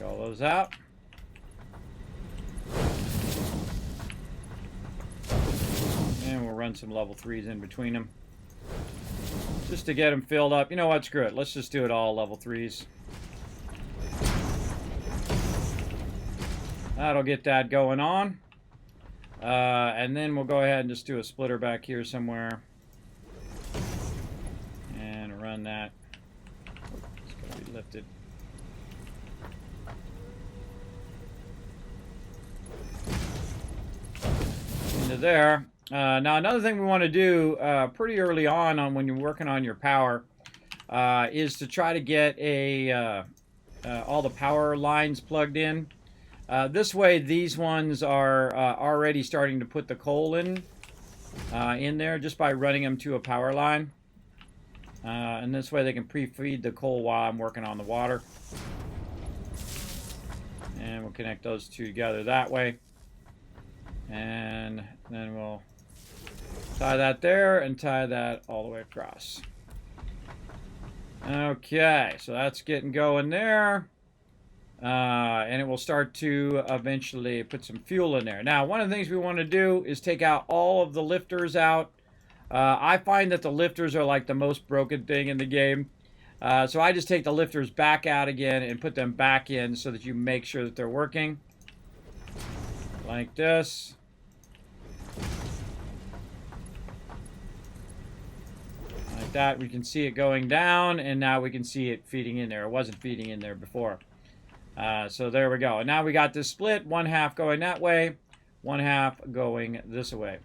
All those out. And we'll run some level 3s in between them. Just to get them filled up. You know what? Screw it. Let's just do it all level 3s. That'll get that going on. And then we'll go ahead and just do a splitter back here somewhere. And run that. It's going to be lifted. Into there. Now another thing we want to do pretty early on when you're working on your power is to try to get all the power lines plugged in. This way these ones are already starting to put the coal in there just by running them to a power line. And this way they can pre-feed the coal while I'm working on the water. And we'll connect those two together that way. And then we'll tie that there and tie that all the way across. Okay, so that's getting going there. And it will start to eventually put some fuel in there. Now, one of the things we want to do is take out all of the lifters out. I find that the lifters are like the most broken thing in the game. So I just take the lifters back out again and put them back in so that you make sure that they're working. Like this. Like that. We can see it going down, and now we can see it feeding in there. It wasn't feeding in there before. So there we go. And now we got this split. One half going that way, one half going this way.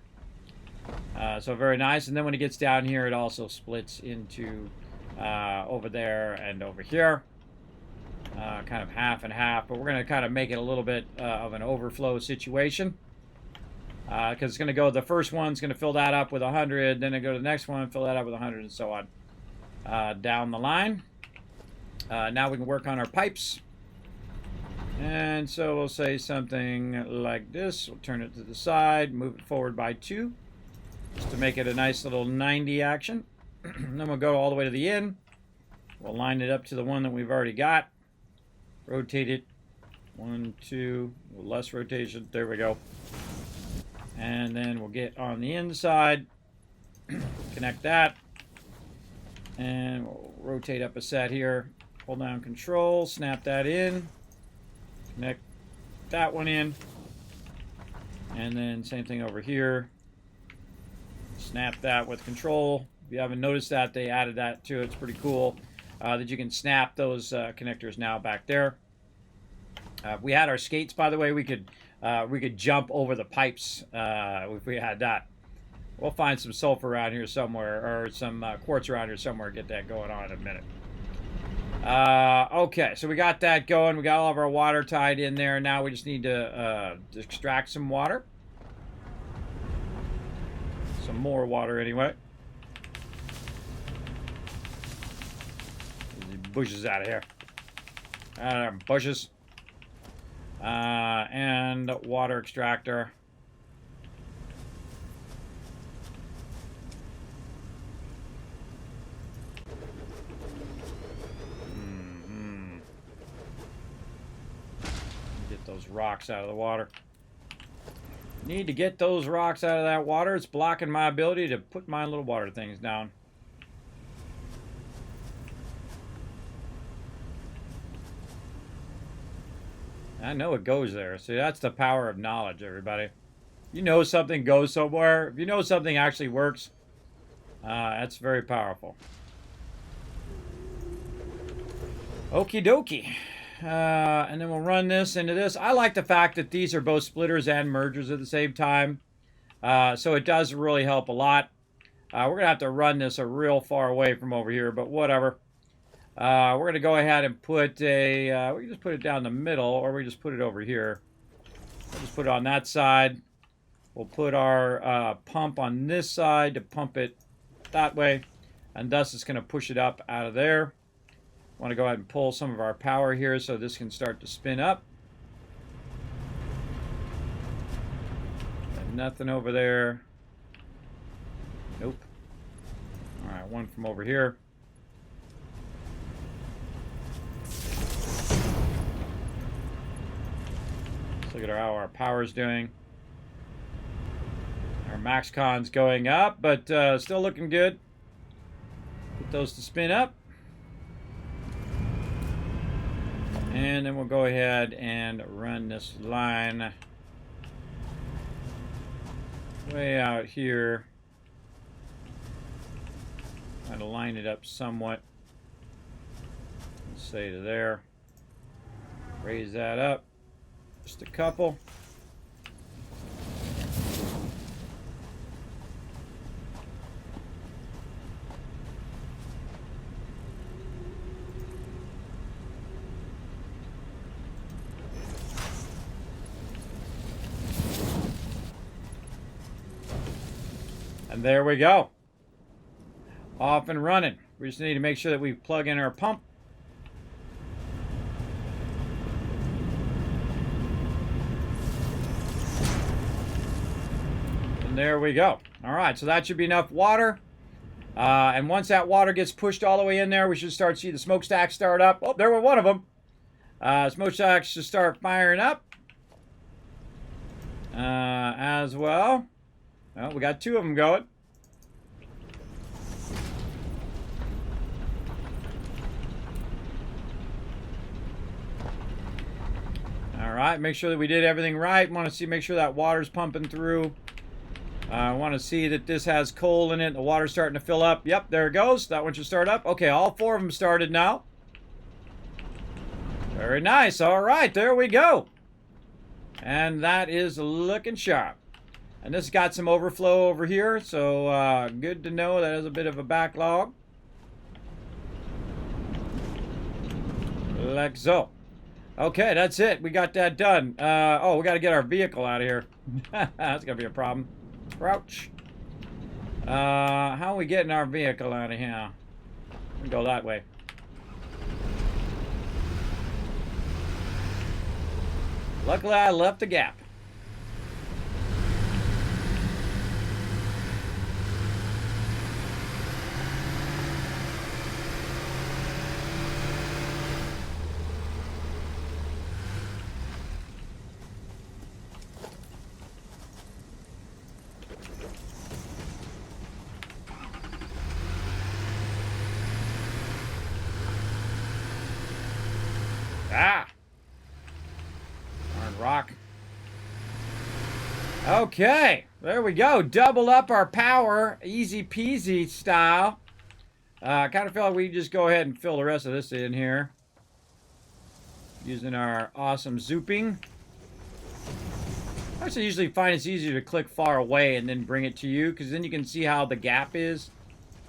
So very nice. And then when it gets down here, it also splits into over there and over here. Kind of half and half, but we're going to kind of make it a little bit of an overflow situation. Because it's going to go, the first one's going to fill that up with 100, then it go to the next one, fill that up with 100, and so on down the line. Now we can work on our pipes. And so we'll say something like this. We'll turn it to the side, move it forward by 2, just to make it a nice little 90 action. Then we'll go all the way to the end. We'll line it up to the one that we've already got. Rotate it 1, 2, less rotation. There we go. And then we'll get on the inside, connect that, and we'll rotate up a set here. Hold down control, snap that in, connect that one in, and then same thing over here. Snap that with control. If you haven't noticed that, they added that to it. It's pretty cool that you can snap those connectors now back there. We had our skates, by the way. We could jump over the pipes if we had that. We'll find some sulfur around here somewhere, or some quartz around here somewhere. Get that going on in a minute. Okay, so we got that going. We got all of our water tied in there. Now we just need to extract some water. Some more water, anyway. Get the bushes out of here. Bushes. And water extractor. Get those rocks out of the water. Need to get those rocks out of that water. It's blocking my ability to put my little water things down. I know it goes there. See, that's the power of knowledge, everybody. You know something goes somewhere. If you know something actually works, that's very powerful. Okie dokie. And then we'll run this into this. I like the fact that these are both splitters and mergers at the same time. So it does really help a lot. We're going to have to run this a real far away from over here, but whatever. We're going to go ahead and put a... we can just put it down the middle, or we just put it over here. We'll just put it on that side. We'll put our pump on this side to pump it that way. And thus it's going to push it up out of there. Want to go ahead and pull some of our power here so this can start to spin up. Got nothing over there. Nope. All right, one from over here. Let's look at how our power's doing. Our max con's going up, but still looking good. Put those to spin up. And then we'll go ahead and run this line way out here. Try to line it up somewhat. Let's say to there. Raise that up just a couple. And there we go. Off and running. We just need to make sure that we plug in our pump. And there we go. All right, so that should be enough water. And once that water gets pushed all the way in there, we should start to see the smokestacks start up. Oh, there were one of them. Smokestacks should start firing up. As well. Well, we got two of them going. All right, make sure that we did everything right. Want to see, make sure that water's pumping through. I want to see that this has coal in it. The water's starting to fill up. Yep, there it goes. That one should start up. Okay, all four of them started now. Very nice. All right, there we go. And that is looking sharp. And this got some overflow over here, so good to know that has a bit of a backlog. Like so. Okay, that's it. We got that done. Oh, we got to get our vehicle out of here. That's going to be a problem. Crouch. How are we getting our vehicle out of here? We go that way. Luckily, I left the gap. Ah! Darn rock. Okay, there we go. Double up our power, easy peasy style. I kind of feel like we can just go ahead and fill the rest of this in here. Using our awesome zooping. I actually usually find it's easier to click far away and then bring it to you, because then you can see how the gap is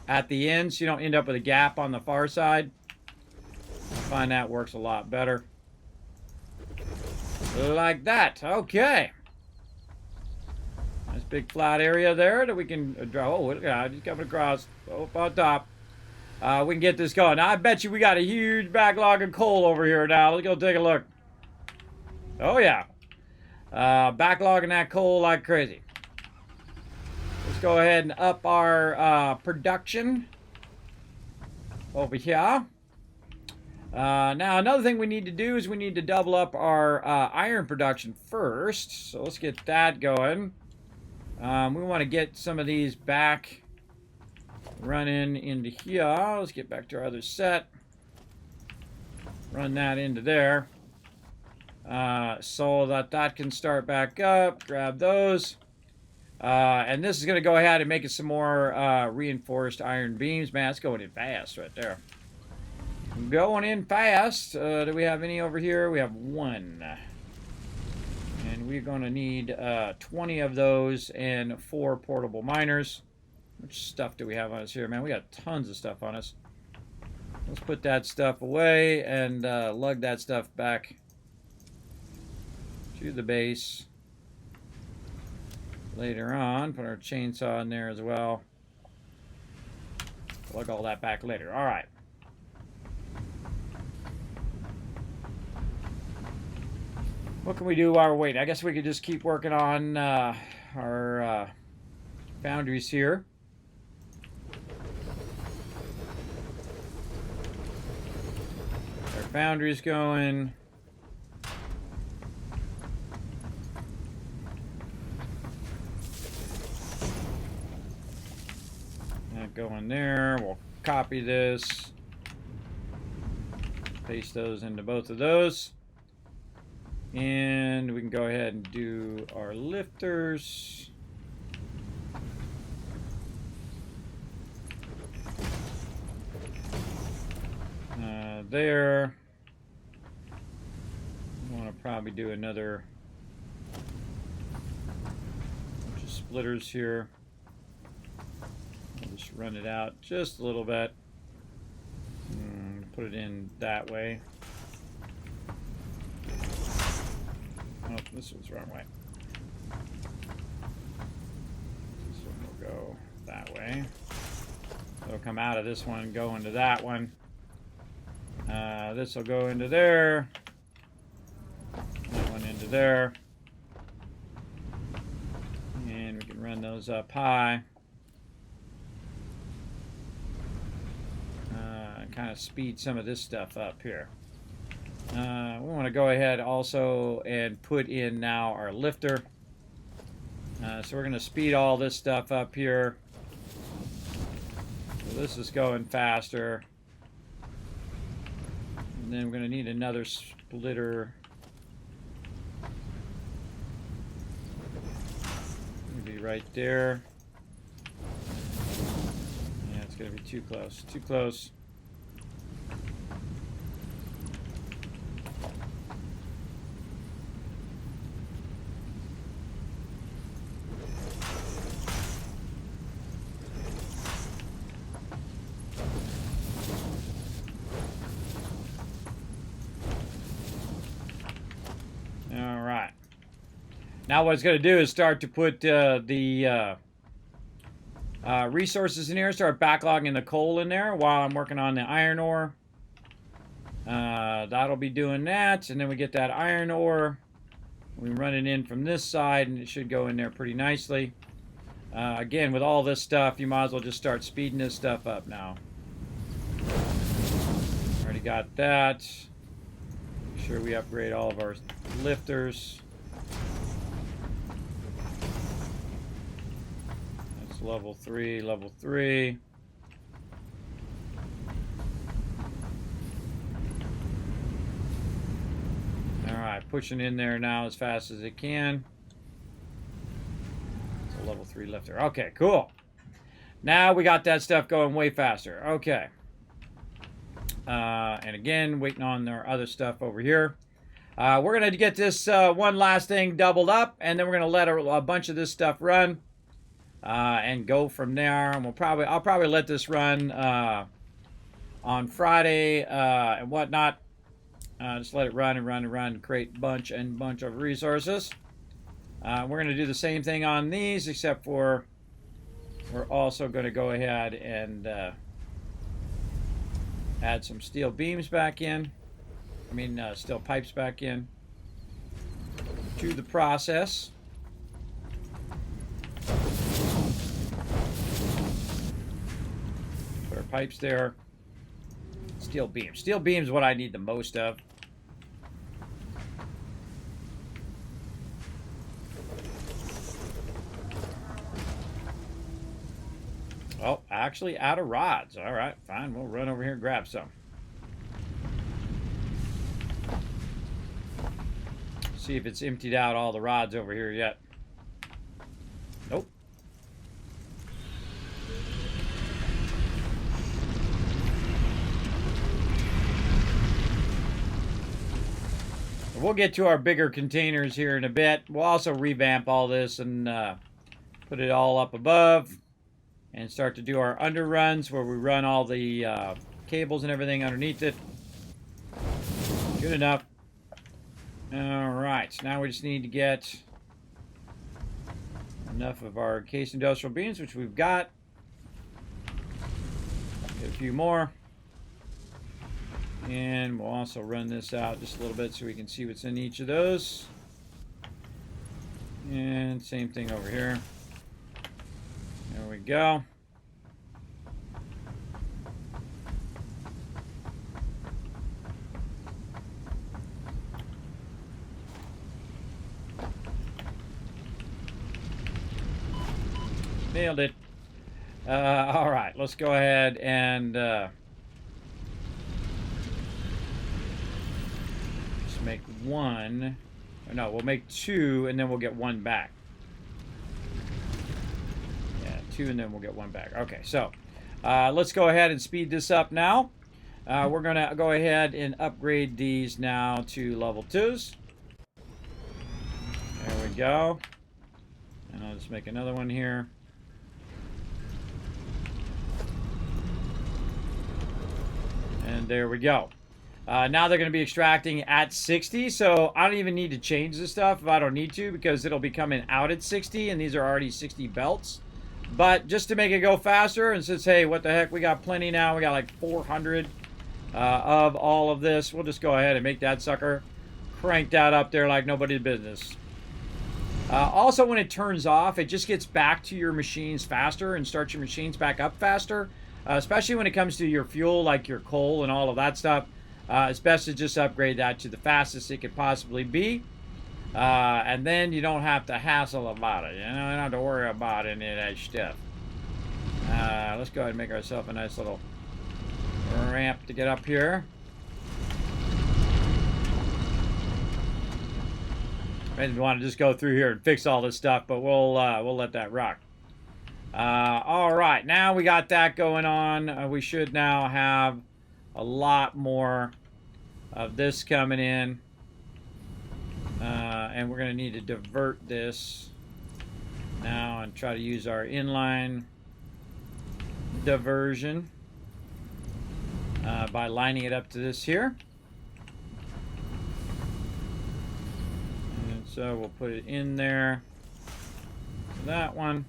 at the end, so you don't end up with a gap on the far side. I find that works a lot better. Like that. Okay. Nice big flat area there that we can draw. Oh, look at it. Just coming across. Oh, up on top. We can get this going. Now, I bet you we got a huge backlog of coal over here now. Let's go take a look. Oh, yeah. Backlogging that coal like crazy. Let's go ahead and up our production over here. Now, another thing we need to do is we need to double up our iron production first. So let's get that going. We want to get some of these back running into here. Let's get back to our other set. Run that into there. So that can start back up. Grab those. And this is going to go ahead and make it some more reinforced iron beams. Man, it's going in fast right there. Going in fast. Do we have any over here? We have one. And we're going to need 20 of those and 4 portable miners. Which stuff do we have on us here, man? We got tons of stuff on us. Let's put that stuff away and lug that stuff back to the base. Later on, put our chainsaw in there as well. Lug all that back later. All right. What can we do while we're waiting? I guess we could just keep working on our foundries here. Our foundries going. That going there. We'll copy this. Paste those into both of those. And we can go ahead and do our lifters. There. I want to probably do another bunch of splitters here. I'll just run it out just a little bit. Put it in that way. Oh, this was the wrong way. This one will go that way. It'll come out of this one, go into that one. This will go into there. That one into there. And we can run those up high. Kind of speed some of this stuff up here. We want to go ahead also and put in now our lifter. So we're going to speed all this stuff up here. So this is going faster. And then we're going to need another splitter. Maybe right there. Yeah, it's going to be too close. Too close. Now what it's going to do is start to put the resources in here, start backlogging the coal in there while I'm working on the iron ore. That'll be doing that, and then we get that iron ore. We run it in from this side, and it should go in there pretty nicely. Again, with all this stuff, you might as well just start speeding this stuff up now. Already got that. Make sure we upgrade all of our lifters. Level 3, level 3. Alright, pushing in there now as fast as it can. It's a level 3 lifter. Okay, cool. Now we got that stuff going way faster. Okay. And again, waiting on our other stuff over here. We're going to get this one last thing doubled up, and then we're going to let a bunch of this stuff run and go from there. And I'll probably let this run on Friday and whatnot. Just let it run and run and run and create bunch of resources. We're going to do the same thing on these, except for we're also going to go ahead and add some steel beams back in. I mean, steel pipes back in to the process. Put our pipes there. Steel beams. Steel beams is what I need the most of. Oh, actually out of rods. All right, fine. We'll run over here and grab some. See if it's emptied out all the rods over here yet. Nope. We'll get to our bigger containers here in a bit. We'll also revamp all this and put it all up above and start to do our underruns where we run all the cables and everything underneath it. Good enough. Alright, now we just need to get enough of our case industrial beams, which we've got. Get a few more. And we'll also run this out just a little bit so we can see what's in each of those. And same thing over here. There we go. Nailed it. All right, let's go ahead and just make one. Or no, we'll make two, and then we'll get one back. Yeah, two, and then we'll get one back. Okay, so let's go ahead and speed this up now. We're going to go ahead and upgrade these now to level 2s. There we go. And I'll just make another one here. And there we go. Now they're going to be extracting at 60, so I don't even need to change this stuff if I don't need to, because it'll be coming out at 60, and these are already 60 belts. But just to make it go faster, and since, hey, what the heck, we got plenty now. We got like 400 of all of this. We'll just go ahead and make that sucker crank that up there like nobody's business. Also, when it turns off, it just gets back to your machines faster and starts your machines back up faster. Especially when it comes to your fuel, like your coal and all of that stuff. It's best to just upgrade that to the fastest it could possibly be. And then you don't have to hassle about it. You know, you don't have to worry about any of that stuff. Let's go ahead and make ourselves a nice little ramp to get up here. I didn't want to just go through here and fix all this stuff, but we'll let that rock. All right, now we got that going on. We should now have a lot more of this coming in. And we're going to need to divert this now and try to use our inline diversion by lining it up to this here. And so we'll put it in there. That one.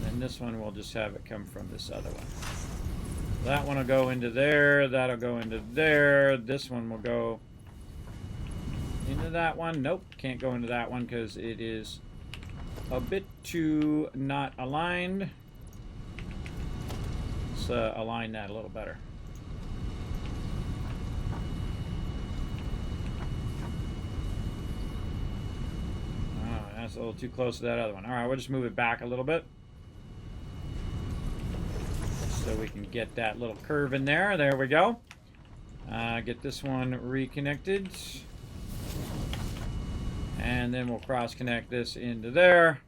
And this one, we'll just have it come from this other one. That one will go into there. That'll go into there. This one will go into that one. Nope, can't go into that one because it is a bit too not aligned. Let's align that a little better. Oh, that's a little too close to that other one. All right, we'll just move it back a little bit, so we can get that little curve in there. There we go. Get this one reconnected. And then we'll cross connect this into there.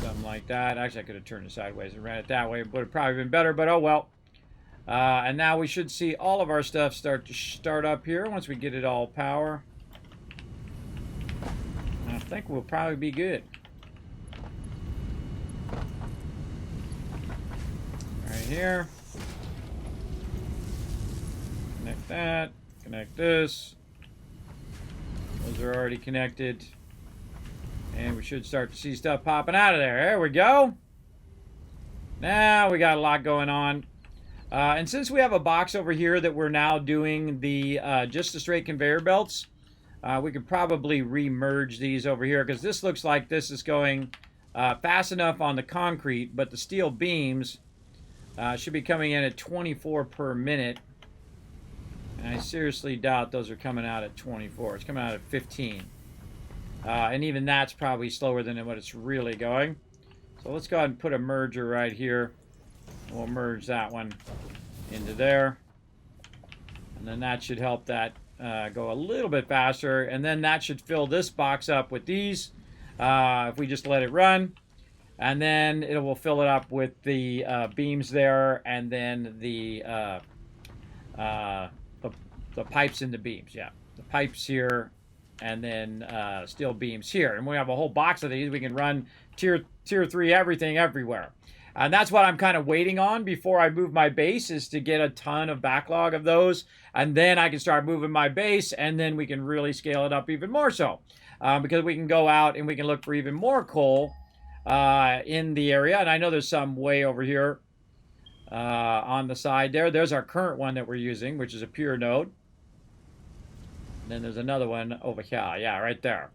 Something like that. Actually, I could have turned it sideways and ran it that way. It would have probably been better, but oh well. And now we should see all of our stuff start up here once we get it all power. I think we'll probably be good. Right here. Connect that. Connect this. Those are already connected. And we should start to see stuff popping out of there. There we go. Now we got a lot going on. And since we have a box over here that we're now doing the just the straight conveyor belts, we could probably re-merge these over here, because this looks like this is going fast enough on the concrete, but the steel beams should be coming in at 24 per minute. And I seriously doubt those are coming out at 24. It's coming out at 15. And even that's probably slower than what it's really going. So let's go ahead and put a merger right here. We'll merge that one into there. And then that should help that go a little bit faster. And then that should fill this box up with these if we just let it run. And then it will fill it up with the beams there, and then the pipes in the beams. Yeah, the pipes here, and then steel beams here. And we have a whole box of these. We can run tier 3 everything everywhere. And that's what I'm kind of waiting on before I move my base, is to get a ton of backlog of those. And then I can start moving my base, and then we can really scale it up even more so. Because we can go out and we can look for even more coal in the area. And I know there's some way over here on the side there. There's our current one that we're using, which is a pure node. And then there's another one over here. Yeah, right there.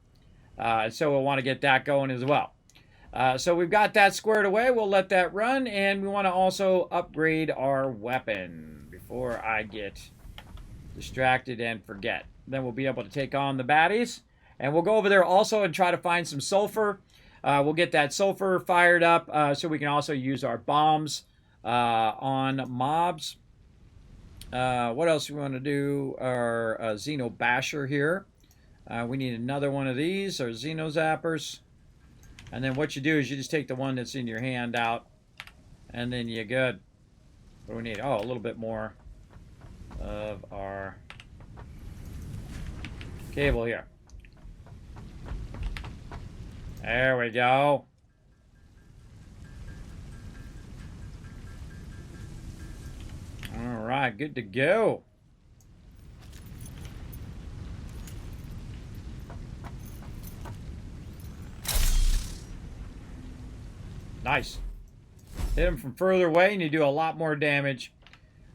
So we'll want to get that going as well. So we've got that squared away. We'll let that run, and we want to also upgrade our weapon before I get distracted and forget. Then we'll be able to take on the baddies, and we'll go over there also and try to find some sulfur. We'll get that sulfur fired up so we can also use our bombs on mobs. What else we want to do? Our Xeno Basher here. We need another one of these, our Xeno Zappers. And then what you do is you just take the one that's in your hand out, and then you're good. What do we need? Oh, a little bit more of our cable here. There we go. All right, good to go. Nice. Hit him from further away, and you do a lot more damage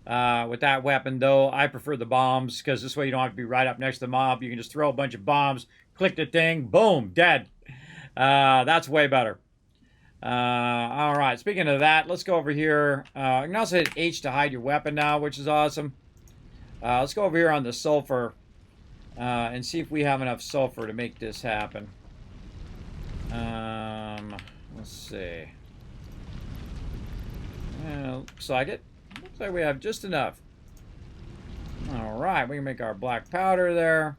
with that weapon, though. I prefer the bombs, because this way you don't have to be right up next to the mob. You can just throw a bunch of bombs, click the thing, boom, dead. That's way better. All right, speaking of that, let's go over here. You can also hit H to hide your weapon now, which is awesome. Let's go over here on the sulfur and see if we have enough sulfur to make this happen. Let's see. Looks like it. Looks like we have just enough. All right, we can make our black powder there.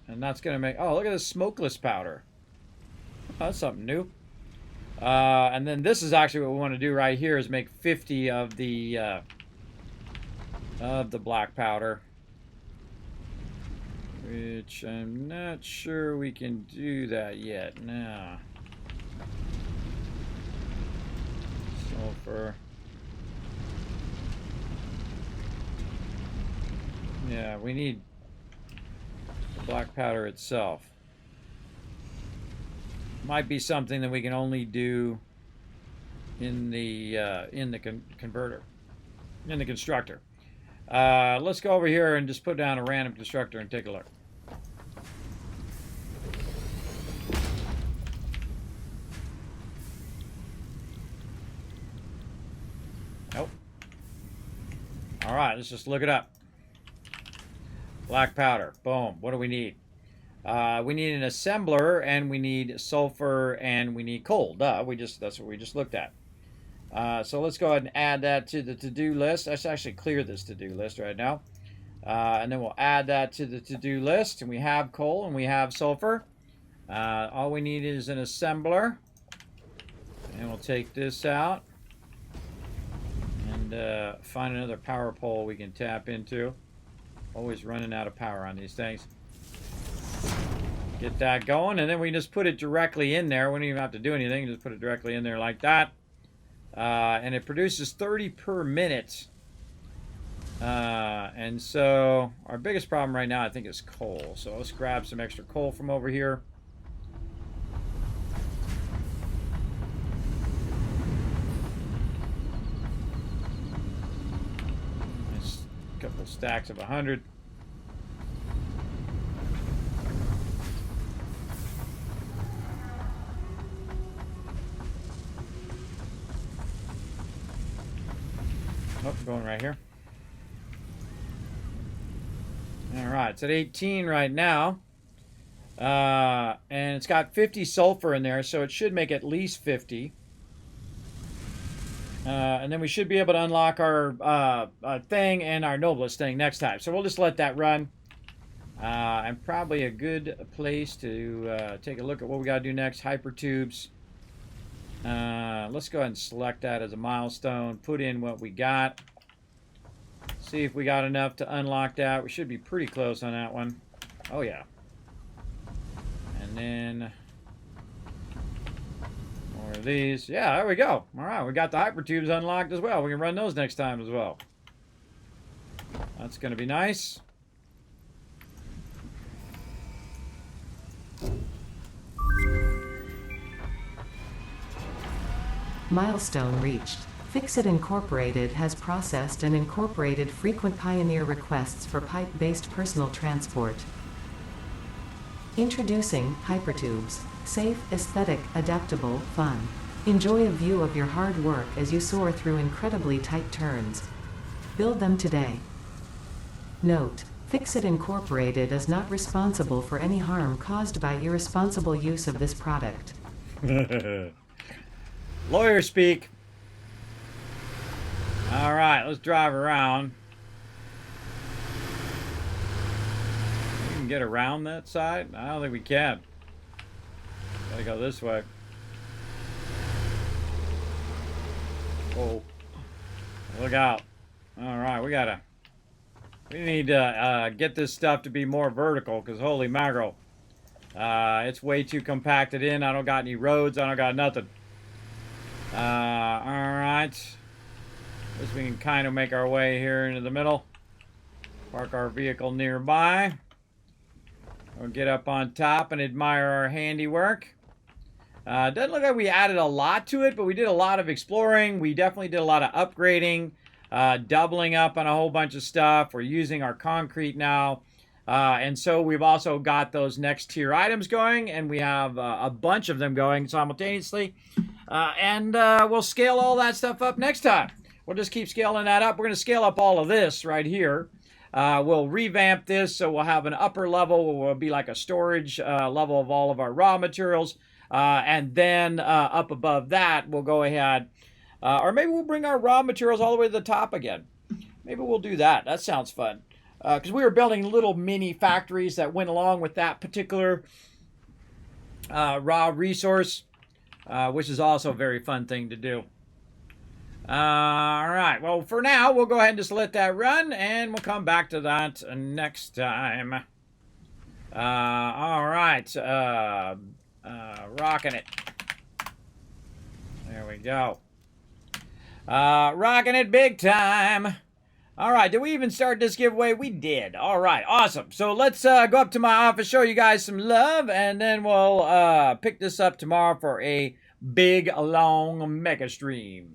And that's going to make... Oh, look at this smokeless powder. Oh, that's something new. And then this is actually what we want to do right here, is make 50 of the black powder. Which I'm not sure we can do that yet. No. Sulfur. Yeah, we need the black powder itself. Might be something that we can only do in the converter, in the constructor. Let's go over here and just put down a random constructor and take a look. Nope. All right, let's just look it up. Black powder. Boom. What do we need? We need an assembler, and we need sulfur, and we need coal. Duh. That's what we just looked at. So let's go ahead and add that to the to-do list. Let's actually clear this to-do list right now. And then we'll add that to the to-do list. And we have coal and we have sulfur. All we need is an assembler. And we'll take this out. And find another power pole we can tap into. Always running out of power on these things. Get that going, and then we just put it directly in there. We don't even have to do anything. Just put it directly in there like that. And it produces 30 per minute. And so our biggest problem right now, I think, is coal. So let's grab some extra coal from over here. Just a couple stacks of 100. Oh, going right here. All right, it's at 18 right now. And it's got 50 sulfur in there, so it should make at least 50. And then we should be able to unlock our thing and our noblest thing next time. So we'll just let that run. And probably a good place to take a look at what we got to do next. Hypertubes. Let's go ahead and select that as a milestone. Put in what we got. See if we got enough to unlock that. We should be pretty close on that one. Oh, yeah. And then more of these. Yeah, there we go. All right, we got the hypertubes unlocked as well. We can run those next time as well. That's going to be nice. Milestone reached. Fixit Incorporated has processed and incorporated frequent Pioneer requests for pipe-based personal transport. Introducing Hypertubes. Safe, aesthetic, adaptable, fun. Enjoy a view of your hard work as you soar through incredibly tight turns. Build them today. Note: Fixit Incorporated is not responsible for any harm caused by irresponsible use of this product. Lawyer speak. All right, let's drive around. We can get around that side? I don't think we can. Gotta go this way. Oh, look out. All right, we need to get this stuff to be more vertical, because holy mackerel. It's way too compacted in. I don't got any roads. I don't got nothing. All right. Guess we can kind of make our way here into the middle. Park our vehicle nearby. We'll get up on top and admire our handiwork. Doesn't look like we added a lot to it, but we did a lot of exploring. We definitely did a lot of upgrading, doubling up on a whole bunch of stuff. We're using our concrete now. And so we've also got those next tier items going, and we have a bunch of them going simultaneously. And we'll scale all that stuff up next time. We'll just keep scaling that up. We're going to scale up all of this right here. We'll revamp this, so we'll have an upper level. Will be like a storage level of all of our raw materials. And then up above that, we'll go ahead. Or maybe we'll bring our raw materials all the way to the top again. Maybe we'll do that. That sounds fun. Because we were building little mini factories that went along with that particular raw resource, which is also a very fun thing to do. All right. Well, for now, we'll go ahead and just let that run, and we'll come back to that next time. All right. Rocking it. There we go. Rocking it big time. All right, did we even start this giveaway? We did. All right, awesome. So let's go up to my office, show you guys some love, and then we'll pick this up tomorrow for a big, long mega stream.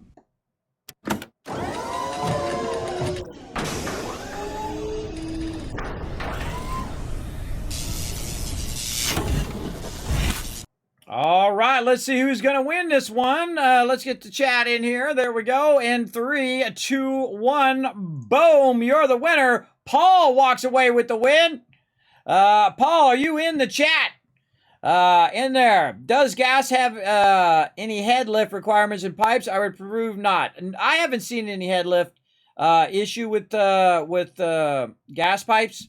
All right, let's see who's going to win this one. Let's get the chat in here. There we go. In 3, 2, 1. Boom. You're the winner. Paul walks away with the win. Paul, are you in the chat? In there, does gas have any head lift requirements in pipes? I would prove not. And I haven't seen any head lift issue with gas pipes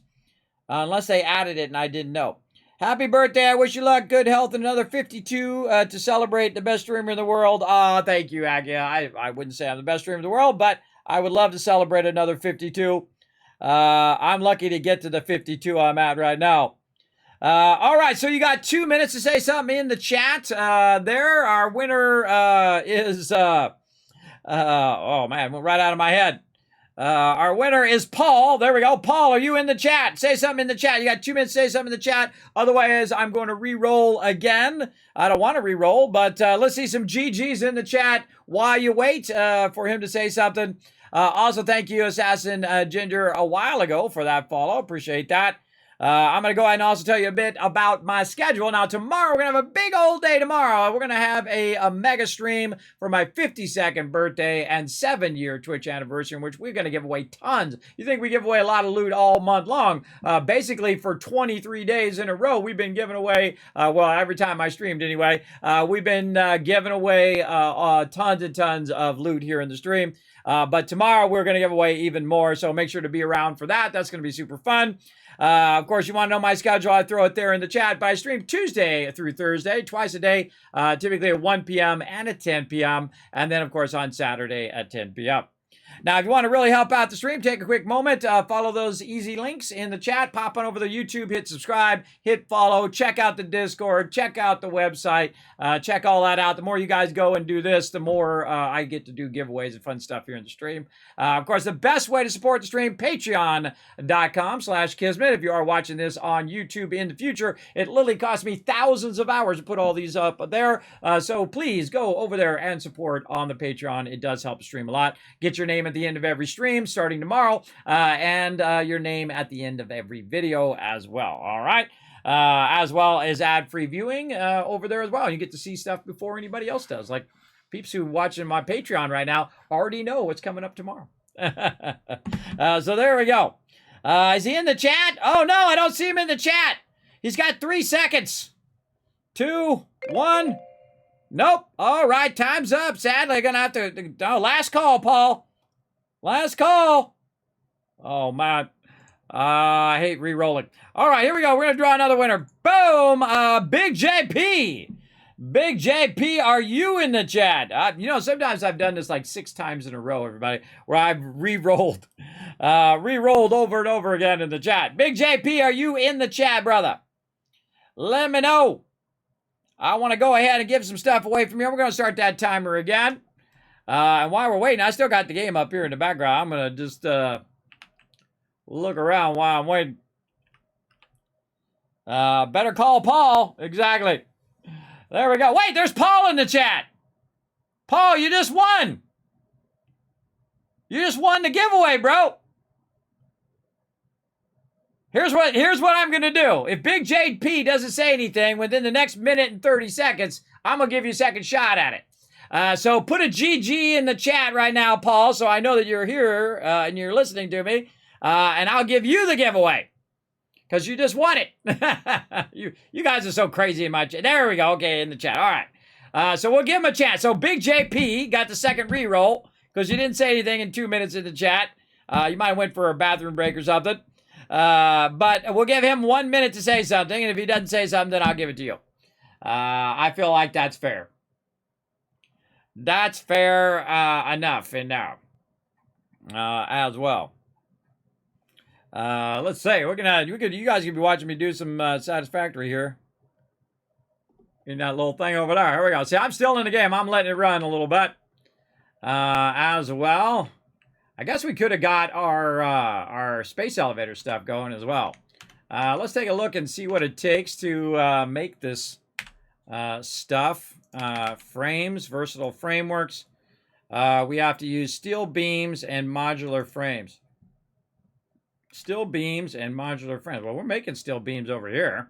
unless they added it and I didn't know. Happy birthday. I wish you luck, good health, and another 52 to celebrate the best streamer in the world. Thank you, Aggie. I wouldn't say I'm the best streamer in the world, but I would love to celebrate another 52. I'm lucky to get to the 52 I'm at right now. All right, so you got 2 minutes to say something in the chat. There, our winner is, oh man, went right out of my head. Our winner is Paul. There we go. Paul, are you in the chat? Say something in the chat. You got 2 minutes to say something in the chat. Otherwise, I'm going to re-roll again. I don't want to re-roll, but let's see some GGs in the chat while you wait for him to say something. Also, thank you, Assassin Ginger, a while ago for that follow. Appreciate that. I'm going to go ahead and also tell you a bit about my schedule. Now, tomorrow, we're going to have a big old day tomorrow. We're going to have a mega stream for my 52nd birthday and 7-year Twitch anniversary, in which we're going to give away tons. You think we give away a lot of loot all month long? Basically, for 23 days in a row, we've been giving away, well, every time I streamed anyway, we've been giving away tons and tons of loot here in the stream. But tomorrow, we're going to give away even more, so make sure to be around for that. That's going to be super fun. Of course, you want to know my schedule, I throw it there in the chat. But I stream Tuesday through Thursday, twice a day, typically at 1 p.m. and at 10 p.m. And then, of course, on Saturday at 10 p.m. Now, if you want to really help out the stream, take a quick moment, follow those easy links in the chat, pop on over to YouTube, hit subscribe, hit follow, check out the Discord, check out the website, check all that out. The more you guys go and do this, the more I get to do giveaways and fun stuff here in the stream. Of course, the best way to support the stream, patreon.com/Kismet. If you are watching this on YouTube in the future, it literally costs me thousands of hours to put all these up there. So please go over there and support on the Patreon. It does help the stream a lot. Get your name at the end of every stream starting tomorrow, and your name at the end of every video as well. All right. As well as ad-free viewing over there as well. You get to see stuff before anybody else does. Like peeps who watching my Patreon right now already know what's coming up tomorrow. So there we go. Is he in the chat? Oh no, I don't see him in the chat. He's got 3 seconds. 2, 1. Nope. All right, time's up. Sadly, gonna have to. Oh, last call, Paul. Last call. Oh man. I hate re-rolling. All right, here we go. We're going to draw another winner. Boom! Big JP. Big JP, are you in the chat? You know, sometimes I've done this like 6 times in a row, everybody, where I've re-rolled. Re-rolled over and over again in the chat. Big JP, are you in the chat, brother? Let me know. I want to go ahead and give some stuff away from here. We're going to start that timer again. And while we're waiting, I still got the game up here in the background. I'm going to just... look around while I'm waiting. Better call Paul. Exactly. There we go. Wait, there's Paul in the chat. Paul, you just won. You just won the giveaway, bro. Here's what I'm going to do. If Big JP doesn't say anything within the next minute and 30 seconds, I'm going to give you a second shot at it. So put a GG in the chat right now, Paul, so I know that you're here and you're listening to me. And I'll give you the giveaway because you just won it. you guys are so crazy in my chat. There we go. Okay, in the chat. All right. So we'll give him a chance. So Big JP got the second re-roll because you didn't say anything in 2 minutes in the chat. You might have went for a bathroom break or something. But we'll give him 1 minute to say something. And if he doesn't say something, then I'll give it to you. I feel like that's fair. That's fair enough in now as well. Let's say you guys could be watching me do some Satisfactory here. In that little thing over there. Here we go. See, I'm still in the game. I'm letting it run a little bit. As well. I guess we could have got our space elevator stuff going as well. Let's take a look and see what it takes to make this stuff. Frames, versatile frameworks. We have to use steel beams and modular frames. Steel beams and modular frames. Well, we're making steel beams over here.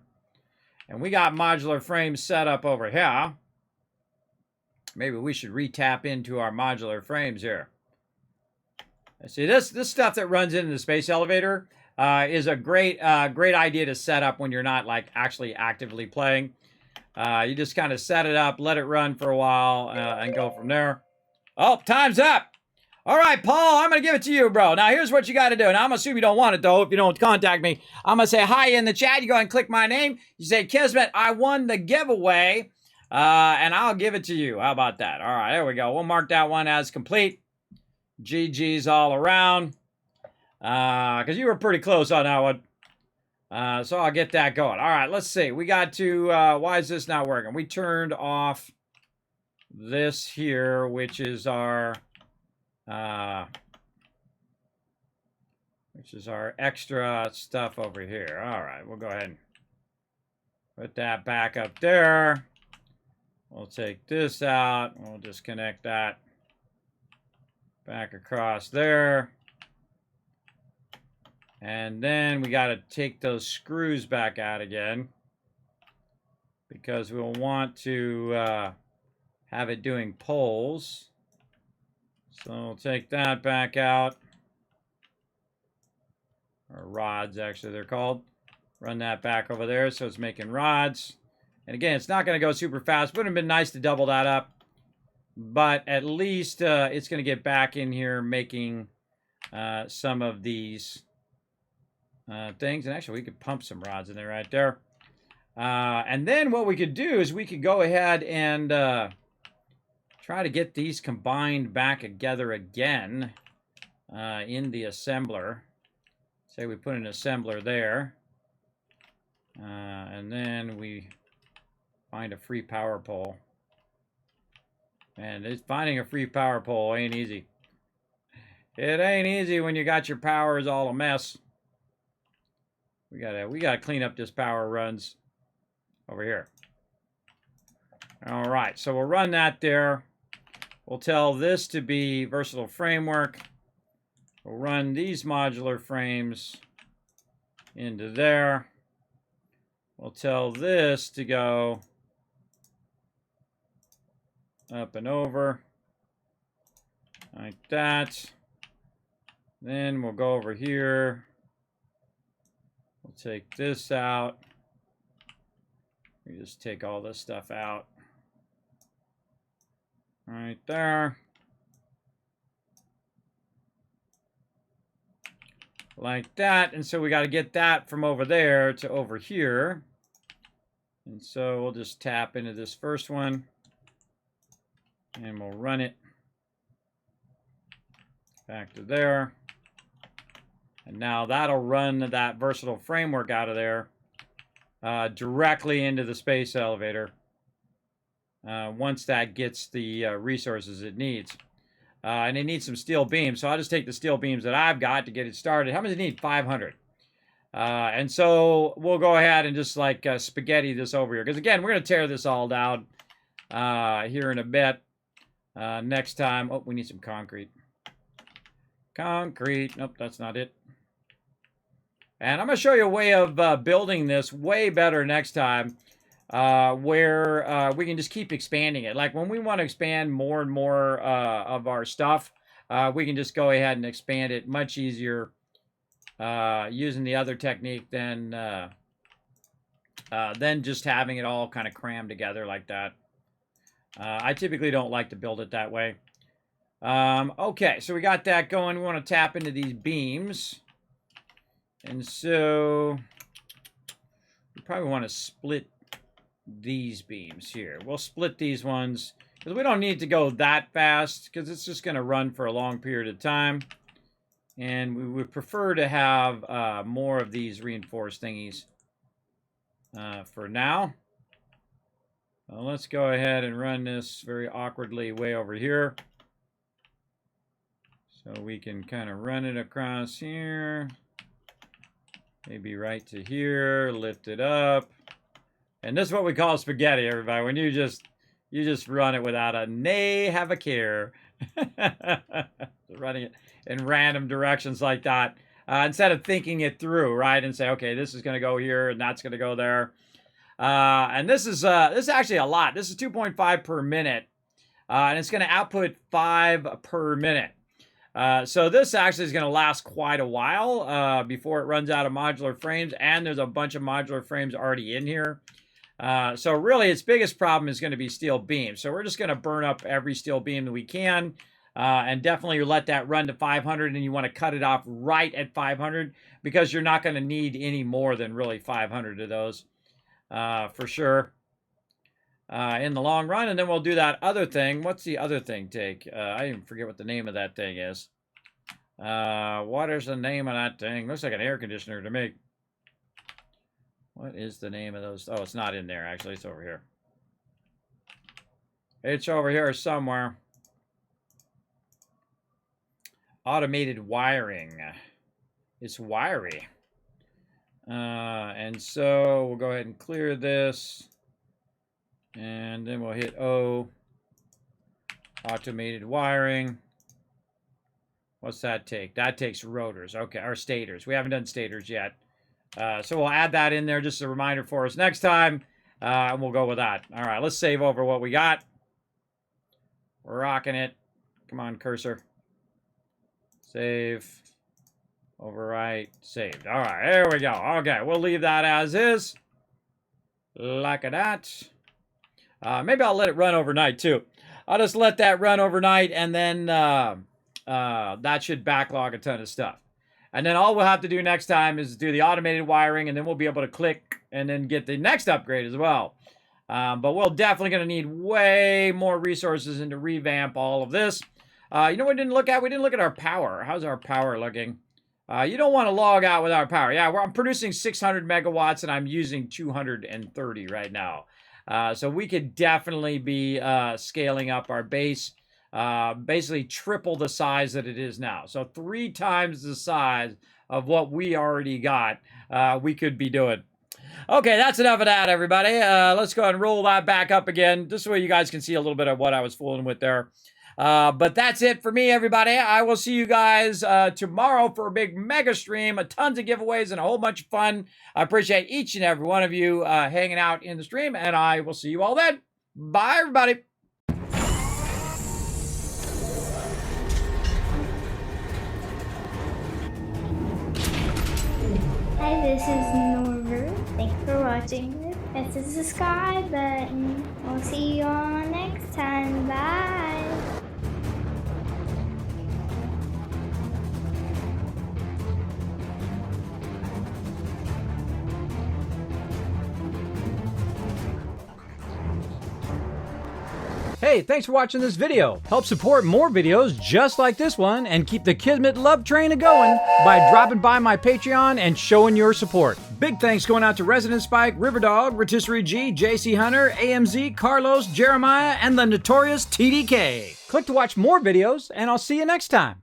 And we got modular frames set up over here. Maybe we should re-tap into our modular frames here. See, this stuff that runs into the space elevator is a great idea to set up when you're not like actually actively playing. You just kind of set it up, let it run for a while, and go from there. Oh, time's up. All right, Paul, I'm going to give it to you, bro. Now, here's what you got to do. Now, I'm assuming you don't want it, though, if you don't contact me. I'm going to say hi in the chat. You go ahead and click my name. You say, Kismet, I won the giveaway, and I'll give it to you. How about that? All right, there we go. We'll mark that one as complete. GG's all around, because you were pretty close on that one. So I'll get that going. All right, let's see. We got to, why is this not working? We turned off this here, which is our extra stuff over here. All right, we'll go ahead and put that back up there. We'll take this out. We'll disconnect that back across there. And then we got to take those screws back out again, because we'll want to have it doing poles. So we'll take that back out. Or rods, actually, they're called. Run that back over there so it's making rods. And again, it's not going to go super fast. Would have been nice to double that up. But at least it's going to get back in here making some of these things. And actually, we could pump some rods in there right there. And then what we could do is we could go ahead and try to get these combined back together again in the assembler. Say we put an assembler there. And then we find a free power pole. And finding a free power pole ain't easy. It ain't easy when you got your powers all a mess. We gotta clean up this power runs over here. All right, so we'll run that there. We'll tell this to be versatile framework. We'll run these modular frames into there. We'll tell this to go up and over like that. Then we'll go over here. We'll take this out. We just take all this stuff out. Right there. Like that. And so we got to get that from over there to over here. And so we'll just tap into this first one. And we'll run it back to there. And now that'll run that versatile framework out of there directly into the space elevator once that gets the resources it needs. And it needs some steel beams, so I'll just take the steel beams that I've got to get it started. How much does it need? 500. And so we'll go ahead and just like spaghetti this over here. Because again, we're going to tear this all down here in a bit. Next time. Oh, we need some concrete. Concrete. Nope, that's not it. And I'm going to show you a way of building this way better next time, where we can just keep expanding it. Like when we want to expand more and more of our stuff, we can just go ahead and expand it much easier using the other technique than just having it all kind of crammed together like that. I typically don't like to build it that way. Okay, so we got that going. We want to tap into these beams. And so we probably want to split these beams here. We'll split these ones because we don't need to go that fast because it's just going to run for a long period of time. And we would prefer to have more of these reinforced thingies for now. Let's go ahead and run this very awkwardly way over here. So we can kind of run it across here. Maybe right to here, lift it up. And this is what we call spaghetti, everybody. When you just run it without a nay have a care. Running it in random directions like that. Instead of thinking it through, right? And say, okay, this is going to go here and that's going to go there. And this is actually a lot. This is 2.5 per minute. And it's going to output 5 per minute. So this actually is going to last quite a while before it runs out of modular frames. And there's a bunch of modular frames already in here. So really, its biggest problem is going to be steel beams. So we're just going to burn up every steel beam that we can. And definitely let that run to 500, and you want to cut it off right at 500 because you're not going to need any more than really 500 of those for sure in the long run. And then we'll do that other thing. What's the other thing take? I even forget what the name of that thing is. What is the name of that thing? Looks like an air conditioner to me. What is the name of those? Oh, it's not in there, actually. It's over here. It's over here somewhere. Automated wiring. It's wiry. And so we'll go ahead and clear this. And then we'll hit O. Automated wiring. What's that take? That takes rotors. Okay, or stators. We haven't done stators yet. So we'll add that in there, just a reminder for us next time. And we'll go with that. All right, let's save over what we got. We're rocking it. Come on, cursor. Save. Overwrite. Saved. All right, there we go. Okay, we'll leave that as is. Like that. Maybe I'll let it run overnight, too. I'll just let that run overnight, and then that should backlog a ton of stuff. And then all we'll have to do next time is do the automated wiring, and then we'll be able to click and then get the next upgrade as well. But we're definitely going to need way more resources and to revamp all of this. You know what we didn't look at? We didn't look at our power. How's our power looking? You don't want to log out without power. Yeah, I'm producing 600 megawatts, and I'm using 230 right now. So we could definitely be scaling up our base. Basically triple the size that it is now. So 3 times the size of what we already got, we could be doing. Okay, that's enough of that, everybody. Let's go ahead and roll that back up again. This way you guys can see a little bit of what I was fooling with there. But that's it for me, everybody. I will see you guys tomorrow for a big mega stream, tons of giveaways, and a whole bunch of fun. I appreciate each and every one of you hanging out in the stream, and I will see you all then. Bye, everybody. Hi, this is Norbert. Thanks for watching. Press the subscribe button. We'll see you all next time. Bye. Hey, thanks for watching this video. Help support more videos just like this one and keep the Kismet love train a-going by dropping by my Patreon and showing your support. Big thanks going out to Resident Spike, Riverdog, Rotisserie G, JC Hunter, AMZ, Carlos, Jeremiah, and the notorious TDK. Click to watch more videos, and I'll see you next time.